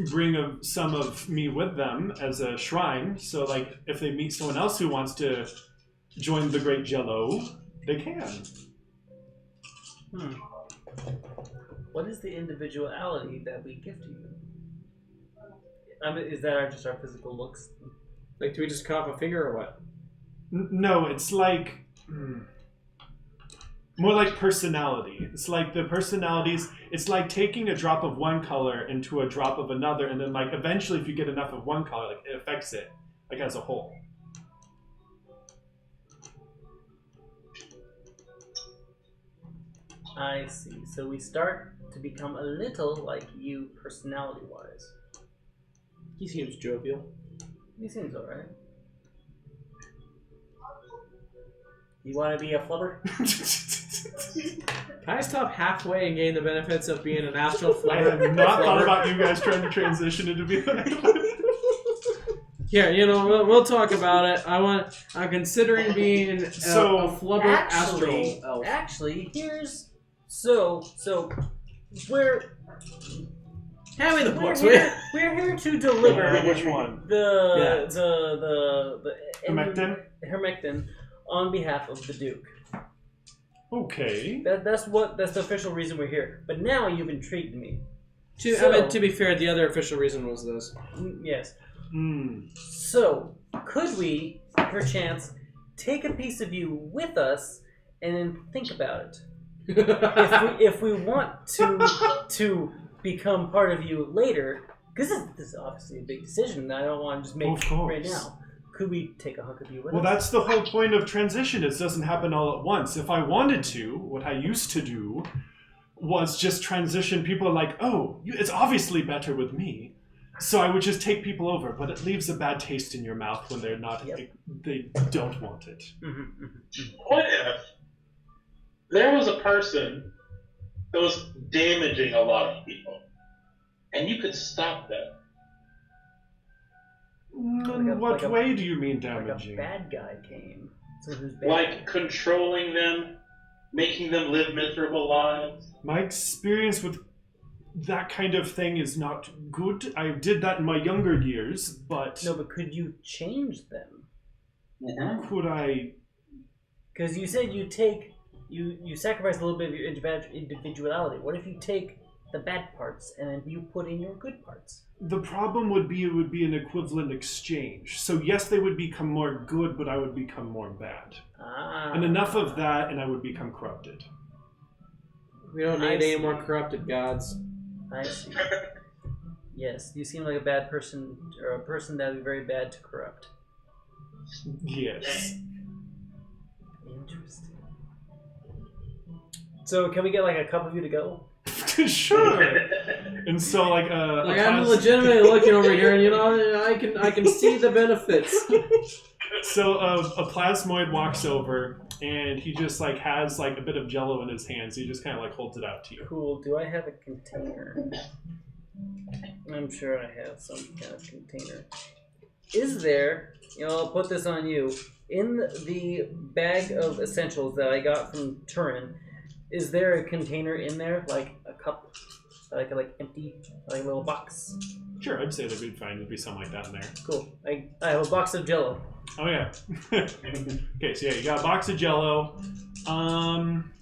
bring some of me with them as a shrine. So, like, if they meet someone else who wants to join the Great Jello, they can. What is the individuality that we give to you? I mean, is that just our physical looks? Like, do we just cut off a finger or what? No, it's like... more like personality. It's like the personalities... It's like taking a drop of one color into a drop of another, and then, like, eventually if you get enough of one color, like, it affects it, like, as a whole. I see. So we start to become a little like you personality-wise. He seems jovial. He seems alright. You want to be a flubber? Can I stop halfway and gain the benefits of being an astral I flubber? have not thought about you guys trying to transition into being... Yeah, you know, we'll talk about it. I'm considering being a flubber astral elf. Actually, here's so we're Hand me the books, we're here to deliver Which one? the Humectant? Humectant on behalf of the Duke. Okay. That's the official reason we're here. But now you've intrigued me. To be fair, the other official reason was this. Yes. Hmm. So, could we, perchance, take a piece of you with us and then think about it? if we want to become part of you later, because this is obviously a big decision that I don't want to just make right now. Could we take a hunk of you with us? Well, that's the whole point of transition. It doesn't happen all at once. If I wanted to, what I used to do was just transition. People are like, oh, it's obviously better with me. So I would just take people over, but it leaves a bad taste in your mouth when they're not, they don't want it. What if there was a person that was damaging a lot of people, and you could stop them? What way do you mean damaging? Like a bad guy came. Someone who's bad. Like controlling them, making them live miserable lives? My experience with that kind of thing is not good. I did that in my younger years, but... No, but could you change them? Could I... Because you said you take... You sacrifice a little bit of your individuality. What if you take the bad parts and then you put in your good parts? The problem would be it would be an equivalent exchange. So yes, they would become more good, but I would become more bad. And enough of that, and I would become corrupted. We don't need any more corrupted gods. I see. Yes, you seem like a bad person, or a person that would be very bad to corrupt. Yes. Interesting. So can we get like a couple of you to go? Sure. And so like I'm legitimately looking over here, and I can see the benefits. So a plasmoid walks over, and he just like has like a bit of Jello in his hands. He just kind of like holds it out to you. Cool. Do I have a container? I'm sure I have some kind of container. Is there? I'll put this on you. In the bag of essentials that I got from Turin, is there a container in there, like a cup, like empty, like a little box? Sure, I'd say that'd be fine. There'd be something like that in there. Cool. I have a box of Jello. Oh yeah. Okay, so yeah, you got a box of Jello. I'm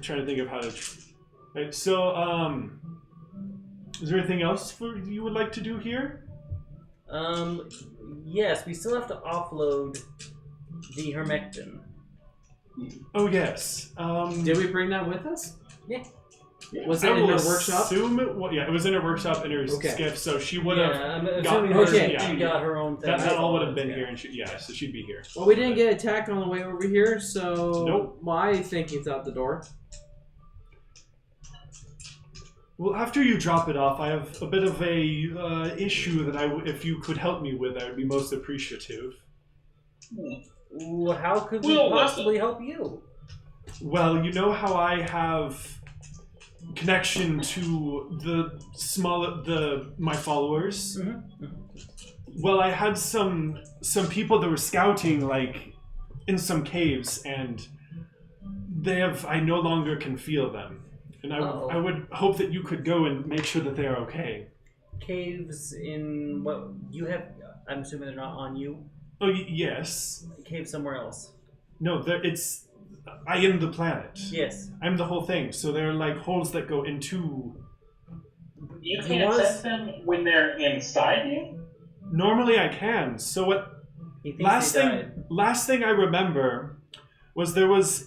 trying to think of how to. Right, so is there anything else you would like to do here? Yes, we still have to offload the Hermectin. Oh yes. Did we bring that with us? Yeah. Was it in her workshop? It was in her workshop in her skiff, so she would have She got her own thing. That all would have been here, and so she'd be here. Well, we didn't get attacked on the way over here, so nope. My thinking's out the door. Well, after you drop it off, I have a bit of a issue that if you could help me with, I would be most appreciative. Well, how could we possibly help you? Well, you know how I have connection to my followers. Mm-hmm. Well, I had some people that were scouting like in some caves, and I no longer can feel them, and I would hope that you could go and make sure that they are okay. Caves in what you have? I'm assuming they're not on you. Oh yes. Cave somewhere else. No, I am the planet. Yes. I'm the whole thing. So they're like holes that go into... You can't sense them when they're inside you? Normally I can. So what... Last thing I remember was there was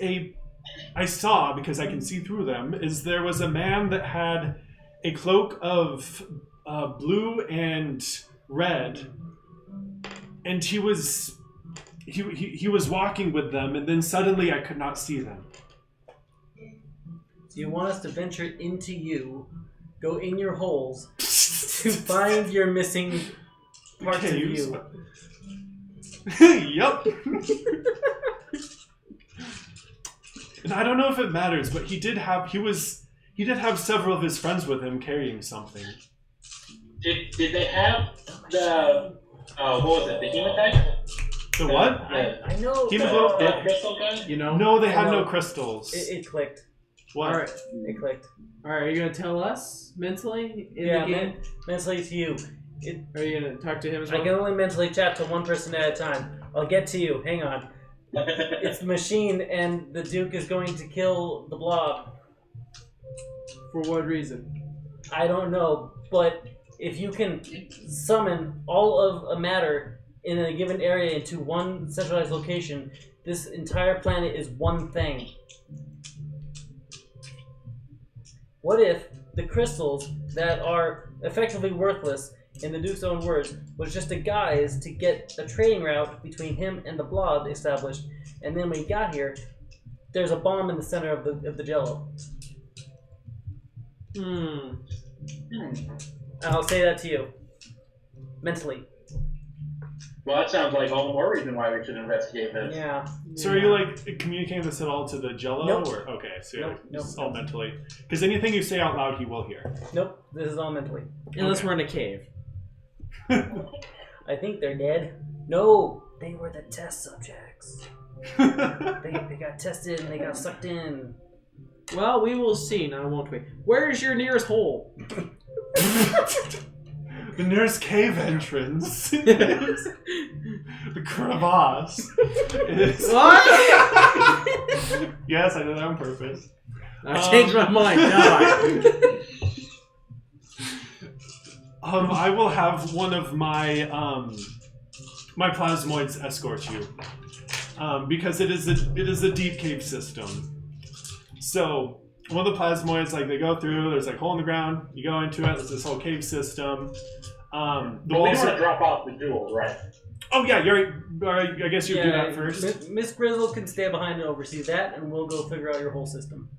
I saw, because I can see through them, is there was a man that had a cloak of blue and red, and he was walking with them, and then suddenly I could not see them. So you want us to venture into you, go in your holes, to find your missing parts of you. Yup. And I don't know if it matters, but he did have several of his friends with him carrying something. Did they have the what was it? The hematite? The what? I know. The crystal gun? No, they had no crystals. It clicked. What? All right. It clicked. All right, are you gonna tell us mentally in the game? Mentally to you. Are you gonna talk to him as well? I can only mentally chat to one person at a time. I'll get to you. Hang on. It's the machine, and the Duke is going to kill the blob. For what reason? I don't know, but if you can summon all of a matter in a given area into one centralized location, this entire planet is one thing. What if the crystals that are effectively worthless, in the Duke's own words, was just a guise to get a trading route between him and the blob established, and then when he got here, there's a bomb in the center of the Jello. And I'll say that to you. Mentally. Well, that sounds like all the more reason why we should investigate this. Yeah. So are you like communicating this at all to the Jello? Nope. Or okay, so Nope. it's all mentally. Because anything you say out loud, he will hear. Nope. This is all mentally. Unless we're in a cave. I think they're dead. No, they were the test subjects. They got tested and they got sucked in. Well, we will see now, won't we? Where's your nearest hole? The nearest cave entrance is the crevasse. What? Yes, I did that on purpose. I changed my mind. No. I will have one of my my plasmoids escort you, because it is a deep cave system. So one of the plasmoids, like they go through, there's like a hole in the ground. You go into it. There's this whole cave system. But we want to drop off the jewels, right? Oh yeah, you're. I guess you do that first. Miss Grizzel can stay behind and oversee that, and we'll go figure out your whole system.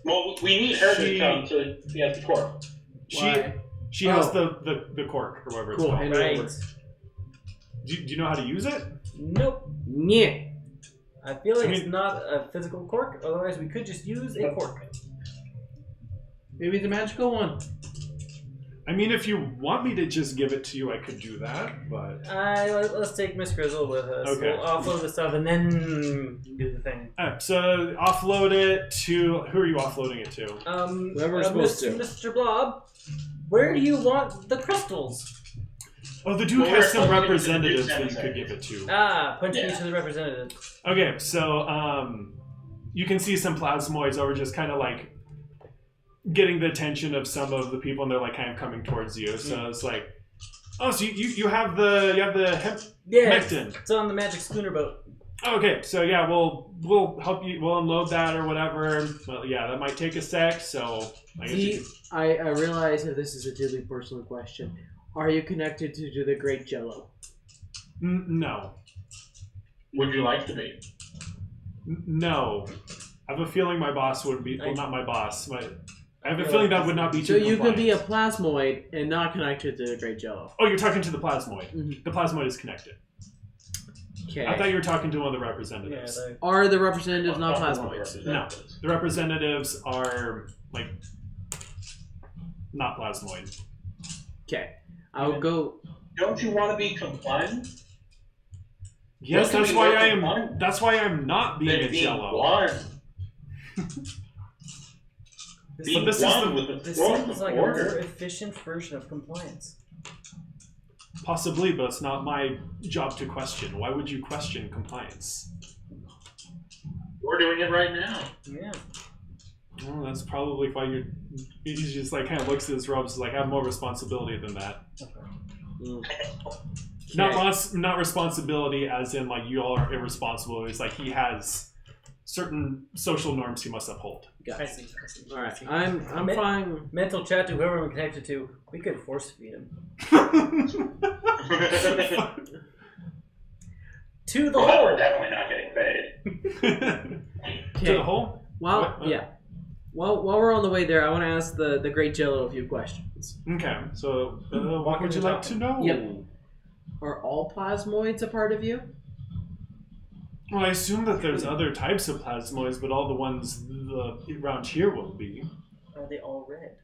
Well, we need her to come to the cork. She has the cork or whatever it's Cool. called. Right. Do you know how to use it? Nope. Yeah. I feel like it's not a physical cork, otherwise we could just use a cork. Maybe the magical one. I mean, if you want me to just give it to you, I could do that, but... Let's take Miss Grizzel with us. Okay. We'll offload the stuff and then do the thing. Alright, so offload it to... Who are you offloading it to? Whoever's supposed to. Mr. Blob, where do you want the crystals? Oh, the dude has some representatives that you could give it to. Punch me to the representative. Okay, so you can see some plasmoids over just kind of like getting the attention of some of the people, and they're like kind of coming towards you. So it's like, oh, so you have the Mectin. It's on the magic schooner boat. Okay, so yeah, we'll help you. We'll unload that or whatever. Well, yeah, that might take a sec. So I guess I realize that this is a deeply personal question. Are you connected to the Great Jello? No. Would you like to be? No. I have a feeling my boss would be. Well, not my boss. I have a feeling that would not be too So you compliant. could be a plasmoid and not connected to the Great Jello. Oh, you're talking to the plasmoid. Mm-hmm. The plasmoid is connected. Okay. I thought you were talking to one of the representatives. Yeah, Are the representatives not plasmoids? No. The representatives are, like, not plasmoid. Okay. I'll go... Don't you want to be compliant? Yes, that's why I'm not being a Jello. One. This But seems like a more efficient version of compliance. Possibly, but it's not my job to question. Why would you question compliance? We're doing it right now. Yeah. Well, that's probably why you're... He just like kind of looks at his robes and is like, I have more responsibility than that. Not responsibility as in like you all are irresponsible. It's like he has certain social norms he must uphold. Gotcha. I see. All right. I'm fine. Mental chat to whoever I'm connected to. We could force feed him. To the Well, hole. we're definitely not getting paid. To the hole? Well, yeah. Well, while we're on the way there, I want to ask the Great Jello a few questions. Okay, so what would you like to know? Yep. Are all plasmoids a part of you? Well, I assume that there's other types of plasmoids, but all the ones around here will be. Are they all red?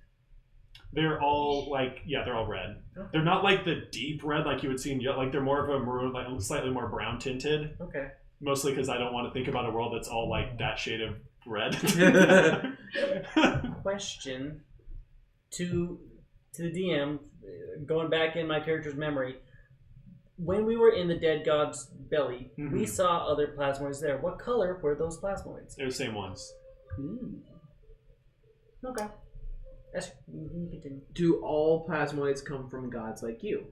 They're all they're all red. Okay. They're not like the deep red like you would see in Jello. Like they're more of a maroon, like slightly more brown tinted. Okay. Mostly because I don't want to think about a world that's all like that shade of red. Question to the DM, going back in my character's memory. When we were in the dead god's belly, we saw other plasmoids there. What color were those plasmoids? They're the same ones. Okay. Continue. Do all plasmoids come from gods like you?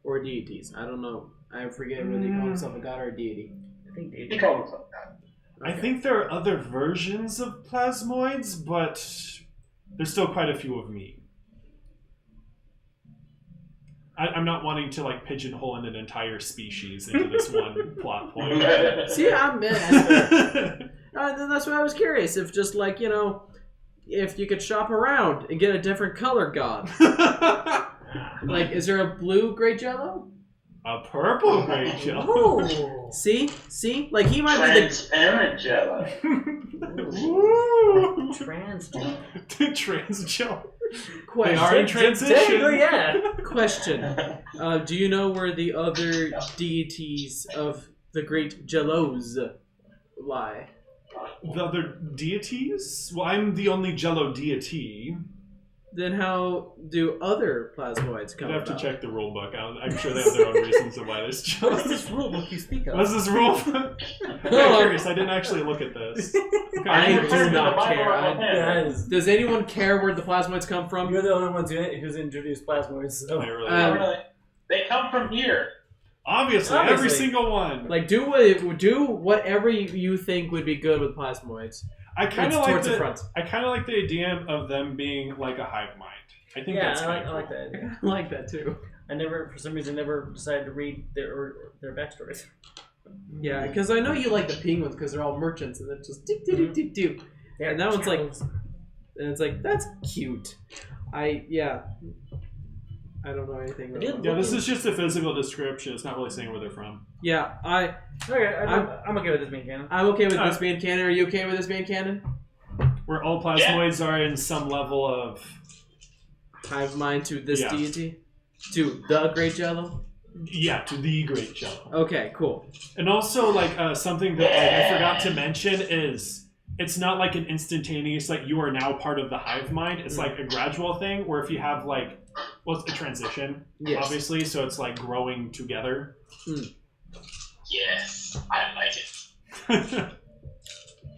Or deities? I don't know. I forget whether you call himself a god or a deity. I think He called himself that. Okay. I think there are other versions of plasmoids, but there's still quite a few of me. I'm not wanting to like pigeonhole an entire species into this one plot point. See, I'm that's why I was curious. If just like, if you could shop around and get a different color god. Like, is there a blue Great Jello? A purple Great Jello. Oh. See? Like he might Transparent Jello. Trans Jello. Trans Jello. Question. They are in transition. Yeah. Question. Do you know where the other deities of the Great Jellos lie? The other deities? Well, I'm the only Jello deity. Then how do other plasmoids come I'd have to about? check the rule book. I'm sure they have their own reasons of why there's Jello. What's this rule book you speak of? What's this rule book? I'm curious. I didn't actually look at this. I Refer to do the not Bible care. on the hand. Guys, Does anyone care where the plasmoids come from? you're the only ones who's introduced plasmoids. So. I really Um, don't. They come from here. Obviously, every Obviously. single one. Like, do whatever you think would be good with plasmoids. I kind It's of like towards the the front. I kind of like the idea of them being like a hive mind. I think Yeah, that's I kind of like that idea. I like that too. I never, for some reason, never decided to read their backstories. Yeah, because I know you like the penguins because they're all merchants and they're just do do do do do. And that one's like, and it's like that's cute. I don't know anything about that. Yeah, this is just a physical description. It's not really saying where they're from. Yeah, Okay, I'm okay with this being canon. I'm okay with this being canon. Are you okay with this being canon? Where all plasmoids are in some level of... Hive mind to this Yeah. deity? To the Great Jello? Yeah, to the Great Jello. Okay, cool. And also, like, something that I forgot to mention is it's not like an instantaneous, like, you are now part of the hive mind. It's like a gradual thing where if you have, like, well, it's a transition, obviously, so it's like growing together. Yes, I like it.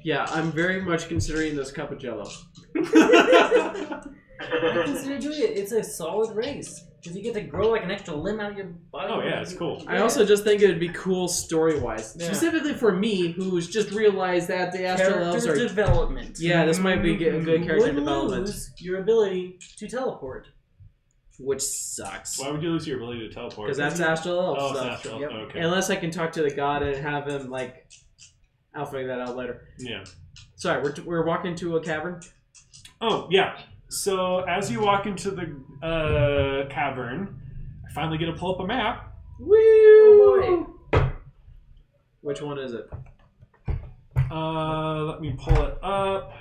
Yeah, I'm very much considering this cup of Jello. I consider doing it. It's a solid race. Because you get to grow like an extra limb out of your body. Oh, yeah, it's cool. I also just think it would be cool story-wise. Yeah. Specifically for me, who's just realized that the Astral Elves Character are... development. Yeah, this might be a good character Would development. lose your ability to teleport. Which sucks. Why would you lose your ability to teleport? Because that's Astral Elf Oh, it's stuff. Astral. Yep. Okay. Unless I can talk to the god and have him, like... I'll figure that out later. Yeah. Sorry, we're walking to a cavern? Oh, yeah. So, as you walk into the cavern, I finally get to pull up a map. Woo! Oh boy. Which one is it? Let me pull it up.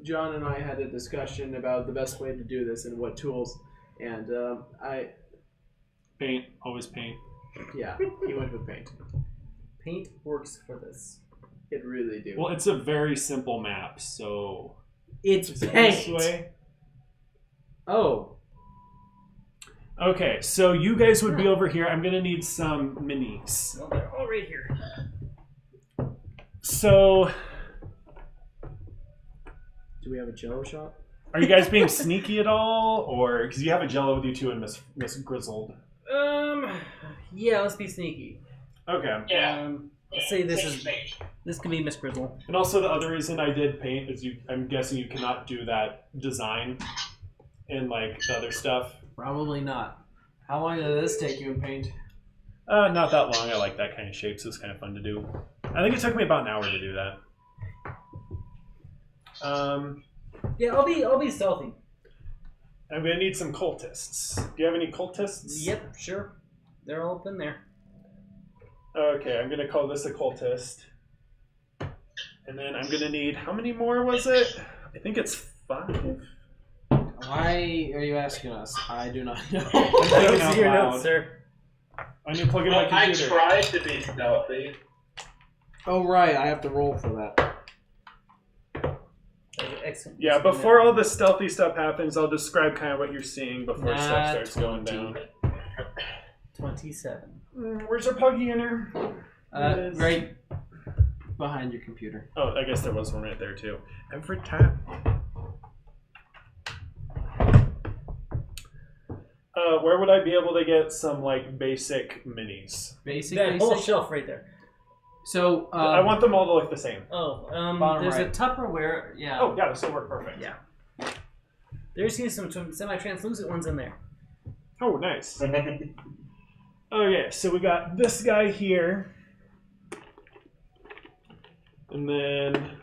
John and I had a discussion about the best way to do this and what tools, and Paint. Always paint. yeah, he went with paint. Paint works for this. It really do. Well, it's a very simple map, so... It's Is it paint! this way? Oh. Okay, so you guys would be over here. I'm going to need some minis. Well, they're all right here. So, Do we have a Jello shop? are you guys being sneaky at all? Or, because you have a Jello with you too and Miss Grizzled. Yeah, let's be sneaky. Okay. Yeah. Let's say this can be Miss Grizzel. And also the other reason I did paint is I'm guessing you cannot do that design in like the other stuff. Probably not. How long did this take you in paint? Not that long. I like that kind of shape, so it's kind of fun to do. I think it took me about an hour to do that. Yeah, I'll be stealthy. I'm gonna need some cultists. Do you have any cultists? Yep, sure. They're all up in there. Okay, I'm gonna call this a cultist. And then I'm gonna need, how many more was it? I think it's 5. Why are you asking us? I do not know. I'm thinking out See your loud. notes, sir. I need to plug in my Well, I computer. tried to be stealthy. Oh, right. I have to roll for that. Excellent. Yeah, before all the stealthy stuff happens, I'll describe kind of what you're seeing before stuff starts going 20. down. 27. Where's our puggy inner? Right behind your computer. Oh, I guess there was one right there too. Every time. Where would I be able to get some like basic minis? That whole shelf right there. So I want them all to look the same. Oh, Bottom there's right. a Tupperware. Yeah. Oh, yeah, this will work perfect. Yeah. There's some semi-translucent ones in there. Oh, nice. Okay, so we got this guy here. And then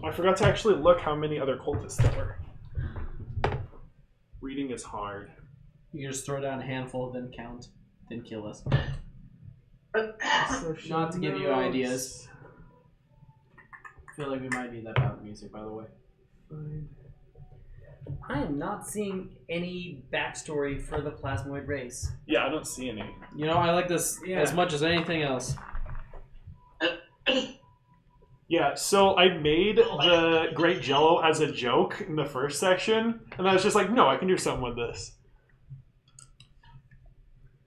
I forgot to actually look how many other cultists there were. Reading is hard. You can just throw down a handful, then count, then kill us. Not to give you ideas. I feel like we might need that background music, by the way. I am not seeing any backstory for the plasmoid race. Yeah, I don't see any. You know, I like this Yeah. as much as anything else. Yeah, so I made the Great Jello as a joke in the first section, and I was just like, no, I can do something with this.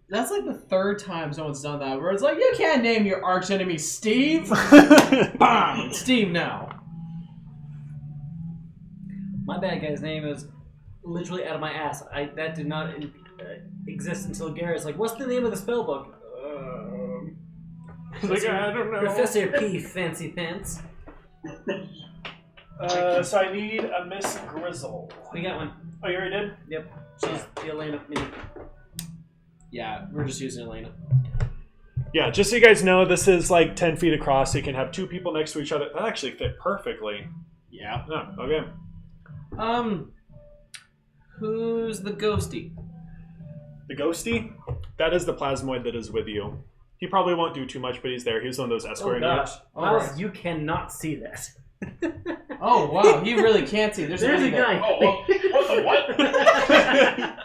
That's like the third time someone's done that, where it's like, you can't name your arch enemy Steve. Bam! It's Steve now. My bad guy's name is literally out of my ass. That did not exist until Garrett's like, what's the name of the spell book? Like, I don't know. Professor P. Fancy Pants. So I need a Miss Grizzel. We got one. Oh, you already did? Yep. She's the Elena mini. Yeah, we're just using Elena. Yeah, just so you guys know, this is like 10 feet across, so you can have two people next to each other. That actually fit perfectly. Yeah. Oh, okay. Who's the ghosty? The ghosty? That is the plasmoid that is with you. He probably won't do too much, but he's there. He's one of those escorting gosh. you. Miles, right. you cannot see that. Oh, wow. He really can't see. There's a guy. Oh, what the what?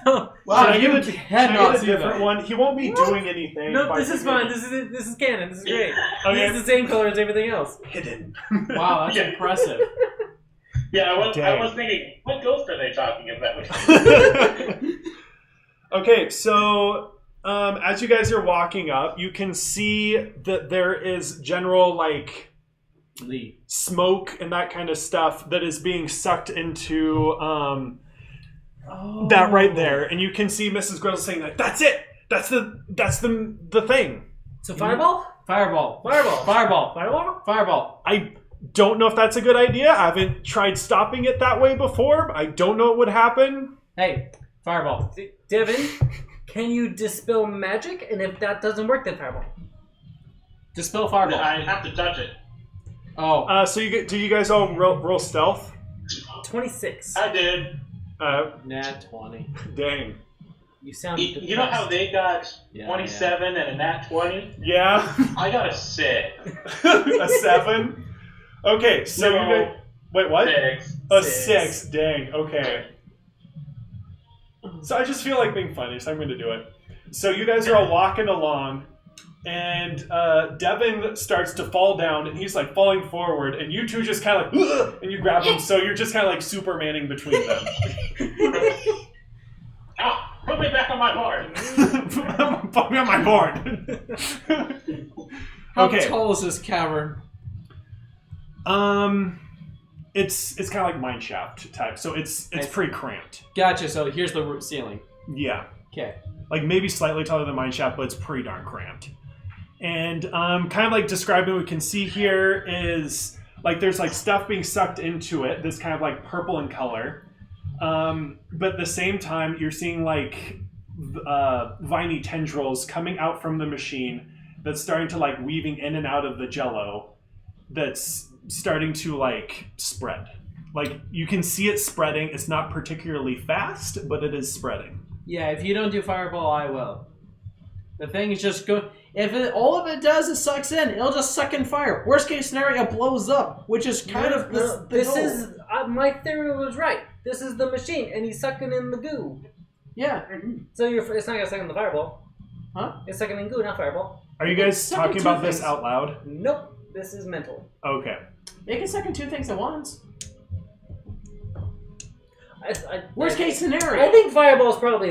So, Wow, Should you I get cannot a see different that. one? He won't be doing anything. no, by this is fine. This is canon. This is great. Okay. This is the same color as everything else. Hidden. Wow, that's impressive. Yeah, I was Dang. thinking, what ghost are they talking about? Okay, so as you guys are walking up, you can see that there is general like Lee. smoke and that kind of stuff that is being sucked into that right there, and you can see Mrs. Grizzel saying like, "That's it. That's the thing." So fireball? Fireball. Fireball. Fireball. Fireball? Fireball. I don't know if that's a good idea. I haven't tried stopping it that way before. But I don't know what would happen. Hey, fireball. Devin, can you dispel magic? And if that doesn't work, then fireball. Dispel fireball. I have to touch it. Oh. So do you guys all roll stealth? 26. I did. Nat 20. Dang. You sound You know how they got Yeah, 27 and a nat 20? Yeah. I got a 6. A 7. Okay, so No. you guys. Wait, what? 6. A 6. Dang. Okay. So I just feel like being funny, so I'm going to do it. So you guys are all walking along, and Devin starts to fall down, and he's like falling forward, and you two just kind of like, ugh, and you grab him, so you're just kind of like Supermaning between them. Ah, put me back on my board. Put me on my board. How Okay. tall is this cavern? It's kind of like mine shaft type, so it's pretty cramped. Gotcha, so here's the roof ceiling. Yeah. Okay. Like maybe slightly taller than mine shaft, but it's pretty darn cramped. And kind of like describing what we can see here is like there's like stuff being sucked into it that's kind of like purple in color. But at the same time, you're seeing like viney tendrils coming out from the machine that's starting to like weaving in and out of the jello that's starting to like spread. Like you can see it spreading. It's not particularly fast, but it is spreading. Yeah, if you don't do fireball, I will. The thing is just go. If all of it does is sucks in, it'll just suck in fire. Worst case scenario, it blows up, which is kind of the this goal. is my theory was right. This is the machine, and he's sucking in the goo. Yeah. So it's not gonna suck in the fireball. Huh? It's sucking in goo, not fireball. Are you guys Second talking two about this things. out loud? Nope. This is mental. Okay. They can suck in two things at once. Worst I- case scenario. I think fireball is probably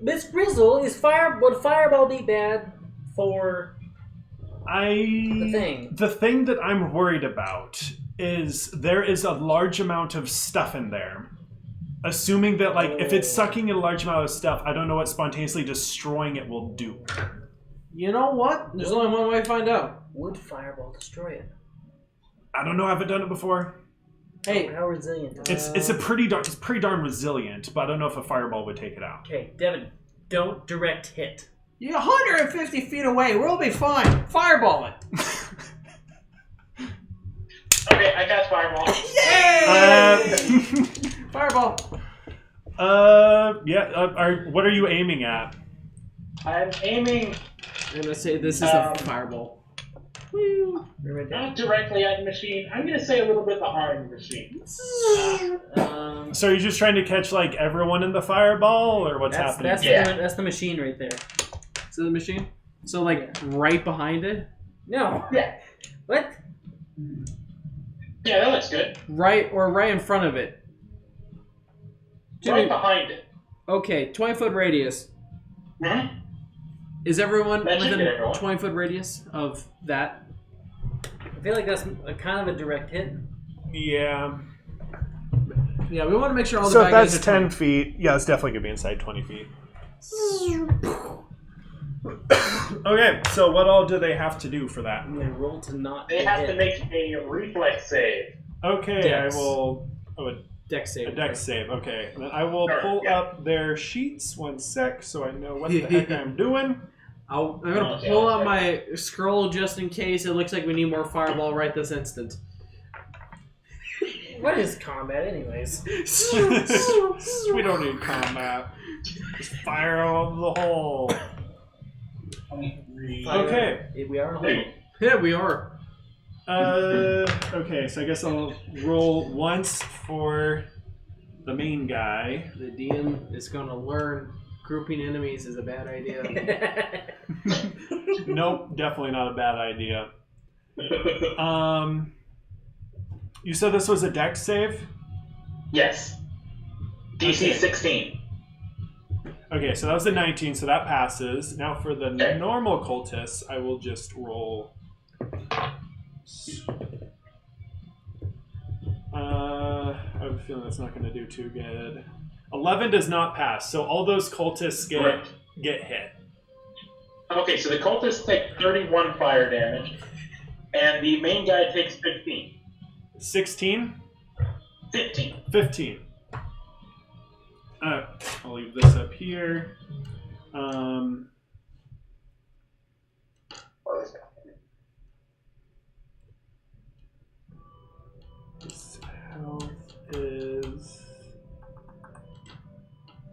Miss Grizzel is would fireball be bad for the thing that I'm worried about is there is a large amount of stuff in there. Assuming that like if it's sucking in a large amount of stuff, I don't know what spontaneously destroying it will do. You know what? There's only one way to find out. Would fireball destroy it? I don't know. I haven't done it before. Hey, How resilient? It's pretty darn resilient, but I don't know if a fireball would take it out. Okay, Devin, don't direct hit. you're 150 feet away. We'll be fine. Fireball it. Okay, I cast fireball. Yay! Fireball. What are you aiming at? I'm aiming I'm gonna say this is a fireball. Woo. not directly at the machine. I'm going to say a little bit behind the machine. So are you just trying to catch like everyone in the fireball, or what's happening? That's the machine right there. So the machine. So like right behind it. No. Yeah. What? Yeah, that looks good. Right in front of it. Right behind it. Okay, 20-foot radius. Mm-hmm. Is everyone That should within get everyone. 20-foot radius of that? I feel like that's kind of a direct hit. Yeah. Yeah, we want to make sure all the So bad if guys that's are 10 feet, yeah, it's definitely going to be inside 20 feet. Okay, so what all do they have to do for that? And they roll to not They get have hit. to make a reflex save. Okay, Dex. I will... Oh, Dex save. a dex save, okay. And then I will pull up their sheets 1 sec so I know what the heck I'm doing. I'm going to pull out my scroll just in case it looks like we need more fireball right this instant. What is combat, anyways? We don't need combat. Just fire over the hole. Okay. We are in a hole. Yeah, we are. Okay, so I guess I'll roll once for the main guy. The DM is going to learn grouping enemies is a bad idea. Nope, definitely not a bad idea. You said this was a dex save? Yes. DC Okay. 16. Okay, so that was a 19, so that passes. Now for the normal cultists, I will just roll. I have a feeling that's not going to do too good. 11 does not pass, so all those cultists get hit. Okay, so the cultists take 31 fire damage, and the main guy takes 15. 16? 15. 15. I'll leave this up here. His health is...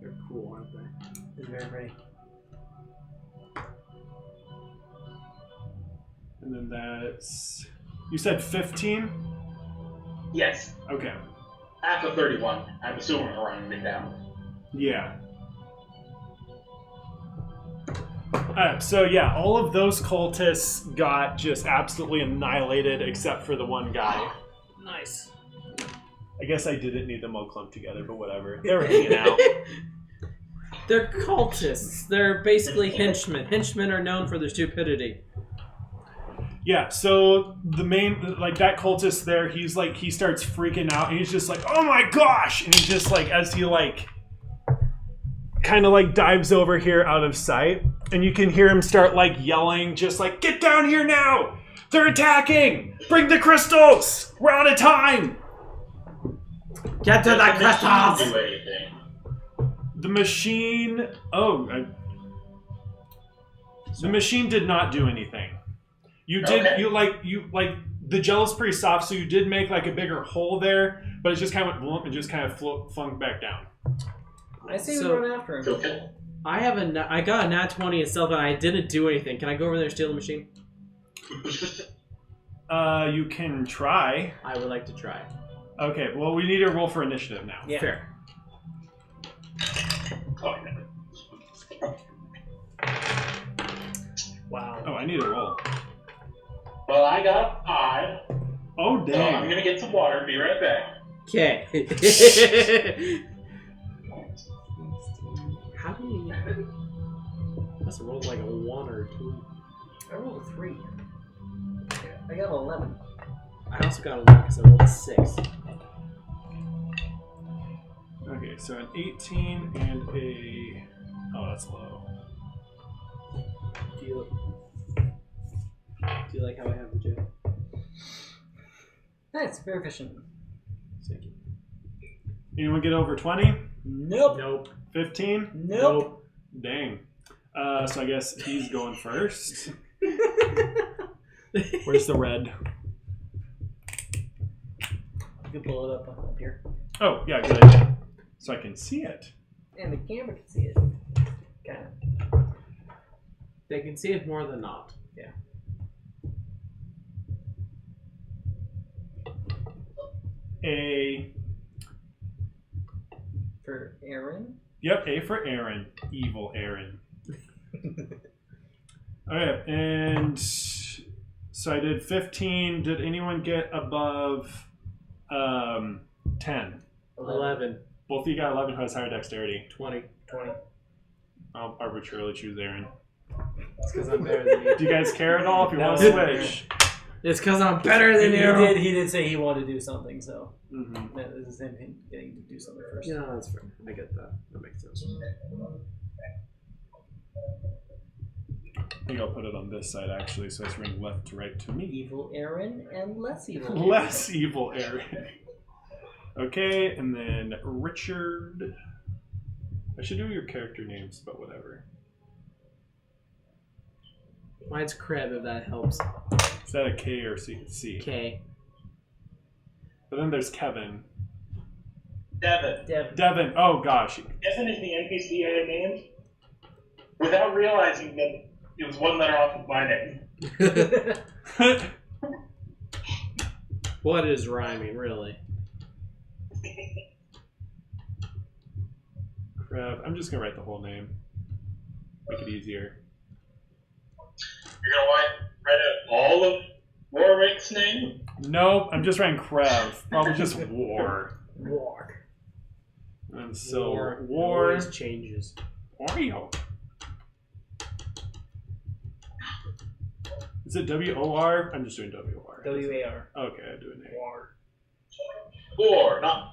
They're cool, aren't they? It's very pretty. And then that's... You said 15? Yes. Okay. Half of 31. I'm assuming we're running it down. Yeah. So yeah, all of those cultists got just absolutely annihilated except for the one guy. Nice. I guess I didn't need them all clumped together, but whatever. They were hanging out. They're cultists. They're basically henchmen. Henchmen are known for their stupidity. Yeah, so the main, like that cultist there, he starts freaking out, and he's just like, oh my gosh! And he just like, as he like, kind of like dives over here out of sight, and you can hear him start like yelling, just like, get down here now! They're attacking! Bring the crystals! We're out of time! Get to the Does crystals! do anything? The machine, the machine did not do anything. You did, Okay. the gel's pretty soft, so you did make like a bigger hole there, but it just kind of went blump and just kind of flung back down. I say So- we run after him. Okay. I got a nat 20 in stealth and I didn't do anything. Can I go over there and steal the machine? You can try. I would like to try. Okay, well, we need to roll for initiative now. Yeah. Fair. Wow. Oh, I need a roll. Well, I got 5. Oh, So I'm dang. gonna get some water. Be right back. Okay. How do you... Must have rolled like a 1 or 2. I rolled a 3. I got an 11. I also got a 1 because I rolled a 6. Okay, so an 18 and a... Oh, that's low. Do you like how I have the gem? Nice, very efficient. Thank you. Anyone get over 20? Nope. Nope. 15? Nope. Dang. So I guess he's going first. Where's the red? You can pull it up here. Oh, yeah, good idea. So I can see it. And the camera can see it. Kind of. They can see it more than not. Yeah. A... For Aaron. Yep, A for Aaron. Evil Aaron. Alright, and So I did 15. Did anyone get above 10? 11. Both of you got 11. Who has higher dexterity? 20. I'll arbitrarily choose Aaron. It's because I'm better than you. Do you guys care at all if you want to switch? It's because I'm better than you. He did say he wanted to do something, so Mm-hmm. that is the same thing. Getting to do something first. Yeah, that's fair. I get that. That makes sense. I think I'll put it on this side actually, so it's running left to right to me. Evil Aaron and less evil. Aaron. Less evil Aaron. Okay, and then Richard. I should do your character names, but whatever. Mine's Kreb, if that helps. Is that a K or C? K. But then there's Kevin. Devin. Oh gosh. Devin is the NPC I named without realizing that it was one letter off of my name. What is rhyming, really? Crap. I'm just gonna write the whole name. Make it easier. You're gonna write out all of Warwick's name? Nope, I'm just writing Krev. Probably just War. War. And so War always changes. Wario. Is it W-O-R? I'm just doing W-O-R. W-A-R. Okay, I do a name. War, not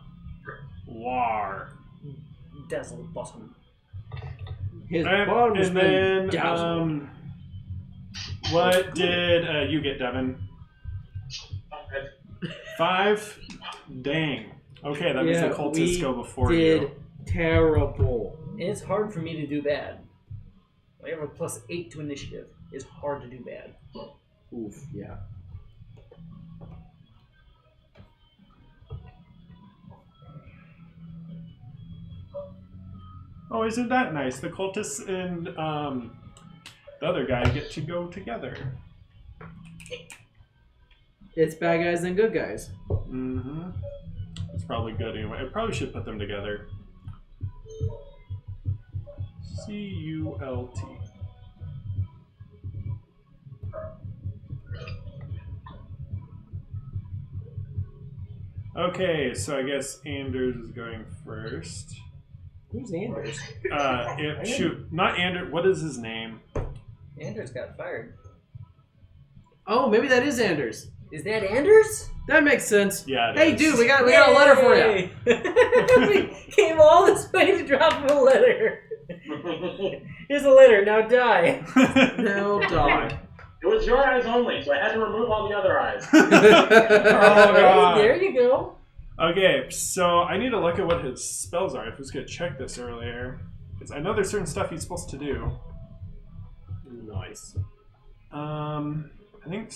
War. Dazzle bottom. His And bottom's then, been dazzled. what did you get, Devin? 5? Dang. Okay, that means the cultists go before you. Did terrible. And it's hard for me to do bad. I have a +8 to initiative. It's hard to do bad. Oof, yeah. Oh, isn't that nice? The cultists and the other guy get to go together. It's bad guys and good guys. Mm-hmm. It's probably good anyway. I probably should put them together. C-U-L-T. Okay, so I guess Anders is going first. Who's Anders? Shoot, not Anders. What is his name? Anders got fired. Oh, maybe that is Anders. Is that Anders? That makes sense. Yeah. It Hey, is. dude, we got a letter for you. We came all this way to drop him a letter. Here's a letter. Now die. Now die. It was your eyes only, so I had to remove all the other eyes. Oh god. There you go. Okay, so I need to look at what his spells are. I was gonna check this earlier, because I know there's certain stuff he's supposed to do. Nice. I think.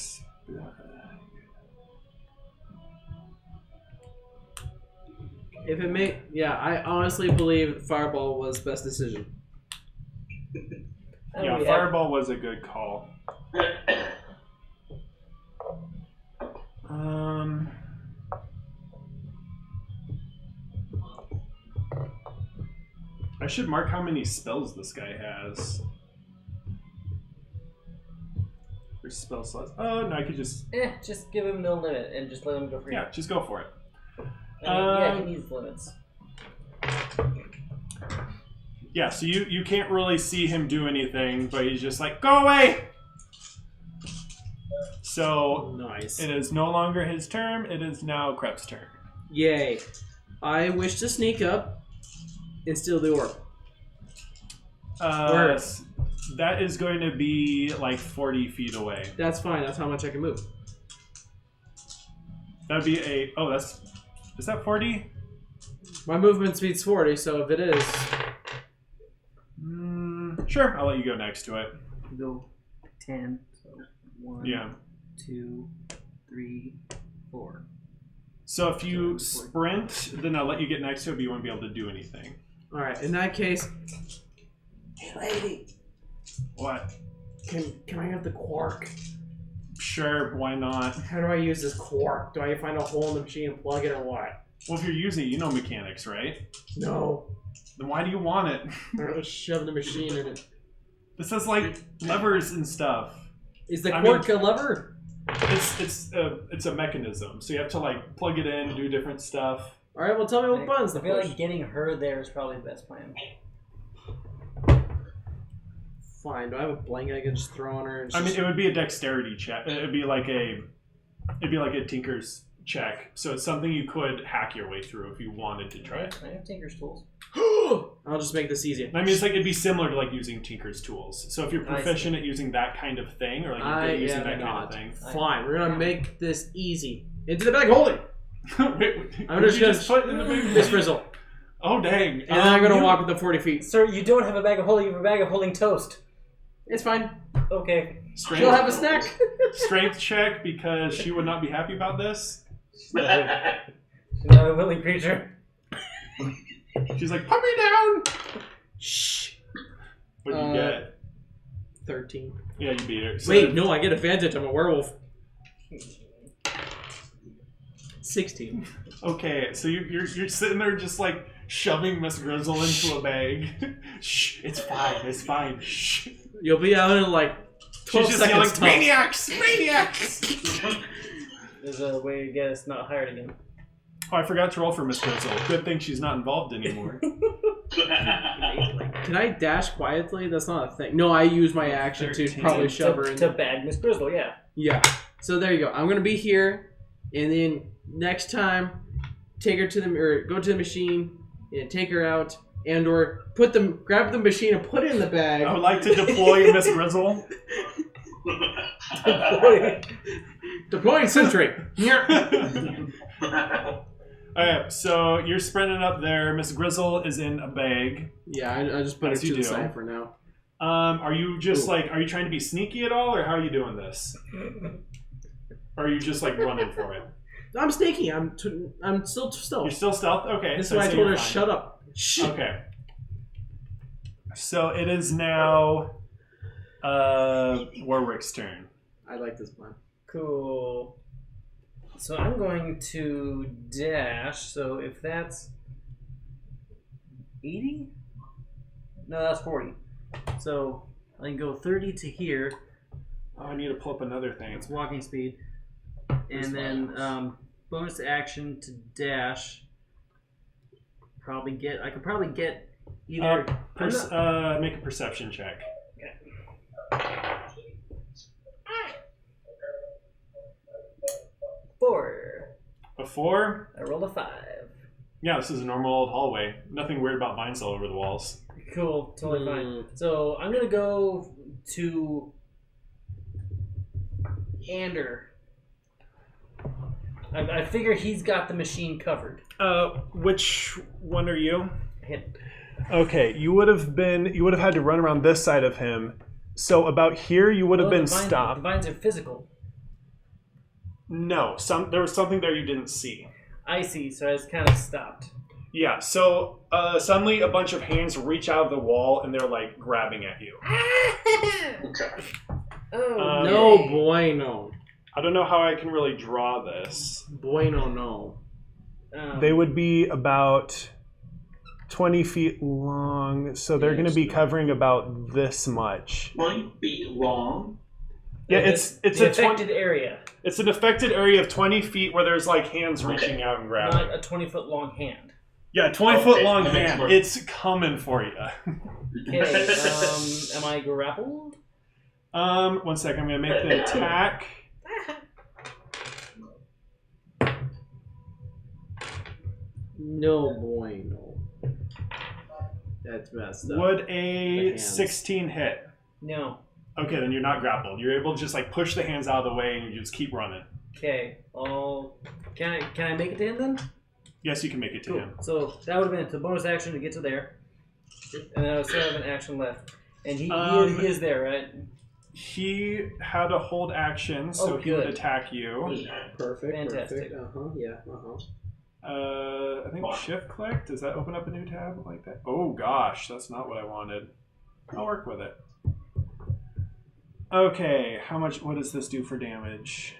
If it I honestly believe Fireball was best decision. Yeah, Fireball was a good call. I should mark how many spells this guy has. Or spell slots. Oh, no, I could just... just give him no limit and just let him go free. Yeah, just go for it. Yeah, he needs limits. Yeah, so you can't really see him do anything, but he's just like, go away! So, nice. It is no longer his turn, it is now Krep's turn. Yay. I wish to sneak up and steal the orb. That is going to be like 40 feet away. That's fine, that's how much I can move. That'd be a... Oh, that's... Is that 40? My movement speed's 40, so if it is... Sure, I'll let you go next to it. Go 10, so 1, yeah. 2, 3, 4. So if you sprint, then I'll let you get next to it, but you won't be able to do anything. Alright, in that case... Hey, lady! What? Can I have the quark? Sure, why not? How do I use this quark? Do I find a hole in the machine and plug it or what? Well, if you're using it, you know mechanics, right? No. Then why do you want it? I'm gonna shove the machine in it. This has like levers and stuff. Is the quark a lever? It's a mechanism, so you have to like plug it in, do different stuff. All right, well, tell me what buttons to I feel push. like getting her there is probably the best plan. Fine. Do I have a blanket I can just throw on her? And I mean, it would be a dexterity check. It'd be like a tinker's check. So it's something you could hack your way through if you wanted to try it. I have Tinker's tools. I'll just make this easier. I mean, it's like it'd be similar to like using tinker's tools. So if you're proficient at using that kind of thing, or like you're good at using that kind of thing, fine. We're gonna make this easy. Into the bag holding. I'm just put in the bag. Miss Grizzel. Oh dang! And then I'm gonna walk with the 40 feet. Sir, you don't have a bag of holding. You have a bag of holding toast. It's fine. Okay. She'll have a snack. Strength check because she would not be happy about this. She's not a willing creature. She's like, put me down! Shh. What do you get? 13. Yeah, you beat her. So wait, no, I get advantage. I'm a werewolf. 16. Okay, so you're sitting there just like shoving Miss Grizzel into a bag. Shh, it's fine, it's fine. Shh. You'll be out in like 12 She's just seconds. yelling, maniacs! Maniacs! There's a way to get us not hired again. Oh, I forgot to roll for Miss Grizzel. Good thing she's not involved anymore. Can I dash quietly? That's not a thing. No, I use my action to probably shove her in. To bag Miss Grizzel, yeah. Yeah. So there you go. I'm gonna be here, and then next time, take her to go to the machine and take her out, and or grab the machine and put it in the bag. I would like to deploy Miss Grizzel. Deploying sentry. Alright, so you're sprinting up there. Miss Grizzel is in a bag. Yeah, I just put her to the side for now. Are you just are you trying to be sneaky at all, or how are you doing this? Or are you just like running for it? I'm sneaky. I'm still stealth. You're still stealth? Okay. This is why I told her shut up. Shh. Okay. So it is now Warwick's turn. I like this plan. Cool. So I'm going to dash. So if that's 80? No, that's 40. So I can go 30 to here. Oh, I need to pull up another thing. It's walking speed. And then bonus action to dash. I could probably get either. Make a perception check. Okay. 4. A 4? I rolled a 5. Yeah, this is a normal old hallway. Nothing weird about vines all over the walls. Cool, totally fine. So I'm gonna go to Ander. I figure he's got the machine covered. Which one are you? Him. Okay, you would have had to run around this side of him. So about here, you would have been stopped. The vines are physical. No, there was something there you didn't see. I see, so I was kind of stopped. Yeah, so suddenly a bunch of hands reach out of the wall and they're like grabbing at you. Okay. Oh, no bueno. I don't know how I can really draw this. Bueno, no. They would be about 20 feet long, so they're going to be covering about this much. 20 feet long? Yeah, it's the affected area. It's an affected area of 20 feet where there's like hands reaching out and grabbing. Not a 20-foot long hand. Yeah, 20-foot long hand. It's coming for you. Okay, am I grappled? 1 second, I'm going to make the attack. No bueno. That's messed up. Would a 16 hit? No. Okay, then you're not grappled. You're able to just like push the hands out of the way and you just keep running. Okay. Can I make it to him then? Yes, you can make it to him. So that would have been the bonus action to get to there, and then I still have an action left. And he is there, right? He had a hold action, so he would attack you. Perfect. Fantastic. Perfect. Yeah. I think shift click. Does that open up a new tab like that? Oh gosh, that's not what I wanted. I'll work with it. Okay, what does this do for damage?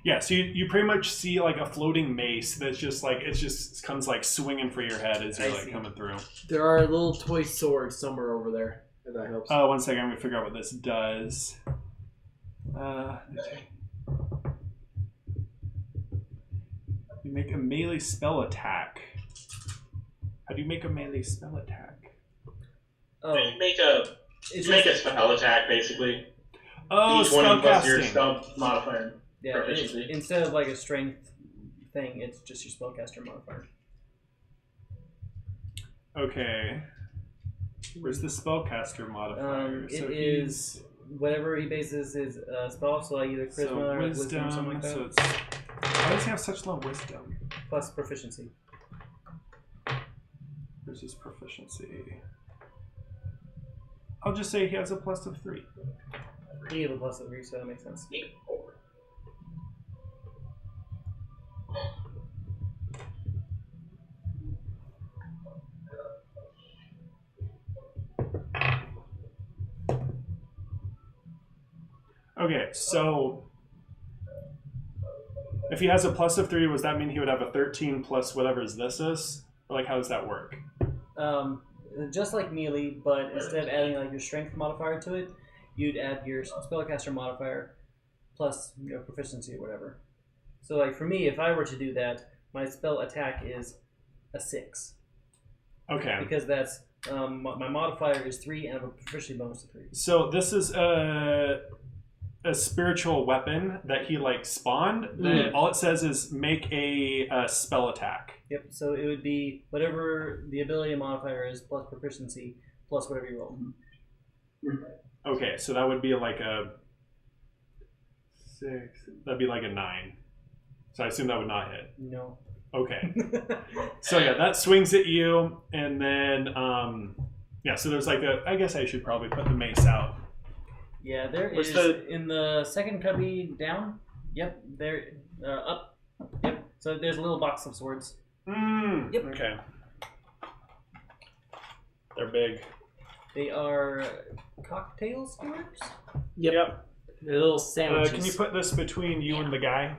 Yeah, so you pretty much see like a floating mace that's just like comes like swinging for your head as you're like coming through. There are little toy swords somewhere over there. If that helps. 1 second, I'm gonna figure out what this does. You make a melee spell attack. How do you make a melee spell attack? Oh, make a spell attack basically. Oh, each one plus your spell modifier. Yeah, instead of like a strength thing, it's just your spellcaster modifier. Okay. Where's the spellcaster modifier? So it is whatever he bases his spell off, so like either charisma or wisdom or something like that. So it's, why does he have such low wisdom? Plus proficiency. Where's his proficiency? I'll just say he has a plus of 3. He has a plus of 3, so that makes sense. Okay, so if he has a plus of 3, does that mean he would have a 13 plus whatever this is? Or like, how does that work? Just like melee, but instead of adding like your strength modifier to it, you'd add your spellcaster modifier plus your proficiency or whatever. So like for me, if I were to do that, my spell attack is a 6. Okay. Because that's my modifier is 3 and I have a proficiency bonus of 3. So this is a spiritual weapon that he like spawned. That all it says is make a spell attack. Yep. So it would be whatever the ability modifier is plus proficiency plus whatever you roll. Okay, so that would be like a 6. That'd be like a 9. So I assume that would not hit. No. Okay. So yeah, that swings at you, and then yeah. So there's like a. I guess I should probably put the mace out. Yeah, there What's is in the second cubby down. Yep, there up. Yep. So there's a little box of swords. Yep. Okay. They're big. They are cocktail skewers. Yep. They're little sandwiches. Can you put this between you and the guy?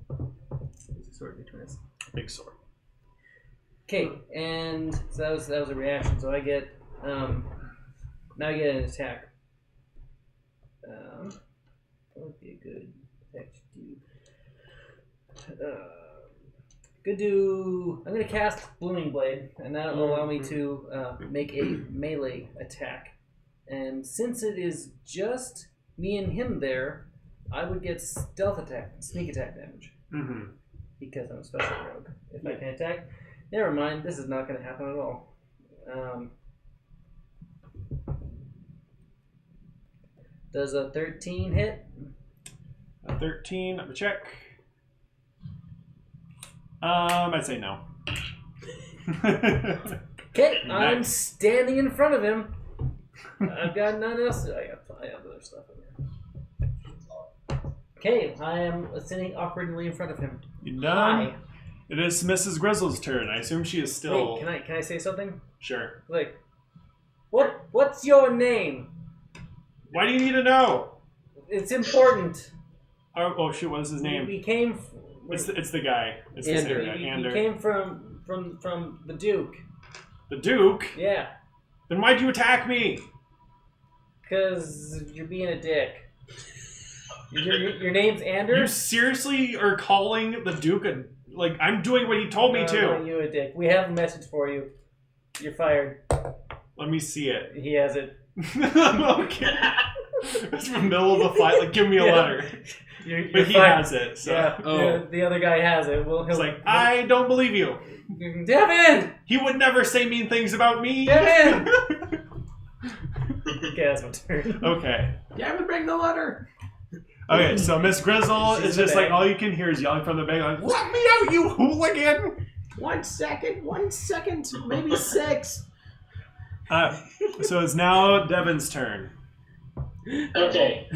There's a sword between us. Big sword. Okay, and so that was a reaction. So I get now I get an attack. What would be a good attack to do? I'm going to cast Blooming Blade, and that will allow me to make a melee attack. And since it is just me and him there, I would get sneak attack damage. Mm-hmm. Because I'm a special rogue. If I can attack, never mind, this is not going to happen at all. Does a 13 hit? A 13, let me check. I'd say no. Okay, nice. I'm standing in front of him. I've got nothing else. I have other stuff in there. Okay, I am sitting awkwardly in front of him. You done? Hi. It is Mrs. Grizzle's turn. I assume she is still. Wait, can I say something? Sure. Like, what's your name? Why do you need to know? It's important. Oh shoot! What is his name? We came. It's the guy. It's the Ander. guy. Ander. We came from the Duke. The Duke? Yeah. Then why'd you attack me? Because you're being a dick. Your name's Ander? You seriously are calling the Duke a... Like, I'm doing what he told me to. No, you a dick. We have a message for you. You're fired. Let me see it. He has it. Okay. It's in the middle of the fight. Like, give me a letter. But he has it. So. Yeah, the other guy has it. He's like, I don't believe you. Devin! He would never say mean things about me. Devin! Okay, that's my turn. Okay. Devin, bring the letter. Okay, so Miss Grizzel is just like, all you can hear is yelling from the bag, like, let me out, you hooligan! 1 second, maybe 6. So it's now Devin's turn. Okay.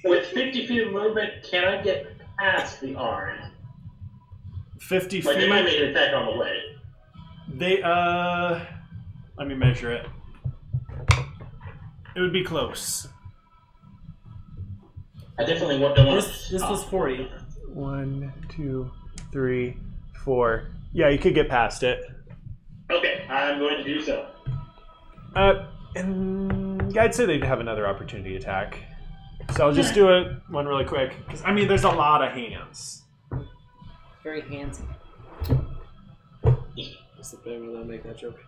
With 50 feet of movement, can I get past the arm? 50 feet? Like, they might make an attack on the way. They, let me measure it. It would be close. I definitely don't want This was 40. 1, 2, 3, 4. Yeah, you could get past it. Okay, I'm going to do so. And I'd say they'd have another opportunity attack. So I'll just do one really quick. Because, I mean, there's a lot of hands. Very handsy. What's the thing when I make that joke?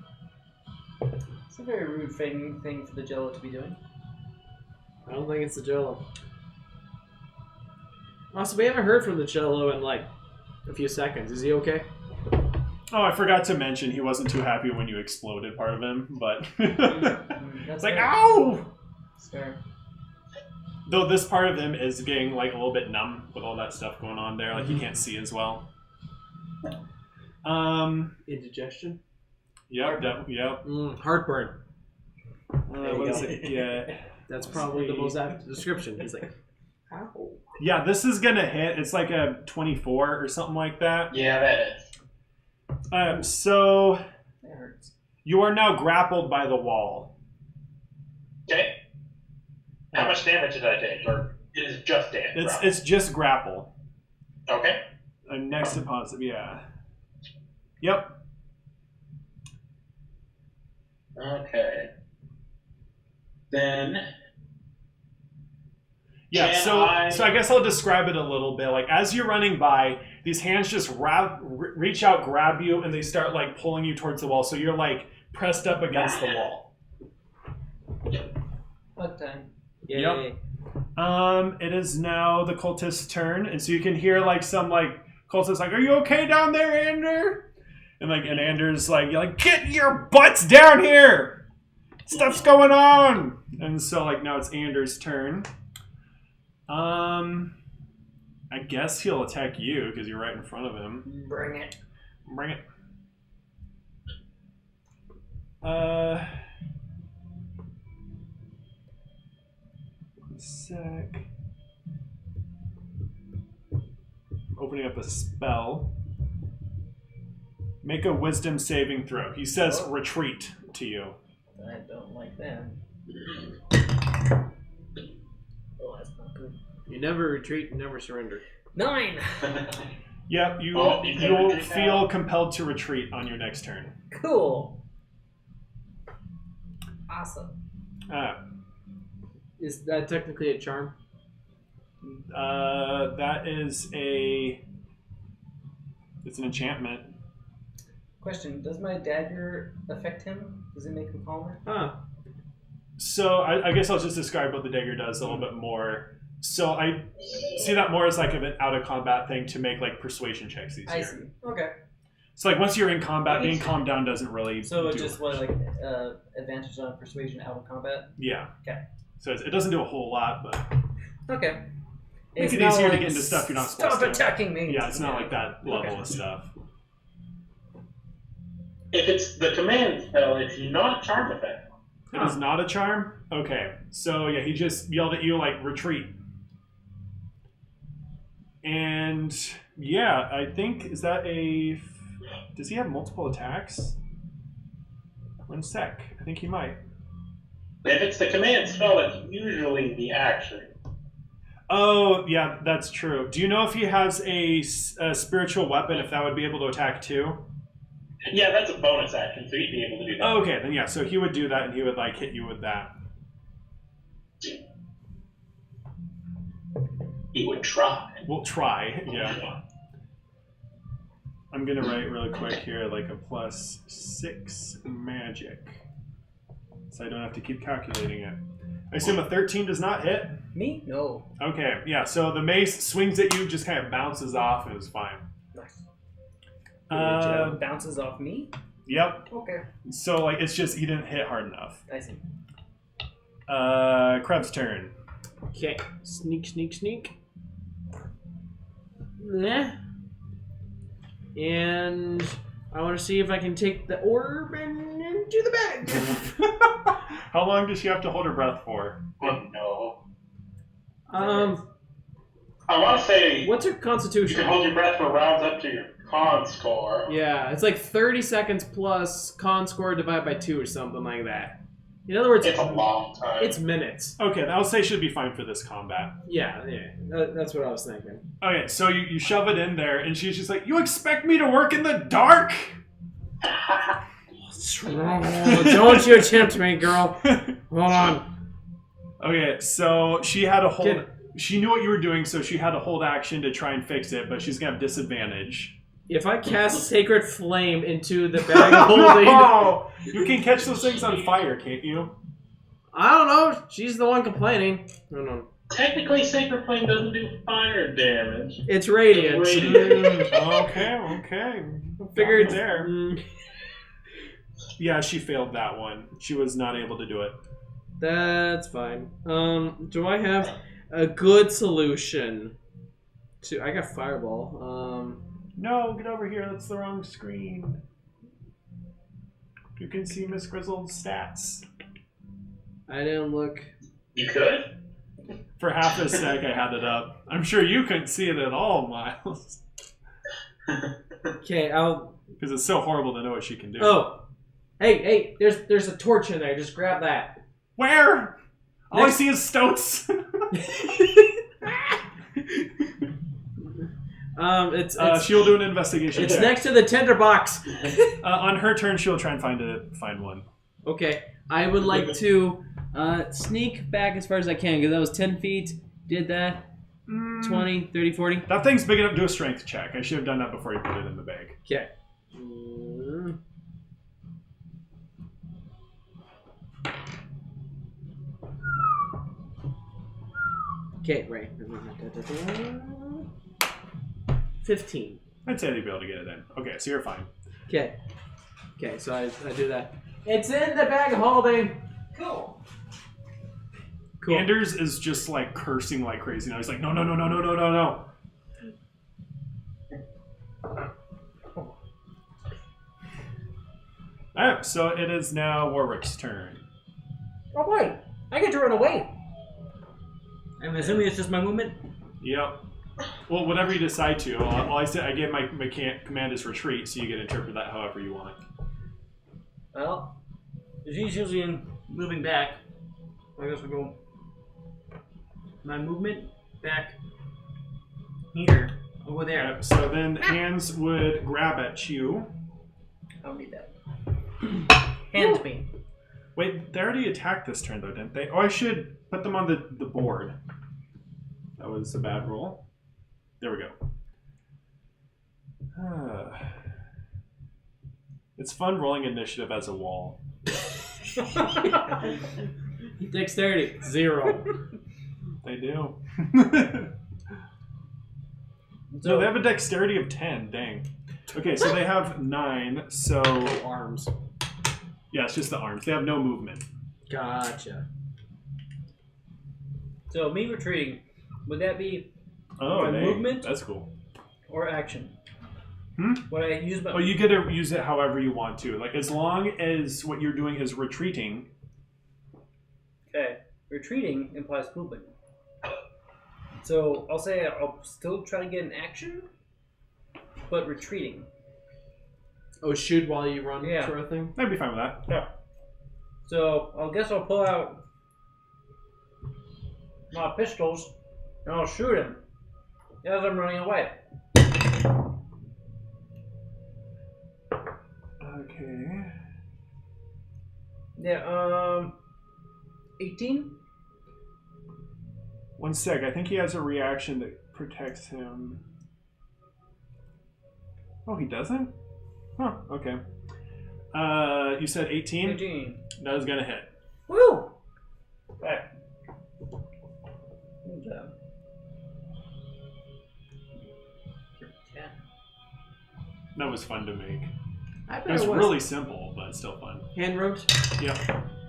It's a very rude thing for the Jello to be doing. I don't think it's the Jello. Also, we haven't heard from the Jello in like a few seconds. Is he okay? Oh, I forgot to mention he wasn't too happy when you exploded part of him, but it's like, fair. ow! That's fair. Though this part of him is getting like a little bit numb with all that stuff going on there, like he can't see as well. Indigestion? Yep, yep. Heartburn. What is it? Yeah. That's probably the most apt description. He's like, ow. Yeah, this is gonna hit. It's like a 24 or something like that. Yeah, that is. So That hurts. you are now grappled by the wall. Okay. How much damage did I take? Or is it just damage? It's just grapple. Okay. Next deposit, yeah. Yep. Okay. Then. Yeah, Can so I- I guess I'll describe it a little bit. Like, as you're running by, these hands just reach out, grab you, and they start, like, pulling you towards the wall. So you're, like, pressed up against the wall. What time? Yay. Yep. It is now the cultist's turn, and so you can hear, like, some, like, cultists like, "Are you okay down there, Ander?" And, like, and Ander's like, "You're like, get your butts down here! Stuff's going on!" And so, like, now it's Ander's turn. I guess he'll attack you because you're right in front of him. Bring it. Bring it. One sec. Opening up a spell. Make a wisdom saving throw. He says retreat to you. I don't like that. Oh, that's not good. You never retreat and never surrender. 9! Yep, Oh, you can you'll retreat feel now. compelled to retreat on your next turn. Cool. Awesome. Is that technically a charm? That is it's an enchantment. Question, does my dagger affect him? Does it make him calmer? Huh. So I guess I'll just describe what the dagger does a little bit more. So I see that more as like an out of combat thing to make like persuasion checks easier. I see. Okay. So like once you're in combat, being calmed down doesn't really So do just much. what, like, advantage on persuasion out of combat? Yeah. Okay. So it doesn't do a whole lot, but Okay. make it not easier to like, get into stuff you're not Stop supposed to. attacking me! Yeah, it's not like that level Okay. of stuff. If it's the command spell, it's not charm effect. It is not a charm? Okay. So yeah, he just yelled at you like retreat. And yeah, I think is that does he have multiple attacks? One sec. I think he might. If it's the command spell, it's usually the action. Oh, yeah, that's true. Do you know if he has a spiritual weapon, if that would be able to attack too? Yeah, that's a bonus action, so he'd be able to do that. Oh, okay, then yeah, so he would do that and he would like hit you with that. He would try. We'll try, yeah. I'm gonna write really quick here like a +6 magic. So I don't have to keep calculating it. I assume a 13 does not hit? Me? No. Okay, yeah, so the mace swings at you, just kind of bounces off, and it's fine. Nice. Bounces. Bounces off me? Yep. Okay. So, like, it's just he didn't hit hard enough. I see. Krebs' turn. Okay. Sneak, sneak, sneak. Nah. And I want to see if I can take the orb and into the bag. How long does she have to hold her breath for? Oh, no. I want to say what's her you can constitution? hold your breath for rounds up to your con score. Yeah, it's like 30 seconds plus con score divided by 2 or something like that. In other words, It's a long time. it's minutes. Okay, I'll say should be fine for this combat. Yeah, that's what I was thinking. Okay, so you shove it in there, and she's just like, "You expect me to work in the dark?" Don't you tempt me, girl. Hold on. Okay, so she had to hold. She knew what you were doing, so she had to hold action to try and fix it, but she's gonna have disadvantage. If I cast Sacred Flame into the bag of holding... Oh, you can catch those things on fire, can't you? I don't know. She's the one complaining. I don't know. Technically, Sacred Flame doesn't do fire damage. It's radiant. Okay. Figured there. Yeah, she failed that one. She was not able to do it. That's fine. Do I have a good solution? I got Fireball. No, get over here. That's the wrong screen. You can see Miss Grizzle's stats. I didn't look. You could? For half a sec, I had it up. I'm sure you couldn't see it at all, Miles. Okay, I'll... Because it's so horrible to know what she can do. Oh! Hey, there's a torch in there. Just grab that. Where? All I see is stoats. She'll do an investigation. It's next to the tinderbox. On her turn, she'll try and find one. Okay, I would like to sneak back as far as I can, because that was 10 feet. Did that. 20, 30, 40. That thing's big enough to do a strength check. I should have done that before you put it in the bag. Okay. Okay, right. 15. I'd say they'd be able to get it in. Okay, so you're fine. Okay, so I do that. It's in the bag of holding. Cool. Anders is just like cursing like crazy now. He's like, no. Alright, so it is now Warwick's turn. Oh boy, I get to run away. I'm assuming it's just my movement? Yep. Well, whatever you decide to. I gave my command is retreat, so you can interpret that however you want. Well, she's usually in moving back. I guess we'll go my movement back here. Over there. Yep, so then hands would grab at you. I don't need that. Hands me. Wait, they already attacked this turn though, didn't they? Oh, I should put them on the board. That was a bad roll. There we go. It's fun rolling initiative as a wall. Dexterity, 0. They do. No, they have a dexterity of 10. Dang. Okay, so they have 9. So arms. Yeah, it's just the arms. They have no movement. Gotcha. So me retreating, would that be my movement? That's cool. Or action? Would I use my... Oh, you get to use it however you want to. Like, as long as what you're doing is retreating. Okay. Retreating implies movement. So I'll say I'll still try to get an action, but retreating. Oh, shoot while you run, Yeah. sort of thing? I'd be fine with that. Yeah. So I guess I'll pull out my pistols and I'll shoot him as I'm running away. Okay. Yeah, 18? 1 sec. I think he has a reaction that protects him. Oh, he doesn't? Huh, okay. You said 18? 18. That is going to hit. Woo! Okay. Good job. 10. That was fun to make. I bet It was really simple, but still fun. hand wrote. Yep.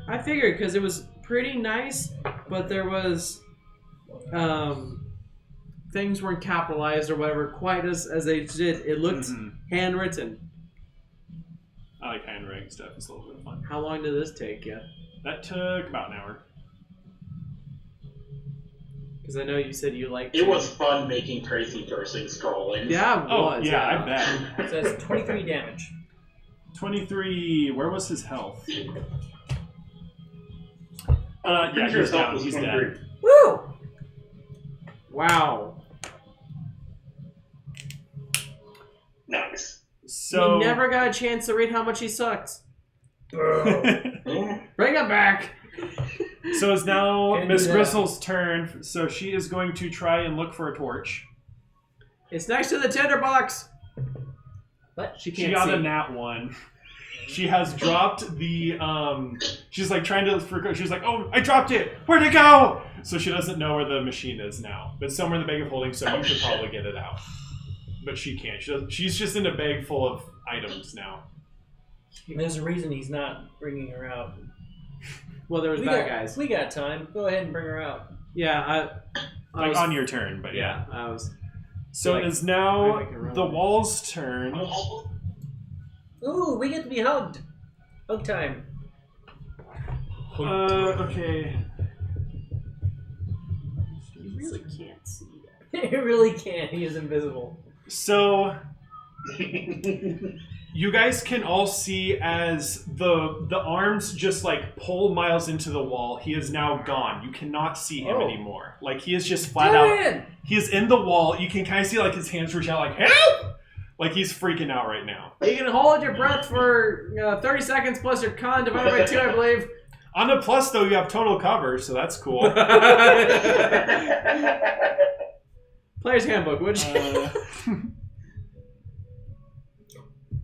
I figured because it was pretty nice, but there was things weren't capitalized or whatever quite as they did. It looked handwritten. I like handwriting stuff. It's a little bit of fun. How long did this take you? That took about an hour. Because I know you said you liked It was fun making crazy cursing scrolling. Yeah, it was. Yeah, I bet. So that's 23 damage. 23. Where was his health? Yeah, His he's health down. was He's 23. dead. Woo! Wow. Nice. So He never got a chance to read how much he sucked. Bro. Bring him back. So it's now Can't Miss do that. Grizzle's turn. So she is going to try and look for a torch. It's next to the tinderbox. What? She She can't got see. a nat 1. She has dropped the, she's like trying to, she's like, oh, I dropped it. Where'd it go? So she doesn't know where the machine is now. But somewhere in the bag of holding, so you should probably get it out. But she can't. She's just in a bag full of items now. There's a reason he's not bringing her out. Well, there was bad guys. We got time. Go ahead and bring her out. Yeah, I Like was, on your turn, but yeah. I was. So like, it is now I can run the with it. wall's turn. Ooh, we get to be hugged. Hug time. Okay. You really can't see that. He really can't. He is invisible. So you guys can all see as the arms just like pull Miles into the wall. He is now gone. You cannot see him anymore. Like he is just flat out. He is in the wall. You can kind of see like his hands reach out like help. Like he's freaking out right now. You can hold your breath for 30 seconds plus your con divided by 2, I believe. On the plus though, you have total cover, so that's cool. Player's handbook, would you?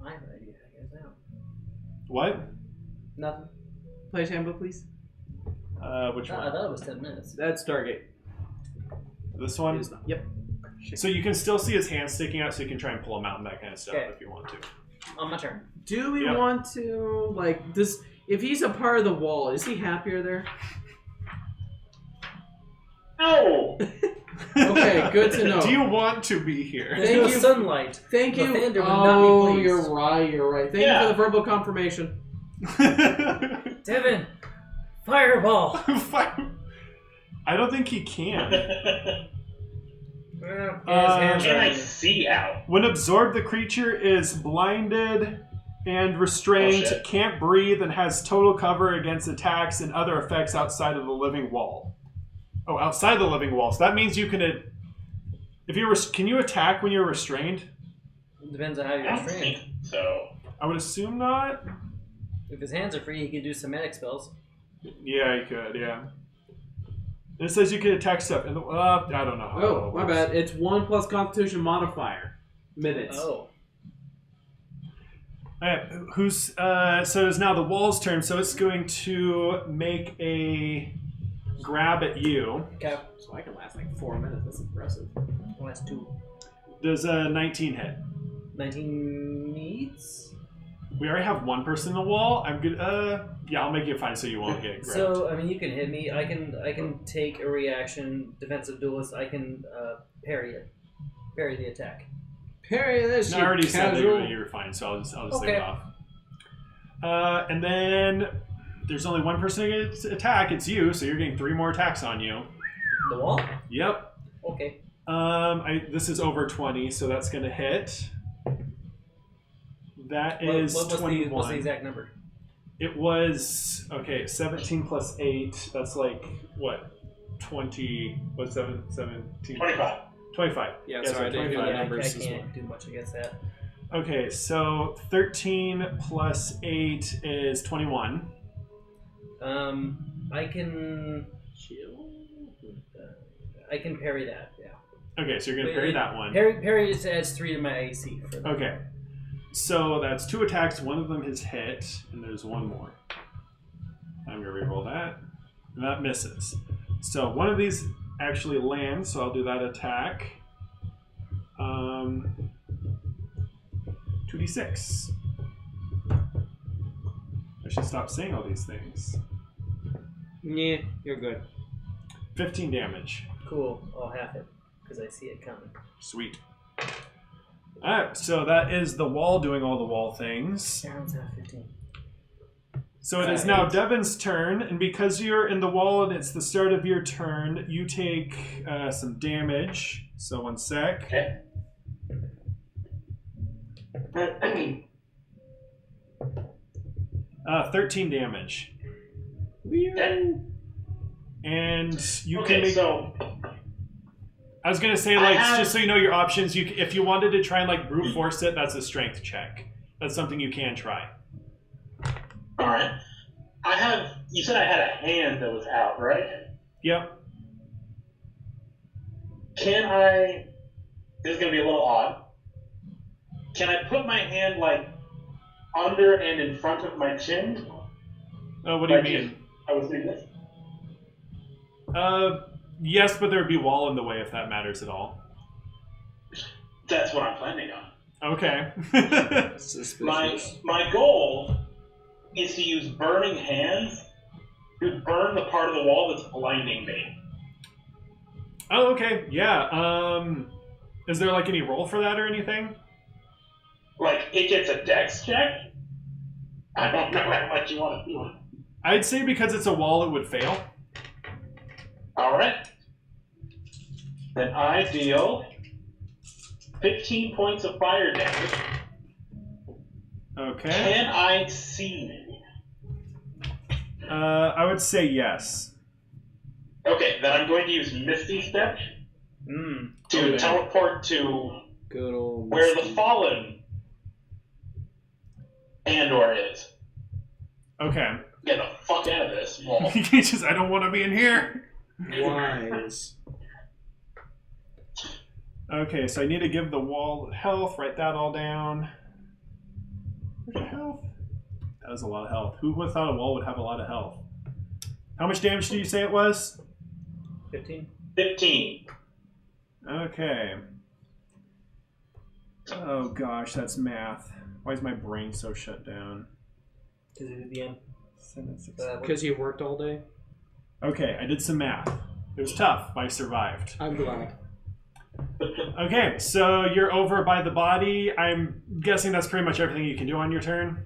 I have an idea. I guess now. What? Nothing. Player's handbook, please. Which I one? thought it was 10 minutes. That's Stargate. This It one? is not. Yep. So you can still see his hands sticking out, so you can try and pull him out and that kind of stuff Okay. if you want to. On my turn. Do we Yep. want to, like, this? If he's a part of the wall, is he happier there? No! Okay, good to know. Do you want to be here? There's Thank no you. sunlight. Thank The you. Thunder would not be Oh, pleased. you're right. Thank you for the verbal confirmation. Devin, fireball. I don't think he can. His hands Can are I in. see out? When absorbed, the creature is blinded and restrained, Oh, shit. can't breathe, and has total cover against attacks and other effects outside of the living wall. Oh, outside the living wall. So that means you can... If you can you attack when you're restrained? Depends on how I you're don't restrained. think so. I would assume not. If his hands are free, he can do somatic spells. Yeah, you could, yeah. And it says you can attack stuff. In the, I don't know how Oh, it my works. bad. It's 1 plus Constitution modifier. Minutes. Oh. Alright, who's so it's now the wall's turn, so it's going to make a grab at you. Okay. So I can last like 4 minutes. That's impressive. Last 2. Does a 19 hit? 19 needs? We already have one person in the wall. I'm good. Yeah, I'll make you fine so you won't get grabbed. So, I mean, you can hit me. I can take a reaction, defensive duelist. I can parry it. Parry the attack. Parry this, No, you I already said casual. that you were fine, so I'll just leave Okay. it off. And then there's only one person who gets to attack. It's you, so you're getting 3 more attacks on you. The wall? Yep. Okay. This is over 20, so that's going to hit. That is What's 21. what's the exact number? It was, 17 plus 8. That's like, what? 20. What's 17? 25. 25. Yeah, so sorry, I didn't hear 25 the I numbers as can't do much against that. Okay, so 13 plus 8 is 21. I can parry that. Yeah. Okay, so you're going to parry that one. Parry just adds 3 to my AC. For that. Okay. So that's 2 attacks. One of them is hit, and there's one more. I'm going to reroll that. And that misses. So one of these actually lands, so I'll do that attack. 2d6. I should stop saying all these things. Yeah, you're good. 15 damage. Cool. I'll half it because I see it coming. Sweet. Alright, so that is the wall doing all the wall things. Aaron's at 15. So it is now Devin's turn, and because you're in the wall and it's the start of your turn, you take some damage. So 1 sec. Okay. 13 damage. Okay. And you can Okay, make... so I was going to say, I like, have- just so you know your options, if you wanted to try and, like, brute force it, that's a strength check. That's something you can try. all right. You said I had a hand that was out, right? Yep. Can I... This is going to be a little odd. Can I put my hand, like, under and in front of my chin? Oh, what do you mean? I was doing this. Yes, but there would be a wall in the way if that matters at all. That's what I'm planning on. Okay. My goal is to use burning hands to burn the part of the wall that's blinding me. Oh, okay. Yeah. Is there like any roll for that or anything? Like, it gets a dex check? I don't know how much you want to do it. I'd say because it's a wall, it would fail. Alright. Then I deal 15 points of fire damage. Okay. Can I see? I would say yes. Okay, then I'm going to use Misty Step to teleport to Good old where Misty. the fallen Andor is. Okay. Get the fuck out of this wall. I don't want to be in here. Wise. Okay, so I need to give the wall health, write that all down. Where's the health? That was a lot of health. Who would have thought a wall would have a lot of health? How much damage did you say it was? 15. 15. Okay. Oh gosh, that's math. Why is my brain so shut down? Because you did the end. Because you worked all day? Okay, I did some math. It was tough, but I survived. I'm glad. Okay, so you're over by the body. I'm guessing that's pretty much everything you can do on your turn.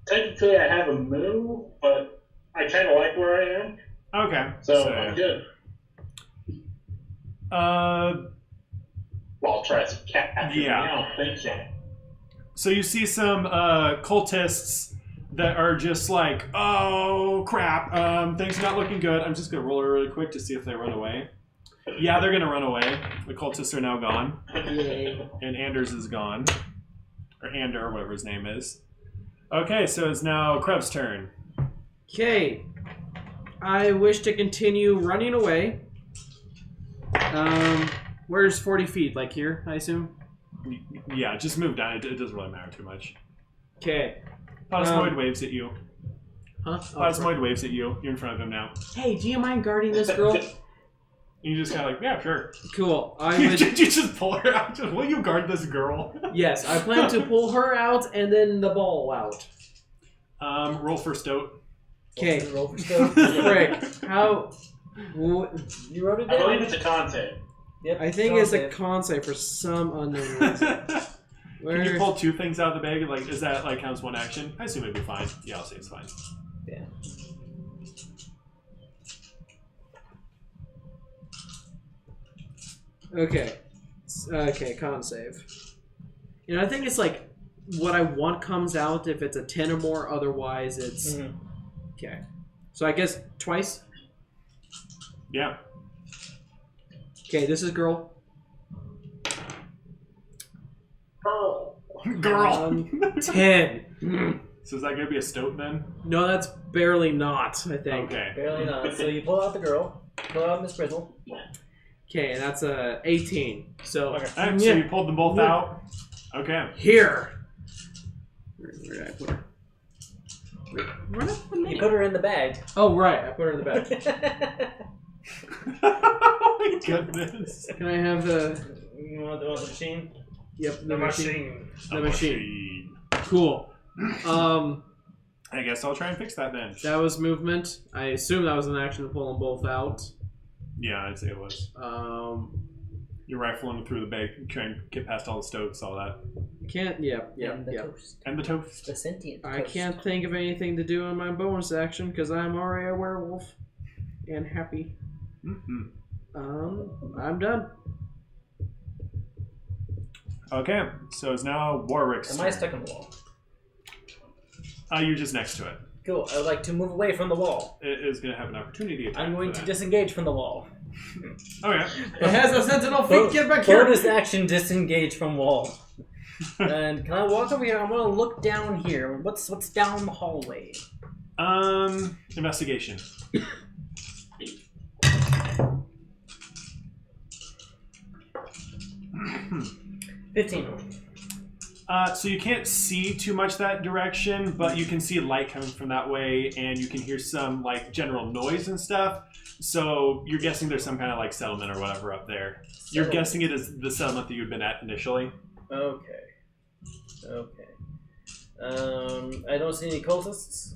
Technically, I have a move, but I kind of like where I am. Okay. So I'm good. Well, I'll try some cat. Yeah. I don't think so. So you see some cultists that are just like, oh crap, things are not looking good. I'm just gonna roll it really quick to see if they run away. Yeah, they're gonna run away. The cultists are now gone. Yay. And Anders is gone. Or Ander, whatever his name is. Okay, so it's now Krev's turn. Okay. I wish to continue running away. Where's 40 feet? Like here, I assume? Yeah, just move down. It doesn't really matter too much. Okay. Plasmoid waves at you. Huh? Plasmoid waves at you. You're in front of him now. Hey, do you mind guarding this girl? You just kind of like, yeah, sure. Cool. I You would. just pull her out. Will you guard this girl? Yes, I plan to pull her out and then the ball out. Roll for Stoat. Okay. Roll for skill. Frick. How? You wrote it I down? believe it's a con save. Yep. I think it's a con save for some unknown reason. Can you pull two things out of the bag? Like, is that like counts one action? I assume it'd be fine. Yeah, I'll say it's fine. Yeah. Okay. Okay, con save. You know, I think it's like what I want comes out if it's a 10 or more, otherwise it's... Mm-hmm. Okay. So I guess twice? Yeah. Okay, this is girl. Girl! 10. So is that going to be a Stoat then? No, that's barely not, I think. Okay. Barely not. So you pull out the girl. Pull out Miss Grizzel. Okay, and that's a 18. So, Okay. Alright, so you pulled them both out. Okay. Here. Where did I put her? Where did I put You put her in the bag. Oh, right. I put her in the bag. Oh my goodness. Can I have the... You want the machine? Yep, The machine. The machine. Cool. I guess I'll try and fix that then. That was movement. I assume that was an action to pull them both out. Yeah, I'd say it was. You're rifling through the bag, trying to get past all the Stoats, all that. Can't. Yeah. And the toast. And the toast. The sentient I toast. can't think of anything to do in my bonus action because I'm already a werewolf and happy. Mm-hmm. I'm done. Okay, so it's now Warwick's Am turn. I stuck in the wall? You're just next to it. Cool. I would like to move away from the wall. It is going to have an opportunity attack. I'm going for to that. disengage from the wall. Okay. It has a sentinel feet. Get back here. Bonus action, disengage from wall. And can I walk over here? I want to look down here. What's down the hallway? Investigation. 15. So you can't see too much that direction, but you can see light coming from that way, and you can hear some like general noise and stuff. So you're guessing there's some kind of like settlement or whatever up there. You're guessing it is the settlement that you'd been at initially. Okay. I don't see any cultists.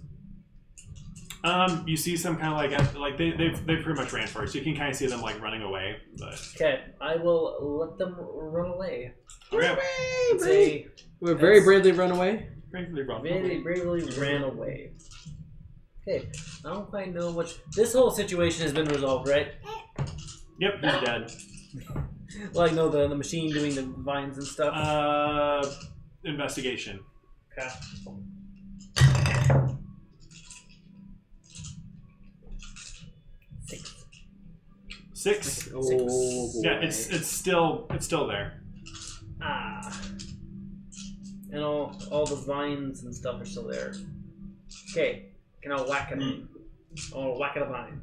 You see some kind of like they pretty much ran for it, so you can kind of see them like running away. But Okay, I will let them run away. okay. We're very bravely run away. Very bravely ran away. Okay, I don't quite know what... This whole situation has been resolved, right? Yep, he's dead. Like, no, the machine doing the vines and stuff. Investigation. Okay. Six. Oh, boy. Yeah, it's still there. Ah. And all the vines and stuff are still there. Okay, can I whack it? I'll whack at a vine.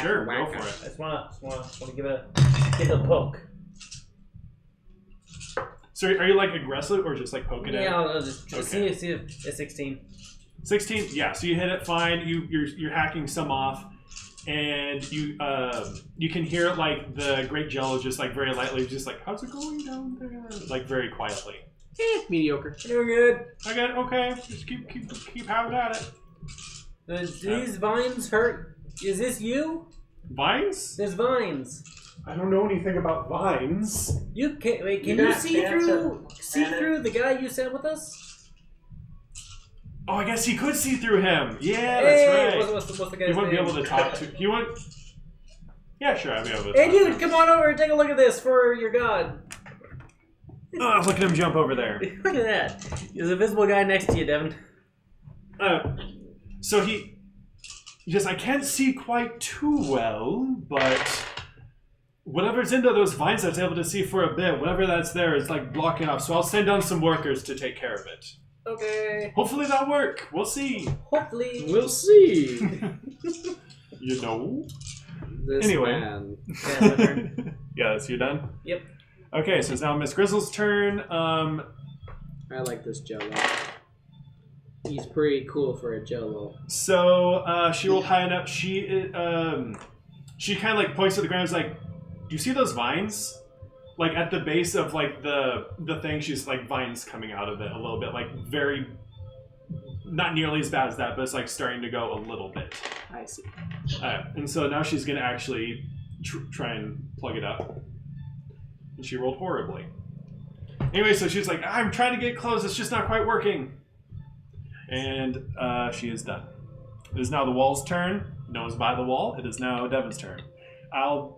Sure, go for it. I just wanna give it a poke. So are you like aggressive or just like poking it? Yeah, I'll just Okay. see if it's 16. 16. Yeah, so you hit it fine. You're hacking some off, and you can hear like the Great Jello just like very lightly, just like, how's it going down there? Like very quietly. Mediocre. You're good. Okay. Just keep having at it. Do these vines hurt? Is this you? Vines? There's vines. I don't know anything about vines. You can wait. Can You you got see cancer. through the guy you sent with us? Oh, I guess he could see through him. Yeah, Hey, that's right. what's the guy's You wouldn't be name? able to talk to. You would. Yeah, sure, I'd be able to. Hey, talk to dude, him. come on over and take a look at this for your god. Oh, look at him jump over there. Look at that. There's a visible guy next to you, Devin. So he just, I can't see quite too well, but whatever's into those vines I was able to see for a bit, whatever that's there is like blocking off. So I'll send down some workers to take care of it. Okay. Hopefully that'll work. We'll see. Hopefully. We'll see. You know. This Anyway. man. Yeah, my turn. Yeah, that's you done? Yep. Okay, so it's now Miss Grizzle's turn. I like this Jello. He's pretty cool for a Jello. So she rolled high enough. She kind of like points to the ground. Is like, do you see those vines? Like at the base of like the thing, she's like vines coming out of it a little bit, like very, not nearly as bad as that, but it's like starting to go a little bit. I see. And so now she's gonna actually try and plug it up, and she rolled horribly. Anyway, so she's like, I'm trying to get close. It's just not quite working. And she is done. It is now the wall's turn. No one's by the wall. It is now Devin's turn.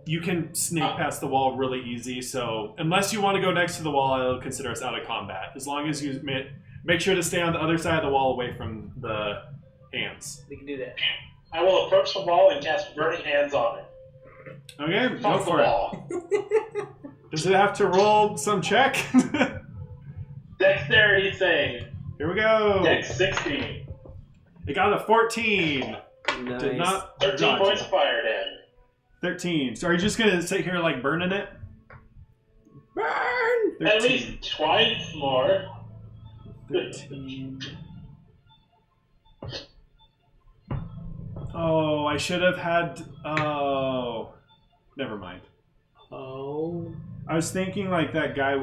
You can snake past the wall really easy, so unless you want to go next to the wall, I'll consider us out of combat. As long as you make sure to stay on the other side of the wall away from the hands. We can do that. I will approach the wall and cast Burning Hands on it. Okay, go Fuck the for it. wall. Does it have to roll some check? Dexterity save. Here we go. Dex 16. It got a 14. Nice. Did not 13 dodge points it. of fire damage. 13. So are you just going to sit here like burning it? Burn! 13. At least twice more. 13. Oh, I should have had... Oh. Never mind. Oh. I was thinking like that guy,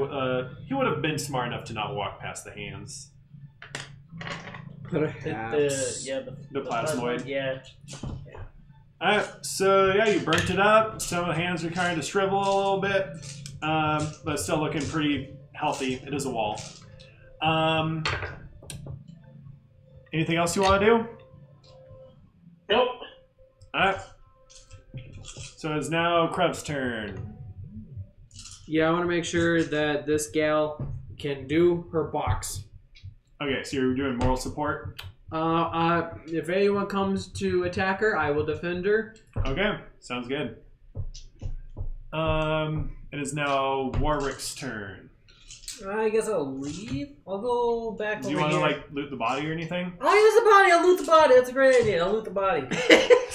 he would have been smart enough to not walk past the hands. Perhaps. The plasmoid. Yeah. So yeah, you burnt it up. Some of the hands are kind of shrivel a little bit, but it's still looking pretty healthy. It is a wall. Anything else you want to do? Nope. Alright. So it's now Krev's turn. Yeah, I want to make sure that this gal can do her box. Okay, so you're doing moral support? If anyone comes to attack her, I will defend her. Okay, sounds good. It is now Warwick's turn. I guess I'll leave. I'll go back Do over you want to here. like loot the body or anything? Oh, here's the body. I'll loot the body. That's a great idea. I'll loot the body.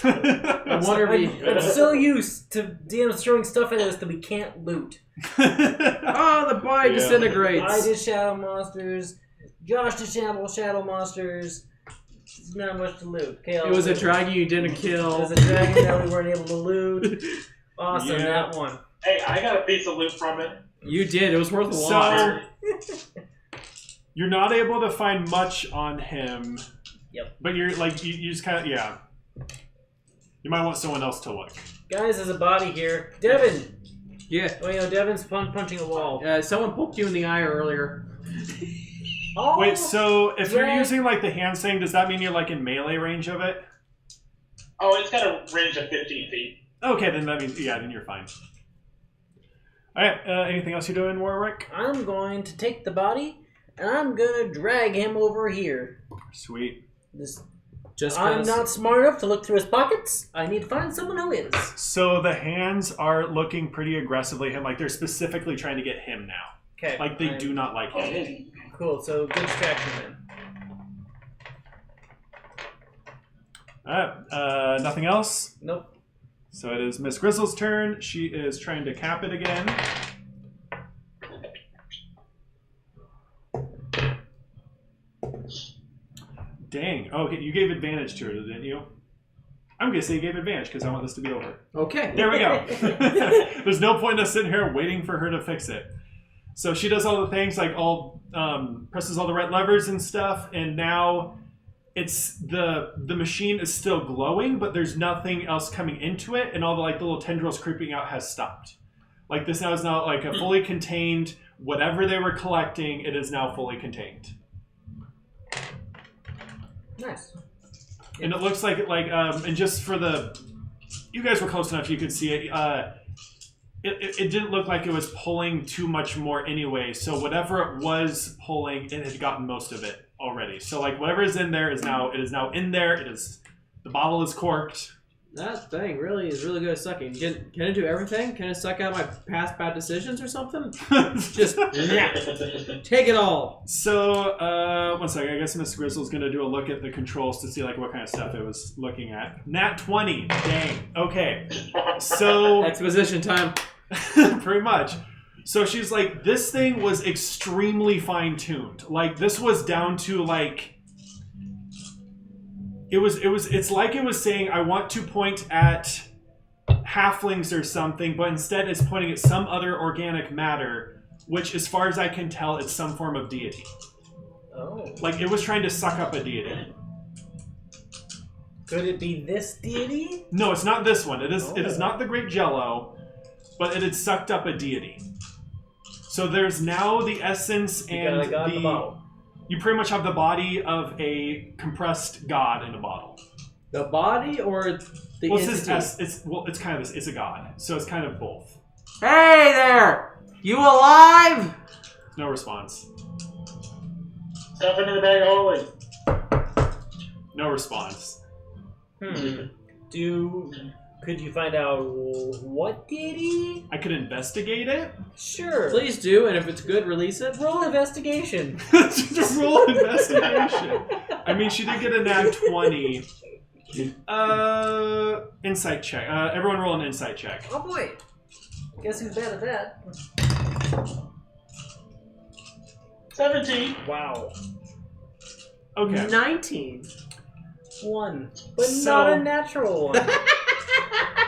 I wonder if I'm so used to DMs throwing stuff at us that we can't loot. Oh, the body disintegrates. I did shadow monsters. Josh did shadow monsters. There's not much to loot. Okay, It was a dragon you didn't kill. It was a dragon that we weren't able to loot. Awesome, Yeah. that one. Hey, I got a piece of loot from it. You did. It was worth a lot. So you're not able to find much on him. Yep. But you're like you just kind of You might want someone else to look. Guys, there's a body here. Devin! Yeah. Oh, Devin's punching a wall. Someone poked you in the eye earlier. Oh, Wait, so if you're yeah. using like the hand thing, does that mean you're like in melee range of it? Oh, it's got a range of 15 feet. Okay, then that means then you're fine. All right. Anything else you're doing, Warwick? I'm going to take the body and I'm gonna drag him over here. Sweet. I'm not smart enough to look through his pockets. I need to find someone who is. So the hands are looking pretty aggressively at him, like they're specifically trying to get him now. Okay. Like they do not like him. Cool. So good distraction then. Nothing else? Nope. So it is Miss Grizzle's turn. She is trying to cap it again. Dang. Oh, okay, you gave advantage to her, didn't you? I'm going to say you gave advantage because I want this to be over. Okay. There we go. There's no point in us sitting here waiting for her to fix it. So she does all the things, like presses all the red levers and stuff, and now it's the machine is still glowing, but there's nothing else coming into it, and all the little tendrils creeping out has stopped. Like this now is now like a fully contained, whatever they were collecting, it is now fully contained. Nice. And it looks like and just for you guys were close enough you could see it. It didn't look like it was pulling too much more anyway. So whatever it was pulling, it had gotten most of it already. So whatever is in there is now in there. The bottle is corked. That thing really is really good at sucking. Can it do everything? Can it suck out my past bad decisions or something? Just take it all. So, one second. I guess Miss Grizzle's going to do a look at the controls to see what kind of stuff it was looking at. Nat 20. Dang. Okay. So Exposition time. pretty much. So she's like, this thing was extremely fine-tuned. This was down to it's like it was saying, I want to point at halflings or something, but instead it's pointing at some other organic matter, which as far as I can tell, it's some form of deity. Oh. It was trying to suck up a deity. Could it be this deity? No, it's not this one. It is not the Great Jello, but it had sucked up a deity. So there's now the essence and the bottle. You pretty much have the body of a compressed god in a bottle. The body or the entity? It's kind of it's a god, so it's kind of both. Hey there! You alive? No response. Stuff into the bag of holding. No response. Could you find out what deity? I could investigate it. Sure. Please do, and if it's good, release it. Roll investigation. Just roll investigation. I mean, she did get a nat 20. Insight check. Everyone roll an insight check. Oh boy. Guess who's bad at that? 17. Wow. Okay. 19. 1. But not a natural one.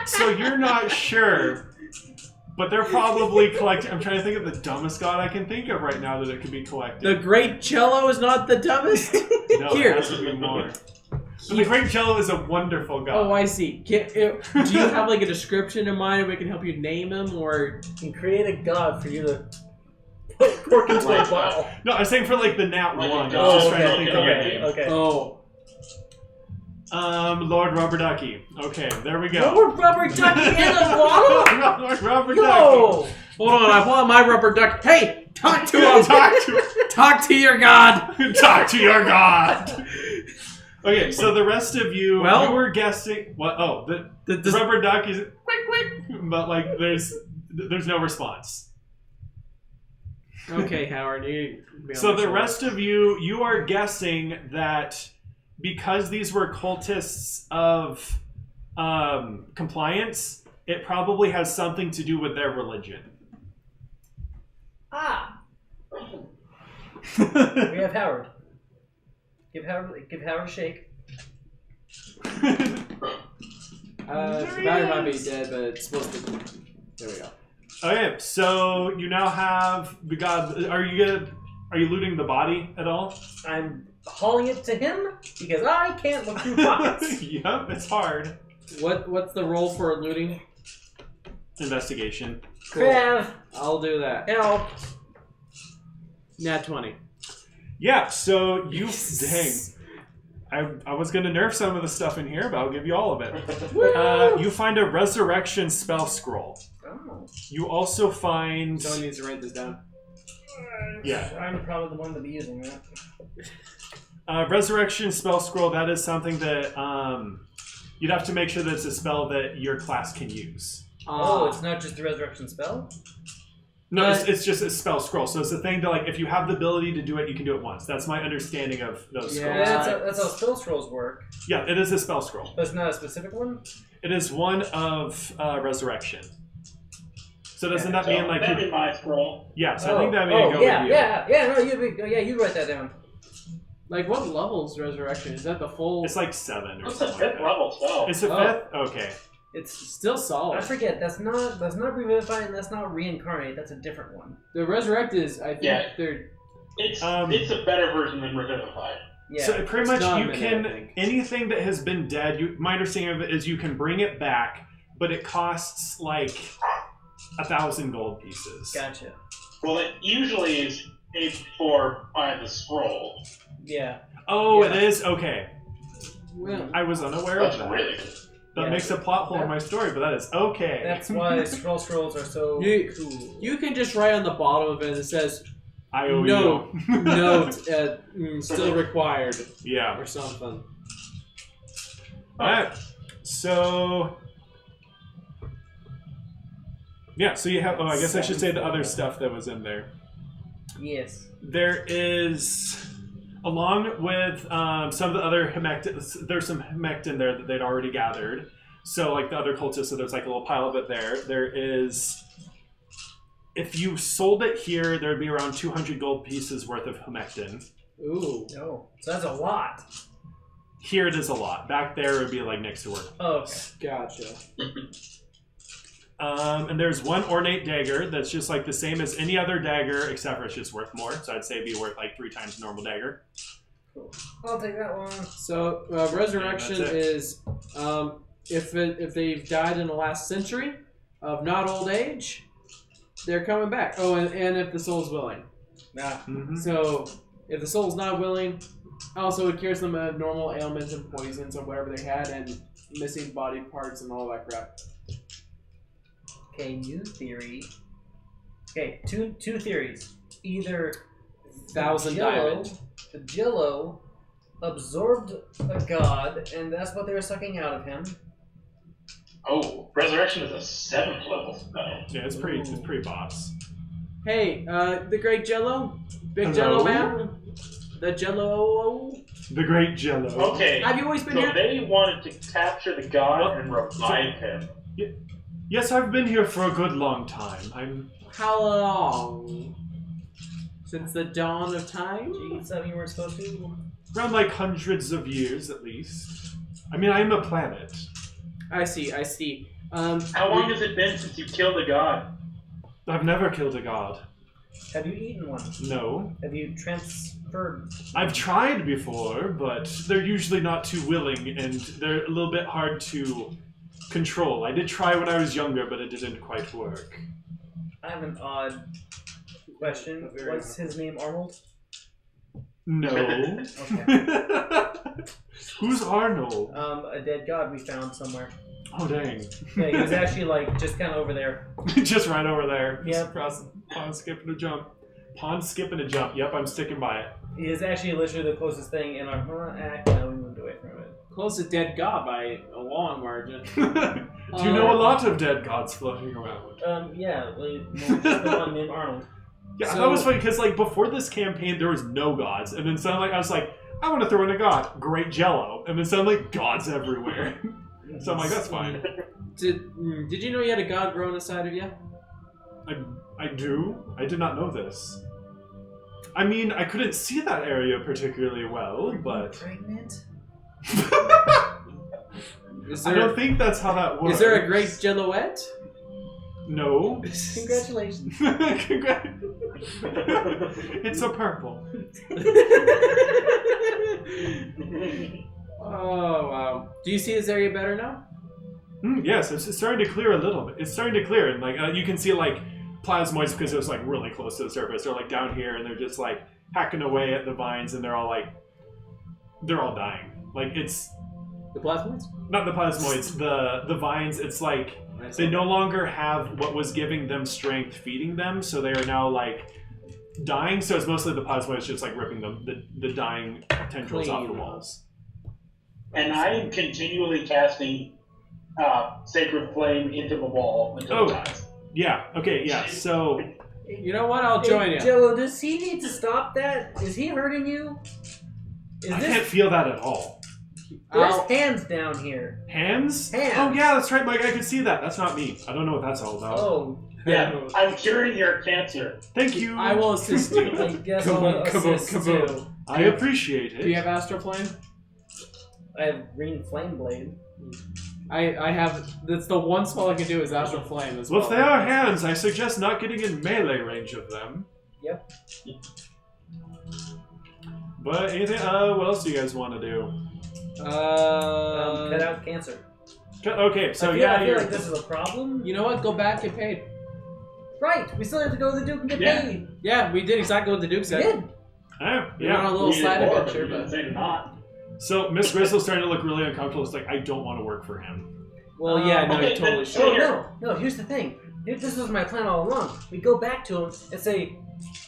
So you're not sure, but they're probably collecting. I'm trying to think of the dumbest god I can think of right now that it could be collecting. The Great Jello is not the dumbest? No, Here. it has to be more. But the Great Jello is a wonderful god. Oh, I see. Do you have a description in mind and we can help you name him, or... And create a god for you to pork into a bottle. No, I'm saying for the nat 1. I was Oh, just trying to think of a okay, name. okay. Oh. Lord Rubber Ducky. Okay, there we go. More rubber ducky in a bottle? Lord Rubber Ducky. Yo! Hold on, I want my rubber duck. Hey! Talk to him! Talk to your god! Talk to your god! Okay, so the rest of you, you were guessing... What? Oh, the rubber duck is... Quick, quick! But, there's no response. Okay, Howard, you. So the rest of you are guessing that because these were cultists of compliance, it probably has something to do with their religion. Ah! We have Howard. Give Howard a shake. The battery might be dead, but it's supposed to. There we go. Okay, so you now have the god. Are you looting the body at all? I'm hauling it to him because I can't look through pockets. Yep, it's hard. What's the roll for looting? Investigation. Cool. Crab, I'll do that. help. Nat 20. Yeah, so you dang. I was gonna nerf some of the stuff in here, but I'll give you all of it. You find a resurrection spell scroll. Oh. You also find. Someone needs to write this down. Yeah. I'm probably the one to be using that. Resurrection spell scroll. That is something that you'd have to make sure that it's a spell that your class can use. Oh, it's not just the resurrection spell? No, it's just a spell scroll. So it's a thing to like, if you have the ability to do it, you can do it once. That's my understanding of those scrolls. Yeah, that's how spell scrolls work. Yeah, it is a spell scroll. But it's not a specific one? It is one of resurrection. So doesn't that mean like... That'd be my scroll. Yeah, so I think that may go with you. You write that down. Like, what level's resurrection? Is that the full... It's like 7 or It's a something like fifth that. level spell. It's a 5th? Okay. It's still solid. I forget, that's not revivify and that's not reincarnate, that's a different one. The resurrect is, I think, they're... It's a better version than Revivify. Yeah. So pretty much not you a minute, I can... think. Anything that has been dead, my understanding of it is you can bring it back, but it costs like 1,000 gold pieces. Gotcha. Well, it usually is paid for by the scroll. Yeah. Oh, Yeah. it is? Okay. Well, I was unaware That's of that. really good. That makes a plot hole in my story, but that is okay. That's why scrolls are so cool. you can just write on the bottom of it, it says, I owe note, you. note, still required, Yeah. or something. Alright. So... Yeah, so you have... Oh, I guess I should say the other stuff that was in there. Yes. There is... Along with some of the other Hemectin... There's some Hemectin there that they'd already gathered. So, like, the other cultists, so there's, like, a little pile of it there. There is... If you sold it here, there'd be around 200 gold pieces worth of Hemectin. Ooh. Oh, so that's a lot. Here it is a lot. Back there it would be, like, next to work. Oh, okay. Gotcha. And there's one ornate dagger that's just like the same as any other dagger, except for it's just worth more. So I'd say it'd be worth like 3 times the normal dagger. Cool. I'll take that one. So, resurrection is if they've died in the last century of not old age, they're coming back. Oh, and if the soul's willing. Nah. Mm-hmm. So, if the soul's not willing, also it cures them of normal ailments and poisons or whatever they had and missing body parts and all that crap. Okay, new theory. Okay, two theories. Either 1,000 diamond. the Jello absorbed a god, and that's what they were sucking out of him. Oh, Resurrection is a 7th level spell. Yeah, it's pretty boss. Hey, the Great Jello? Big Hello? Jello man? The Jello? The Great Jello. Okay, Have you always been so here? they wanted to capture the god and revive him. Yes, I've been here for a good long time. How long? Since the dawn of time? Did you eat something you weren't supposed to? Around like hundreds of years at least. I mean, I'm a planet. I see. How long has it been since you killed a god? I've never killed a god. Have you eaten one? No. Have you transferred? I've tried before, but they're usually not too willing, and they're a little bit hard to control. I did try when I was younger, but it didn't quite work. I have an odd question. What's his name, Arnold? No. Okay. Who's Arnold? A dead god we found somewhere. Oh, dang. Yeah, he was actually like just kind of over there. Just right over there. Yeah. Just across the pond, skip and a jump. Pond, skip and a jump. Yep, I'm sticking by it. He is actually literally the closest thing in our act. Now we moved away from it. Closest dead god by a long margin. Do you know a lot of dead gods floating around? Yeah, just the one named Arnold. Yeah, I thought it was funny because like before this campaign there was no gods, and then suddenly I was like, I want to throw in a god, Great Jello, and then suddenly gods everywhere. So I'm like, that's fine. Did you know you had a god growing inside of you? I do. I did not know this. I mean, I couldn't see that area particularly well, but. Pregnant? I don't think that's how that works. Is there a Great Jelloette? No. Congratulations. It's a purple. Oh, wow. Do you see this area better now? Yes, it's starting to clear a little bit. It's starting to clear, and like you can see like plasmoids because it was like really close to the surface. They're like down here, and they're just like hacking away at the vines, and they're all dying. Like it's The plasmoids? not the plasmoids, the vines. It's like they no longer have what was giving them strength feeding them, so they are now like dying. So it's mostly the plasmoids just like ripping the dying tendrils off the walls. And I'm continually casting Sacred Flame into the wall until it dies. Yeah, okay, yeah, so... You know what? I'll join you. Jello, does he need to stop that? Is he hurting you? I can't feel that at all. There's hands down here. Hands? Hands. Oh yeah, that's right, Mike, I could see that. That's not me. I don't know what that's all about. Oh. Yeah, I'm curing your cancer. Thank you. I will assist you. I guess Kaboom, I'll kaboom, assist kaboom. too. I appreciate it. Do you have Astral Flame? I have green flame blade. I have. That's the one spell I can do is Astral Flame as well. Well, if they are hands, I suggest not getting in melee range of them. Yep. But anything, what else do you guys want to do? Cut out cancer. Okay, so I feel like this is a problem. You know what? Go back, get paid. Right, we still have to go to the Duke and get paid. Yeah, we did exactly what the Duke said. We did. We went on a little side adventure, but... So Miss Grizzle's starting to look really uncomfortable. It's like, I don't want to work for him. Well, yeah, no, okay, you totally then- should. No, here's the thing. This was my plan all along. We go back to him and say,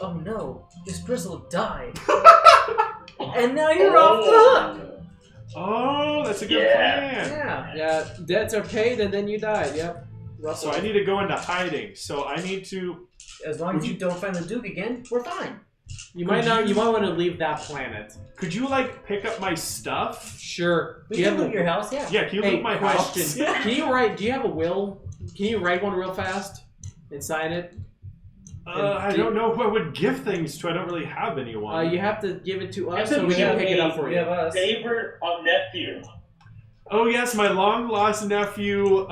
oh no, Miss Grizzel died. And now you're off the hook. Oh, that's a good plan. Yeah. Yeah, debts are paid and then you die. Yep. So I need to go into hiding. So I need to... As long as you don't find the Duke again, we're fine. You might want to leave that planet. Could you, like, pick up my stuff? Sure. We can loot your house, yeah. Yeah, can you loot my question. house? Can you write... Do you have a will? Can you write one real fast and sign it? I don't know who I would give things to. I don't really have anyone. You have to give it to us Yes, so we we can have pick it up for We you. have us. Favorite of nephew. Oh, yes, my long-lost nephew,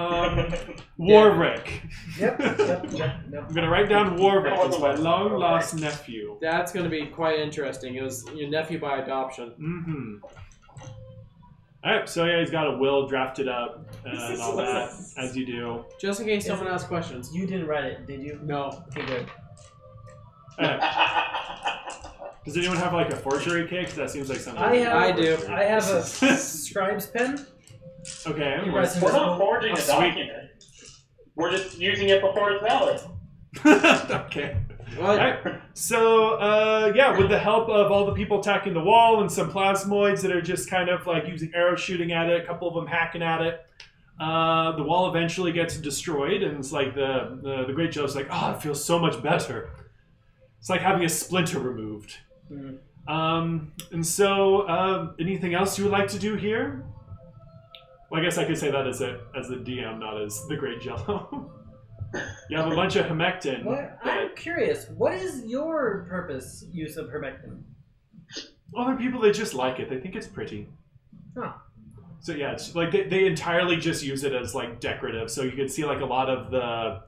Warwick. Yep. I'm going to write down Warwick as my long-lost nephew. That's going to be quite interesting. It was your nephew by adoption. Mm-hmm. Alright, so yeah, he's got a will drafted up and all that, as you do. Just in case someone asks questions. You didn't write it, did you? No. Okay, good. Does anyone have like a forgery kit? 'Cause that seems like something. I do. I have a scribe's pen. Okay. You well, write We're not forging a sweet. document. We're just using it before it's valid. okay. Well, Alright. So, yeah, with the help of all the people attacking the wall and some plasmoids that are just kind of like using arrows shooting at it, a couple of them hacking at it, the wall eventually gets destroyed, and it's like the Great Jellow's like, oh, it feels so much better. It's like having a splinter removed. Mm. And so, anything else you would like to do here? Well, I guess I could say that as the DM, not as the Great Jello. You have a bunch of Hemectin. What? I'm curious. What is your use of Hermectin? Other people, they just like it. They think it's pretty. Huh. So yeah, it's like they entirely just use it as like decorative. So you can see like a lot of the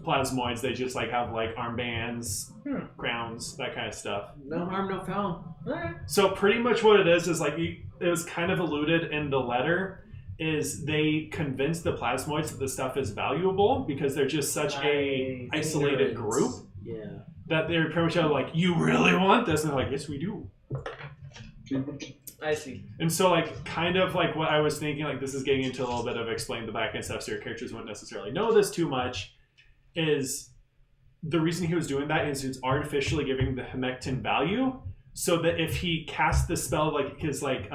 plasmoids, they just like have like armbands, crowns, that kind of stuff. no harm, no foul. Alright. So pretty much what it is like it was kind of alluded in the letter, is they convince the plasmoids that the stuff is valuable because they're just such a isolated group. Yeah. That they're pretty much like, you really want this? And they're like, yes, we do. I see. And so, like, kind of like what I was thinking, like, this is getting into a little bit of explain the back end stuff so your characters won't necessarily know this too much, is the reason he was doing that is he's artificially giving the Hemectin value so that if he casts the spell, like, his, like,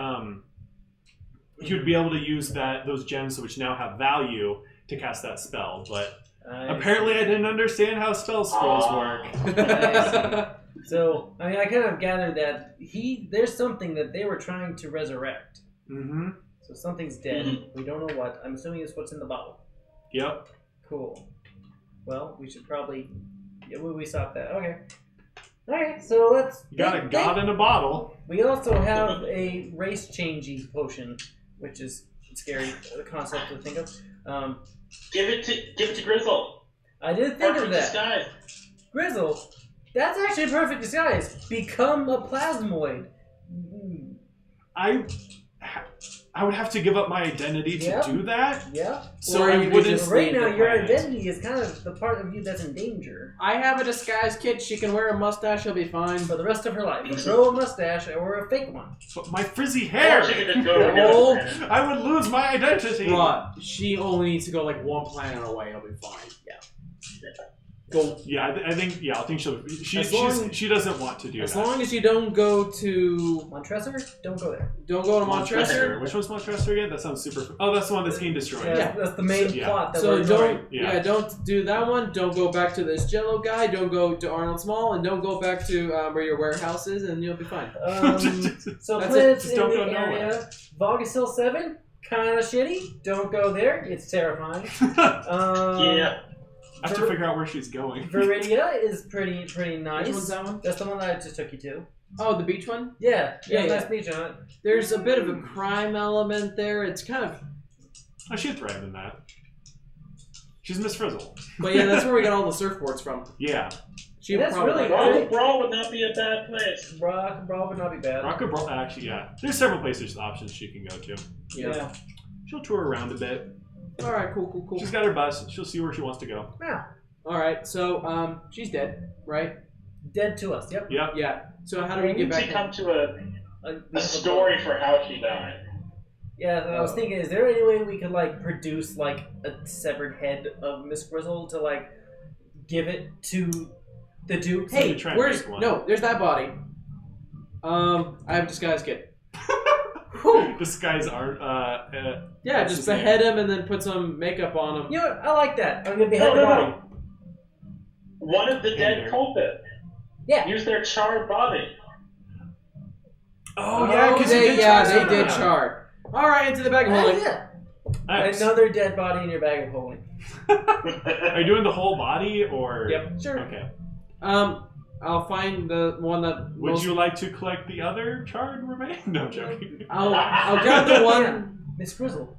he would be able to use those gems which now have value to cast that spell, but Apparently, I didn't understand how spell scrolls work. I see. So, I mean, I kind of gathered that there's something that they were trying to resurrect. Mm-hmm. So something's dead. We don't know what. I'm assuming it's what's in the bottle. Yep. Cool. Well, we should probably... Yeah, we stop that. Okay. Alright, so let's... You got a god in a bottle. We also have a race-changey potion, which is a scary concept to think of. Give it to Grizzel. I did think Perfect of that. disguise. Grizzel, that's actually a perfect disguise. Become a plasmoid. I would have to give up my identity to do that. Yeah. So Or I you could wouldn't. just Right leave now, the your planet. identity is kind of the part of you that's in danger. I have a disguise kit. She can wear a mustache. She'll be fine. For the rest of her life. Grow a mustache or a fake one. But my frizzy Or hair. she could just go to a No. different planet. I would lose my identity. Bruh, she only needs to go like one planet away. It'll be fine. Yeah. Go. Yeah, I think she'll. She doesn't want to do As that. long as you don't go to Montresor? Don't go there. don't go to Montresor. Which one's Montresor again? That sounds super. Oh, that's the one that's getting destroyed. Yeah, that's the main Yeah. plot that So we're don't Yeah. don't do that one. Don't go back to this Jello guy. Don't go to Arnold's Mall, and don't go back to where your warehouse is, and you'll be fine. So That's planets it. Just in don't the go area. nowhere. Vogasil 7, kind of shitty. Don't go there. It's terrifying. Yeah. I have to figure out where she's going. Viridia is pretty nice. Which one's that one? That's the one that I just took you to. Oh, the beach one. Yeah, Yeah, nice beach on it. There's a bit of a crime element there. It's kind of, Oh, she'd thrive in that. She's Miss Frizzle. but yeah, that's where we got all the surfboards from. Yeah. She That's probably really like good. Brawl would not be a bad place. Rock would not be bad. Rocco Brawl, actually, yeah. There's several places options she can go to. Yeah. She'll tour around a bit. All right. Cool. She's got her bus. She'll see where she wants to go. Yeah. All right. So she's dead, right? Dead to us. Yep. Yep. Yeah. So how do We we get need to back? come to a story for how she died. Yeah, I was thinking, is there any way we could like produce like a severed head of Miss Grizzel to like give it to the Duke? Hey, Hey, try and where's make one. no? There's that body. I have a disguise kit. Disguise art. Yeah, what's just his name? behead him and then put some makeup on him. You know what? I like that. I'm gonna behead the No. body. One of the dead there. cultists. Yeah. Use their charred body. Oh, yeah, because they did char. All right, into the bag of Oh, holding. yeah. Nice. Another dead body in your bag of holding. Are you doing the whole body or? Yep. Sure. Okay. I'll find the one that. Would you like to collect the other charred remain? No, I'm joking. I'll grab the one. Miss Grizzle,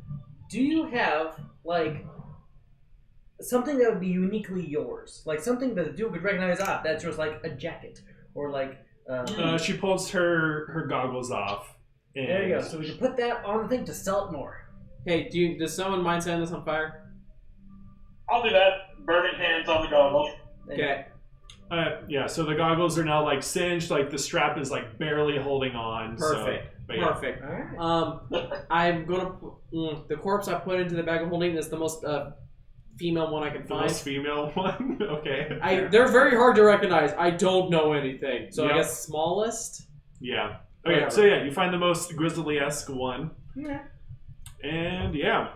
do you have like something that would be uniquely yours, like something that the Duke would recognize? Ah, that's just like a jacket, or like. She pulls her goggles off. And There you go. So we can put that on the thing to sell it more. Hey, does someone mind setting this on fire? I'll do that. Burning hands on the goggles. Okay. Yeah, so the goggles are now like singed, like the strap is like barely holding on. Perfect. So, but yeah. Perfect. All right. I'm gonna the corpse I put into the bag of holding is the most female one I can The find. most female one? Okay. They're very hard to recognize. I don't know anything, so Yep. I guess smallest. Yeah. Okay, Whatever. so yeah, you find the most Grizzly-esque one. Yeah. And yeah.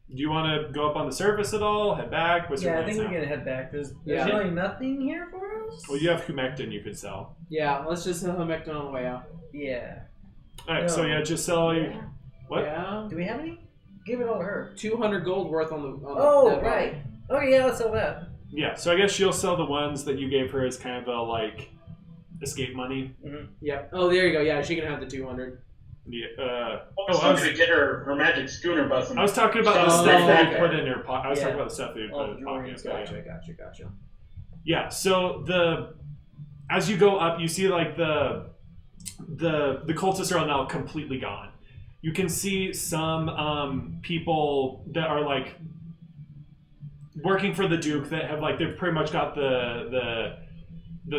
Do you want to go up on the surface at all? Head back? What's your Yeah, I plans think we're now? gonna head back. There's Yeah. really nothing here for us. Well, you have humectant you could sell. Yeah, let's just sell him back on the way out. Yeah. Alright, so No. yeah, just sell your... Yeah. What? Yeah. Do we have any? Give it all to her. 200 gold worth on the. Oh, that body. right. Okay, yeah, let's sell that. Yeah, so I guess she'll sell the ones that you gave her as kind of a, like, escape money. Yep. Oh, there you go. Yeah, she can have the 200. Yeah, I I was- to get her magic schooner bus. I was talking about the Oh, stuff that okay. you put in her pocket. I was Yeah. talking about the stuff that you All put the in her jewelry pocket. and stuff. Gotcha. Yeah, so as you go up, you see like the cultists are now completely gone. You can see some people that are like working for the Duke that have like they've pretty much got the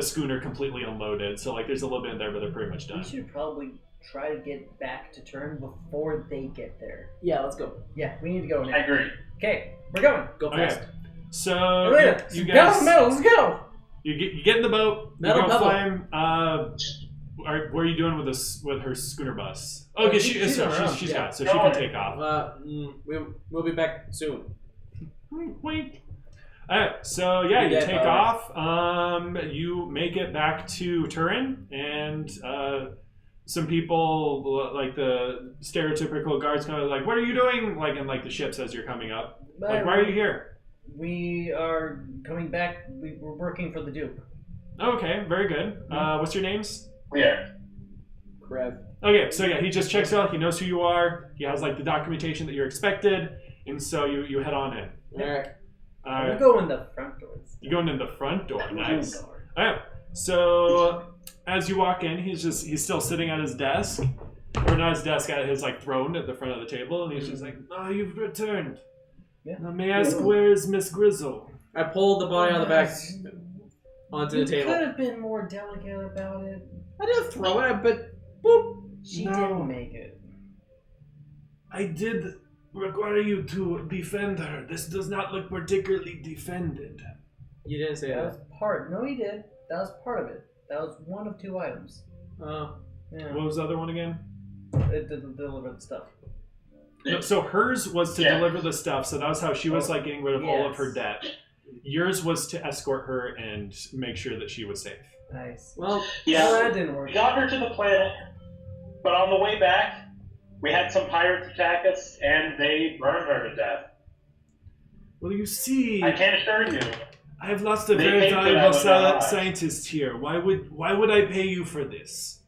schooner completely unloaded. So like there's a little bit in there, but they're pretty much We done. should probably try to get back to turn before they get there. Yeah, let's go. Yeah, we need to go I now. agree. Okay, we're going. Go Okay. fast. So Later. you Go, guys, metal, let's go. you get in the boat. Metal you go pebble. flying. What are you doing with her schooner bus? Okay, she's on her own, she's yeah. got it, so she can take off. We'll be back soon. Wink. Alright, so yeah, you take off. You make it back to Turin, and some people, like the stereotypical guards, kind of like, "What are you doing?" Like, and like the ship says you're coming up. Like, why are you here? We are coming back. We're working for the Duke. Okay, very good. What's your names? Yeah. Krev. Okay, so yeah, he just checks out. He knows who you are. He has like the documentation that you're expected, and so you head on in. All right. We go in the front doors. You go in the front door. Nice. All right. So as you walk in, he's still sitting at his desk, or not his desk, at his like throne at the front of the table, and he's just like, "Oh, you've returned. Yeah. Now, may I ask, where is Miss Grizzel?" I pulled the body out of the back onto the table. You could have been more delicate about it. I didn't throw it, but boop. She didn't make it. I did require you to defend her. This does not look particularly defended. You didn't say that. Was part. No, he did. That was part of it. That was one of 2 items. Oh. Yeah. What was the other one again? It deliver the stuff. No, so hers was to deliver the stuff, so that was how she was like getting rid of all of her debt. Yours was to escort her and make sure that she was safe. Nice. Well, that didn't work. We got her to the planet, but on the way back, we had some pirates attack us, and they burned her to death. Well, you see, I can assure you. I have lost a They very paid for that valuable with their lives. scientist here. Why would I pay you for this?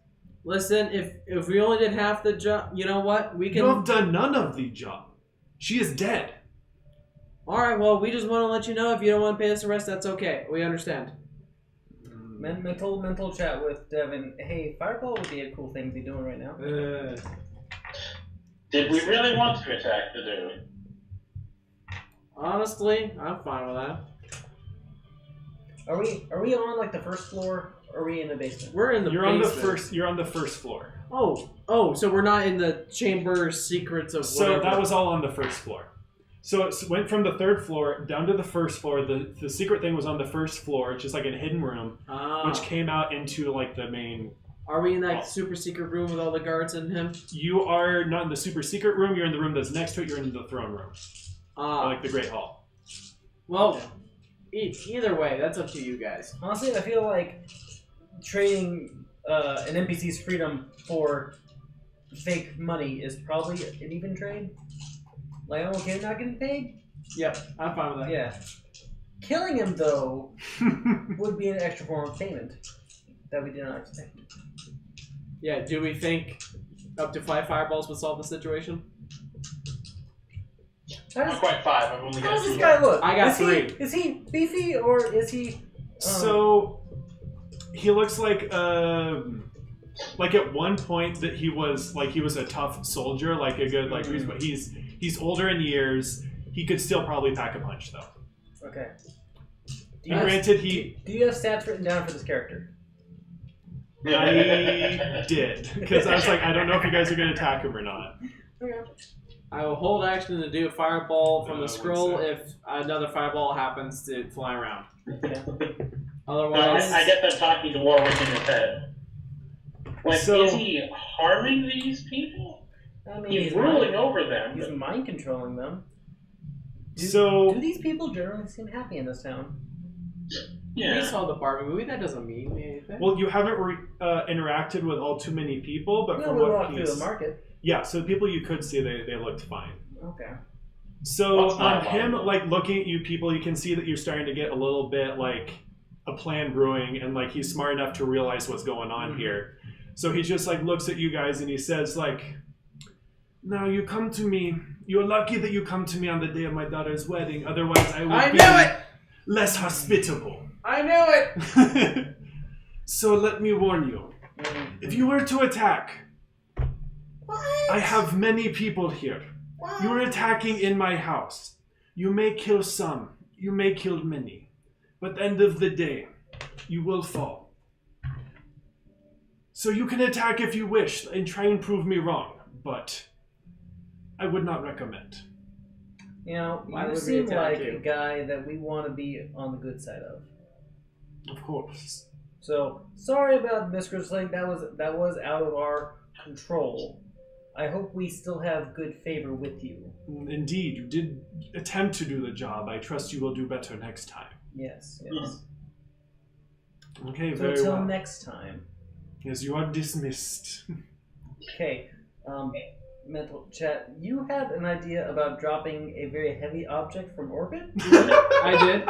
listen, if we only did half the job, you know what? We You can. have done none of the job. She is dead. All right. Well, we just want to let you know if you don't want to pay us the rest, that's okay. We understand. Mental chat with Devin. Hey, Fireball would be a cool thing to be doing right now. Did we really want to attack the dude? Honestly, I'm fine with that. Are we on like the first floor? Or are we in the basement? We're in the basement. You're on the first floor. Oh, so we're not in the chamber secrets of So whatever. that was all on the first floor. So it went from the third floor down to the first floor. The secret thing was on the first floor, just like a hidden room, which came out into like the main. Are we in that super secret room with all the guards in him? You are not in the super secret room. You're in the room that's next to it. You're in the throne room, like the Great Hall. Well, either way, that's up to you guys. Honestly, I feel like trading an NPC's freedom for fake money is probably an even trade. Like, I'm okay with not getting paid. Yep, I'm fine with that. Yeah. Killing him, though, would be an extra form of payment that we did not expect. Yeah, do we think up to 5 fireballs would solve the situation? Not quite 5. I've only How got does 2. this guy look? I got is 3. Is he beefy or is he... So he looks like at one point that he was a tough soldier, like a good but he's older in years. He could still probably pack a punch though. Okay. Do you have stats written down for this character? I did, because I was like, I don't know if you guys are going to attack him or not. Okay. I will hold action to do a fireball from the 1 scroll sec. if another fireball happens to fly around. Yeah. Otherwise, I get that talking to Warwick in his head. Like, So- is he harming these people? I mean, He's ruling over them. He's mind controlling them. So Do these people generally seem happy in this town? we Yeah. saw the Barbie movie. That doesn't mean anything. well, you haven't interacted with all too many people, but No, from we what walked through he's the market. yeah, so the people you could see they looked fine. Okay. So That's not him wrong. like looking at you people, you can see that you're starting to get a little bit like a plan brewing, and like he's smart enough to realize what's going on here. So he just like looks at you guys and he says like, "Now you come to me. You're lucky that you come to me on the day of my daughter's wedding. Otherwise, I would be less hospitable." I knew it! So let me warn you. If you were to attack, I have many people here. You are attacking in my house. You may kill some. You may kill many. But at the end of the day, you will fall. So you can attack if you wish and try and prove me wrong. But I would not recommend. You know, Why you would we seem attack like you? a guy that we want to be on the good side of. Of course. So sorry about Miss Grizzel. That was out of our control. I hope we still have good favor with you. Indeed, you did attempt to do the job. I trust you will do better next time. Yes. Okay, So very until well. next time. Yes, you are dismissed. Okay. Mental chat. You had an idea about dropping a very heavy object from orbit? I did.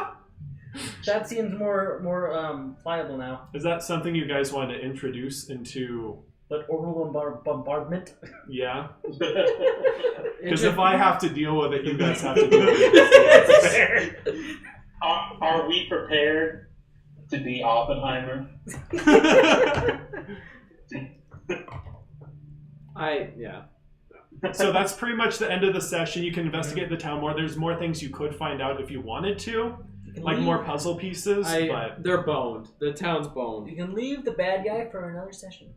That seems more pliable now. Is that something you guys want to introduce into... But orbital bombardment? Yeah? Because if I have to deal with it, you guys have to deal with it. Are we prepared to be Oppenheimer? Yeah. So that's pretty much the end of the session. You can investigate the town more. There's more things you could find out if you wanted to. Like more puzzle pieces, but... They're boned. The town's boned. You can leave the bad guy for another session.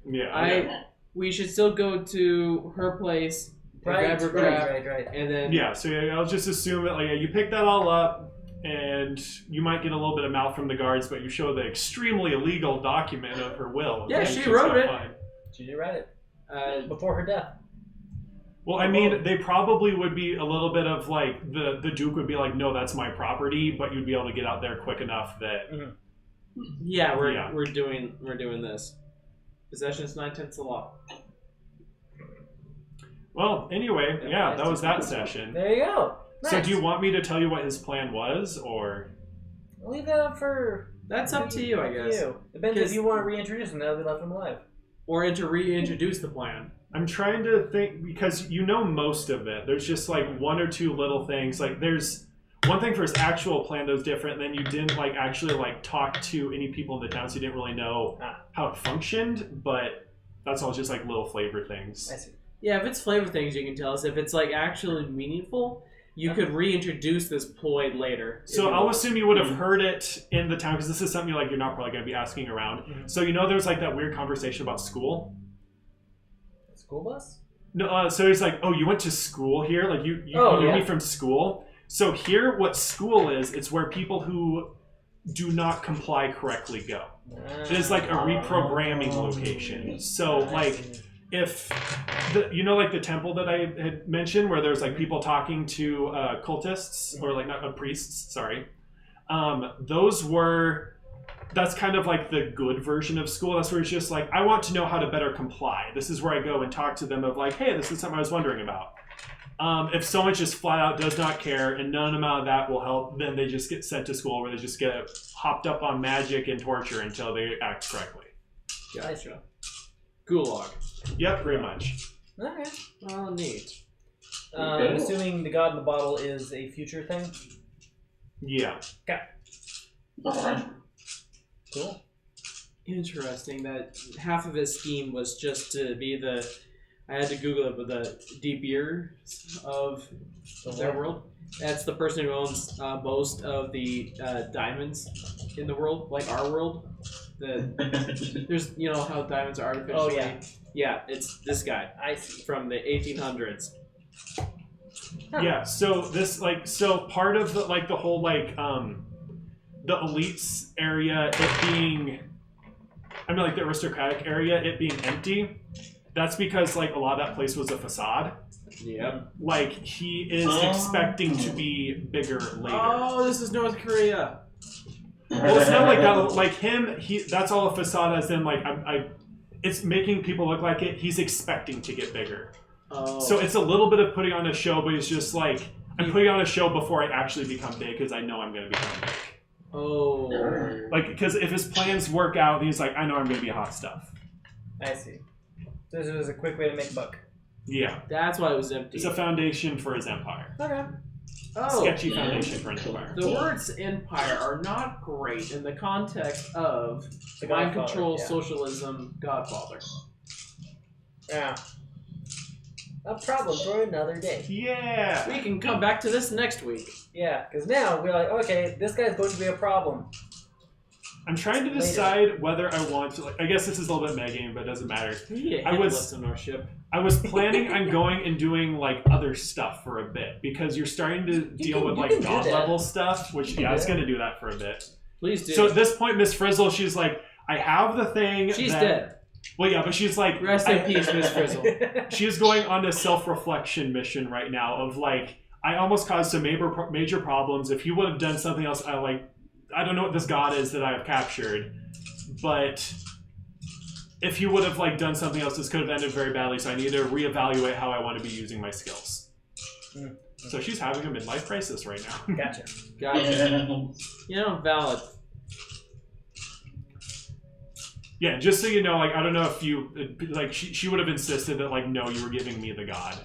Yeah. We should still go to her place, grab her crap, Right. and then... Yeah, so I'll just assume that like you pick that all up, and you might get a little bit of mouth from the guards, but you show the extremely illegal document of her will. Yeah, and she she's wrote got it. fine. She did write it. Before her death. Well, I mean, they probably would be a little bit of like the Duke would be like, no, that's my property, but you'd be able to get out there quick enough that. Mm-hmm. Yeah, we're doing this. Possession's 9/10 the law. Well, anyway, yeah, that was that session. There you go. Nice. So, do you want me to tell you what his plan was, or? I'll leave that up for. That's up to you, I guess. Depends if you want to reintroduce him now that we left him alive. Or to reintroduce the plan. I'm trying to think, because you know most of it. There's just like one or two little things. Like there's one thing for his actual plan that was different. Then you didn't like actually like talk to any people in the town, so you didn't really know how it functioned. But that's all just like little flavor things. I see. Yeah, if it's flavor things, you can tell us. If it's like actually meaningful, you could reintroduce this ploy later. So I'll assume you would have heard it in the town, because this is something like you're not probably going to be asking around. Mm-hmm. So you know there's like that weird conversation about school. School bus? No, so he's like, oh, you went to school here? Like, you knew me from school? So here, what school is, it's where people who do not comply correctly go. It is like a reprogramming location. So, like, if, like the temple that I had mentioned, where there's, like, people talking to cultists, or, like, not priests, sorry. Those were... That's kind of like the good version of school. That's where it's just like, I want to know how to better comply. This is where I go and talk to them of like, hey, this is something I was wondering about. If someone just flat out does not care and none amount of that will help, then they just get sent to school where they just get hopped up on magic and torture until they act correctly. Gotcha. Gulag. Yep, pretty much. Okay. Oh, neat. I'm assuming the God in the Bottle is a future thing? Yeah. Okay. Cool. Interesting that half of his scheme was just to be the... I had to Google it, but the deep ears of their world. That's the person who owns most of the diamonds in the world, like our world. There's, how diamonds are artificially... Oh, yeah. Yeah, it's this guy. I see. From the 1800s. Huh. Yeah, so this, part of the, the whole, the elites area, it being, the aristocratic area, it being empty, that's because, a lot of that place was a facade. Yep. He is expecting to be bigger later. Oh, this is North Korea. Well, it's not like that. Like him, that's all a facade, as in, it's making people look like it. He's expecting to get bigger. Oh. So it's a little bit of putting on a show, but it's just I'm putting on a show before I actually become big, because I know I'm going to become big. Oh. Because if his plans work out, he's like, I know I'm going to be hot stuff. I see. So this was a quick way to make a buck. Yeah. That's why it was empty. It's a foundation for his empire. Okay. Oh. Sketchy foundation for an empire. The words empire are not great in the context of mind control, socialism, Godfather. Yeah. A problem for another day. Yeah. We can come back to this next week. Yeah, because now we're like, okay, this guy's going to be a problem. I'm trying to decide whether I want to. I guess this is a little bit meta-game, but it doesn't matter. I was planning on going and doing other stuff for a bit, because you're starting to deal with god level stuff, which I was going to do that for a bit. Please do. So at this point, Miss Frizzle, she's like, I have the thing. She's dead. Well, yeah, but she's like... Rest in peace, Miss Grizzel. She is going on a self-reflection mission right now of like, I almost caused some major problems. If you would have done something else, I don't know what this god is that I have captured, but if you would have like done something else, this could have ended very badly. So I need to reevaluate how I want to be using my skills. So she's having a midlife crisis right now. Gotcha. You know, valid. Yeah, just so you know, like I don't know if you like she would have insisted that like no, you were giving me the god.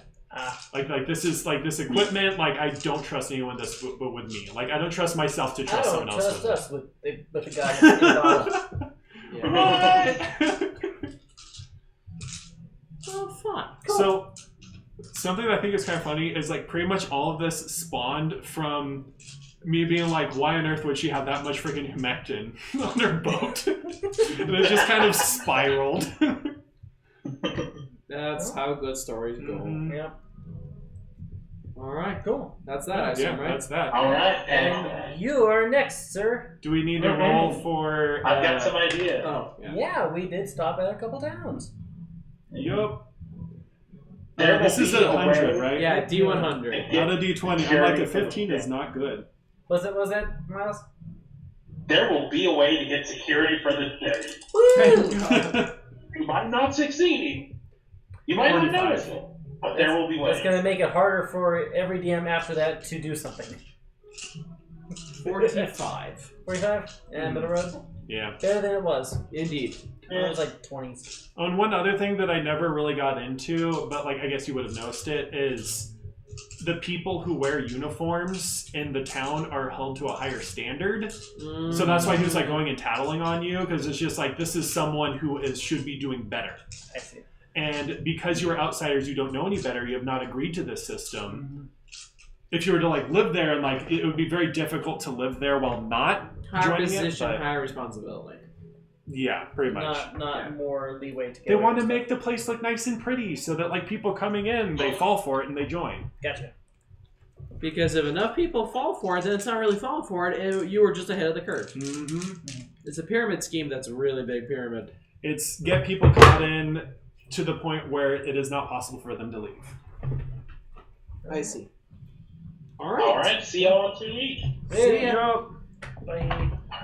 Like this is like this equipment. Like I don't trust anyone this but with me. Like I don't trust myself to trust someone else. I don't trust us with the guy in the bottle. Oh, fun. Cool. So something that I think is kind of funny is like pretty much all of this spawned from me being like, why on earth would she have that much freaking humectant on her boat? And it just kind of spiraled. That's how good stories go. Mm-hmm. Yeah. All right, cool. That's that, I assume, right? That's that. All right, And you are next, sir. Do we need to roll for... I've got some ideas. Oh, Yeah, we did stop at a couple towns. Yup. There This will is be a a 100, way- right? Yeah, D100. Not a D20. I'm like a 15 is not good. Was that Miles? There will be a way to get security for this day. You might not succeed. You might not 45. notice it. But there will be ways. It's going to make it harder for every DM after that to do something. 45. 45? And middle road? Yeah. Better than it was. Indeed. It was like 20s. On one other thing that I never really got into, but like I guess you would have noticed it, is the people who wear uniforms in the town are held to a higher standard. So that's why he was like going and tattling on you, because it's just like this is someone who should be doing better. I see. And because you are outsiders, you don't know any better. You have not agreed to this system. If you were to like live there, and like it would be very difficult to live there while not Higher joining position, it. But higher responsibility. yeah, pretty much. Not more leeway to get They away want to with make the place look nice and pretty, so that like people coming in, they fall for it and they join. stuff. Gotcha. Because if enough people fall for it, then it's not really falling for it. You were just ahead of the curve. Mm-hmm. It's a pyramid scheme that's a really big pyramid. It's get people caught in to the point where it is not possible for them to leave. I see. All All right. See y'all in 2 weeks. See ya. Bye.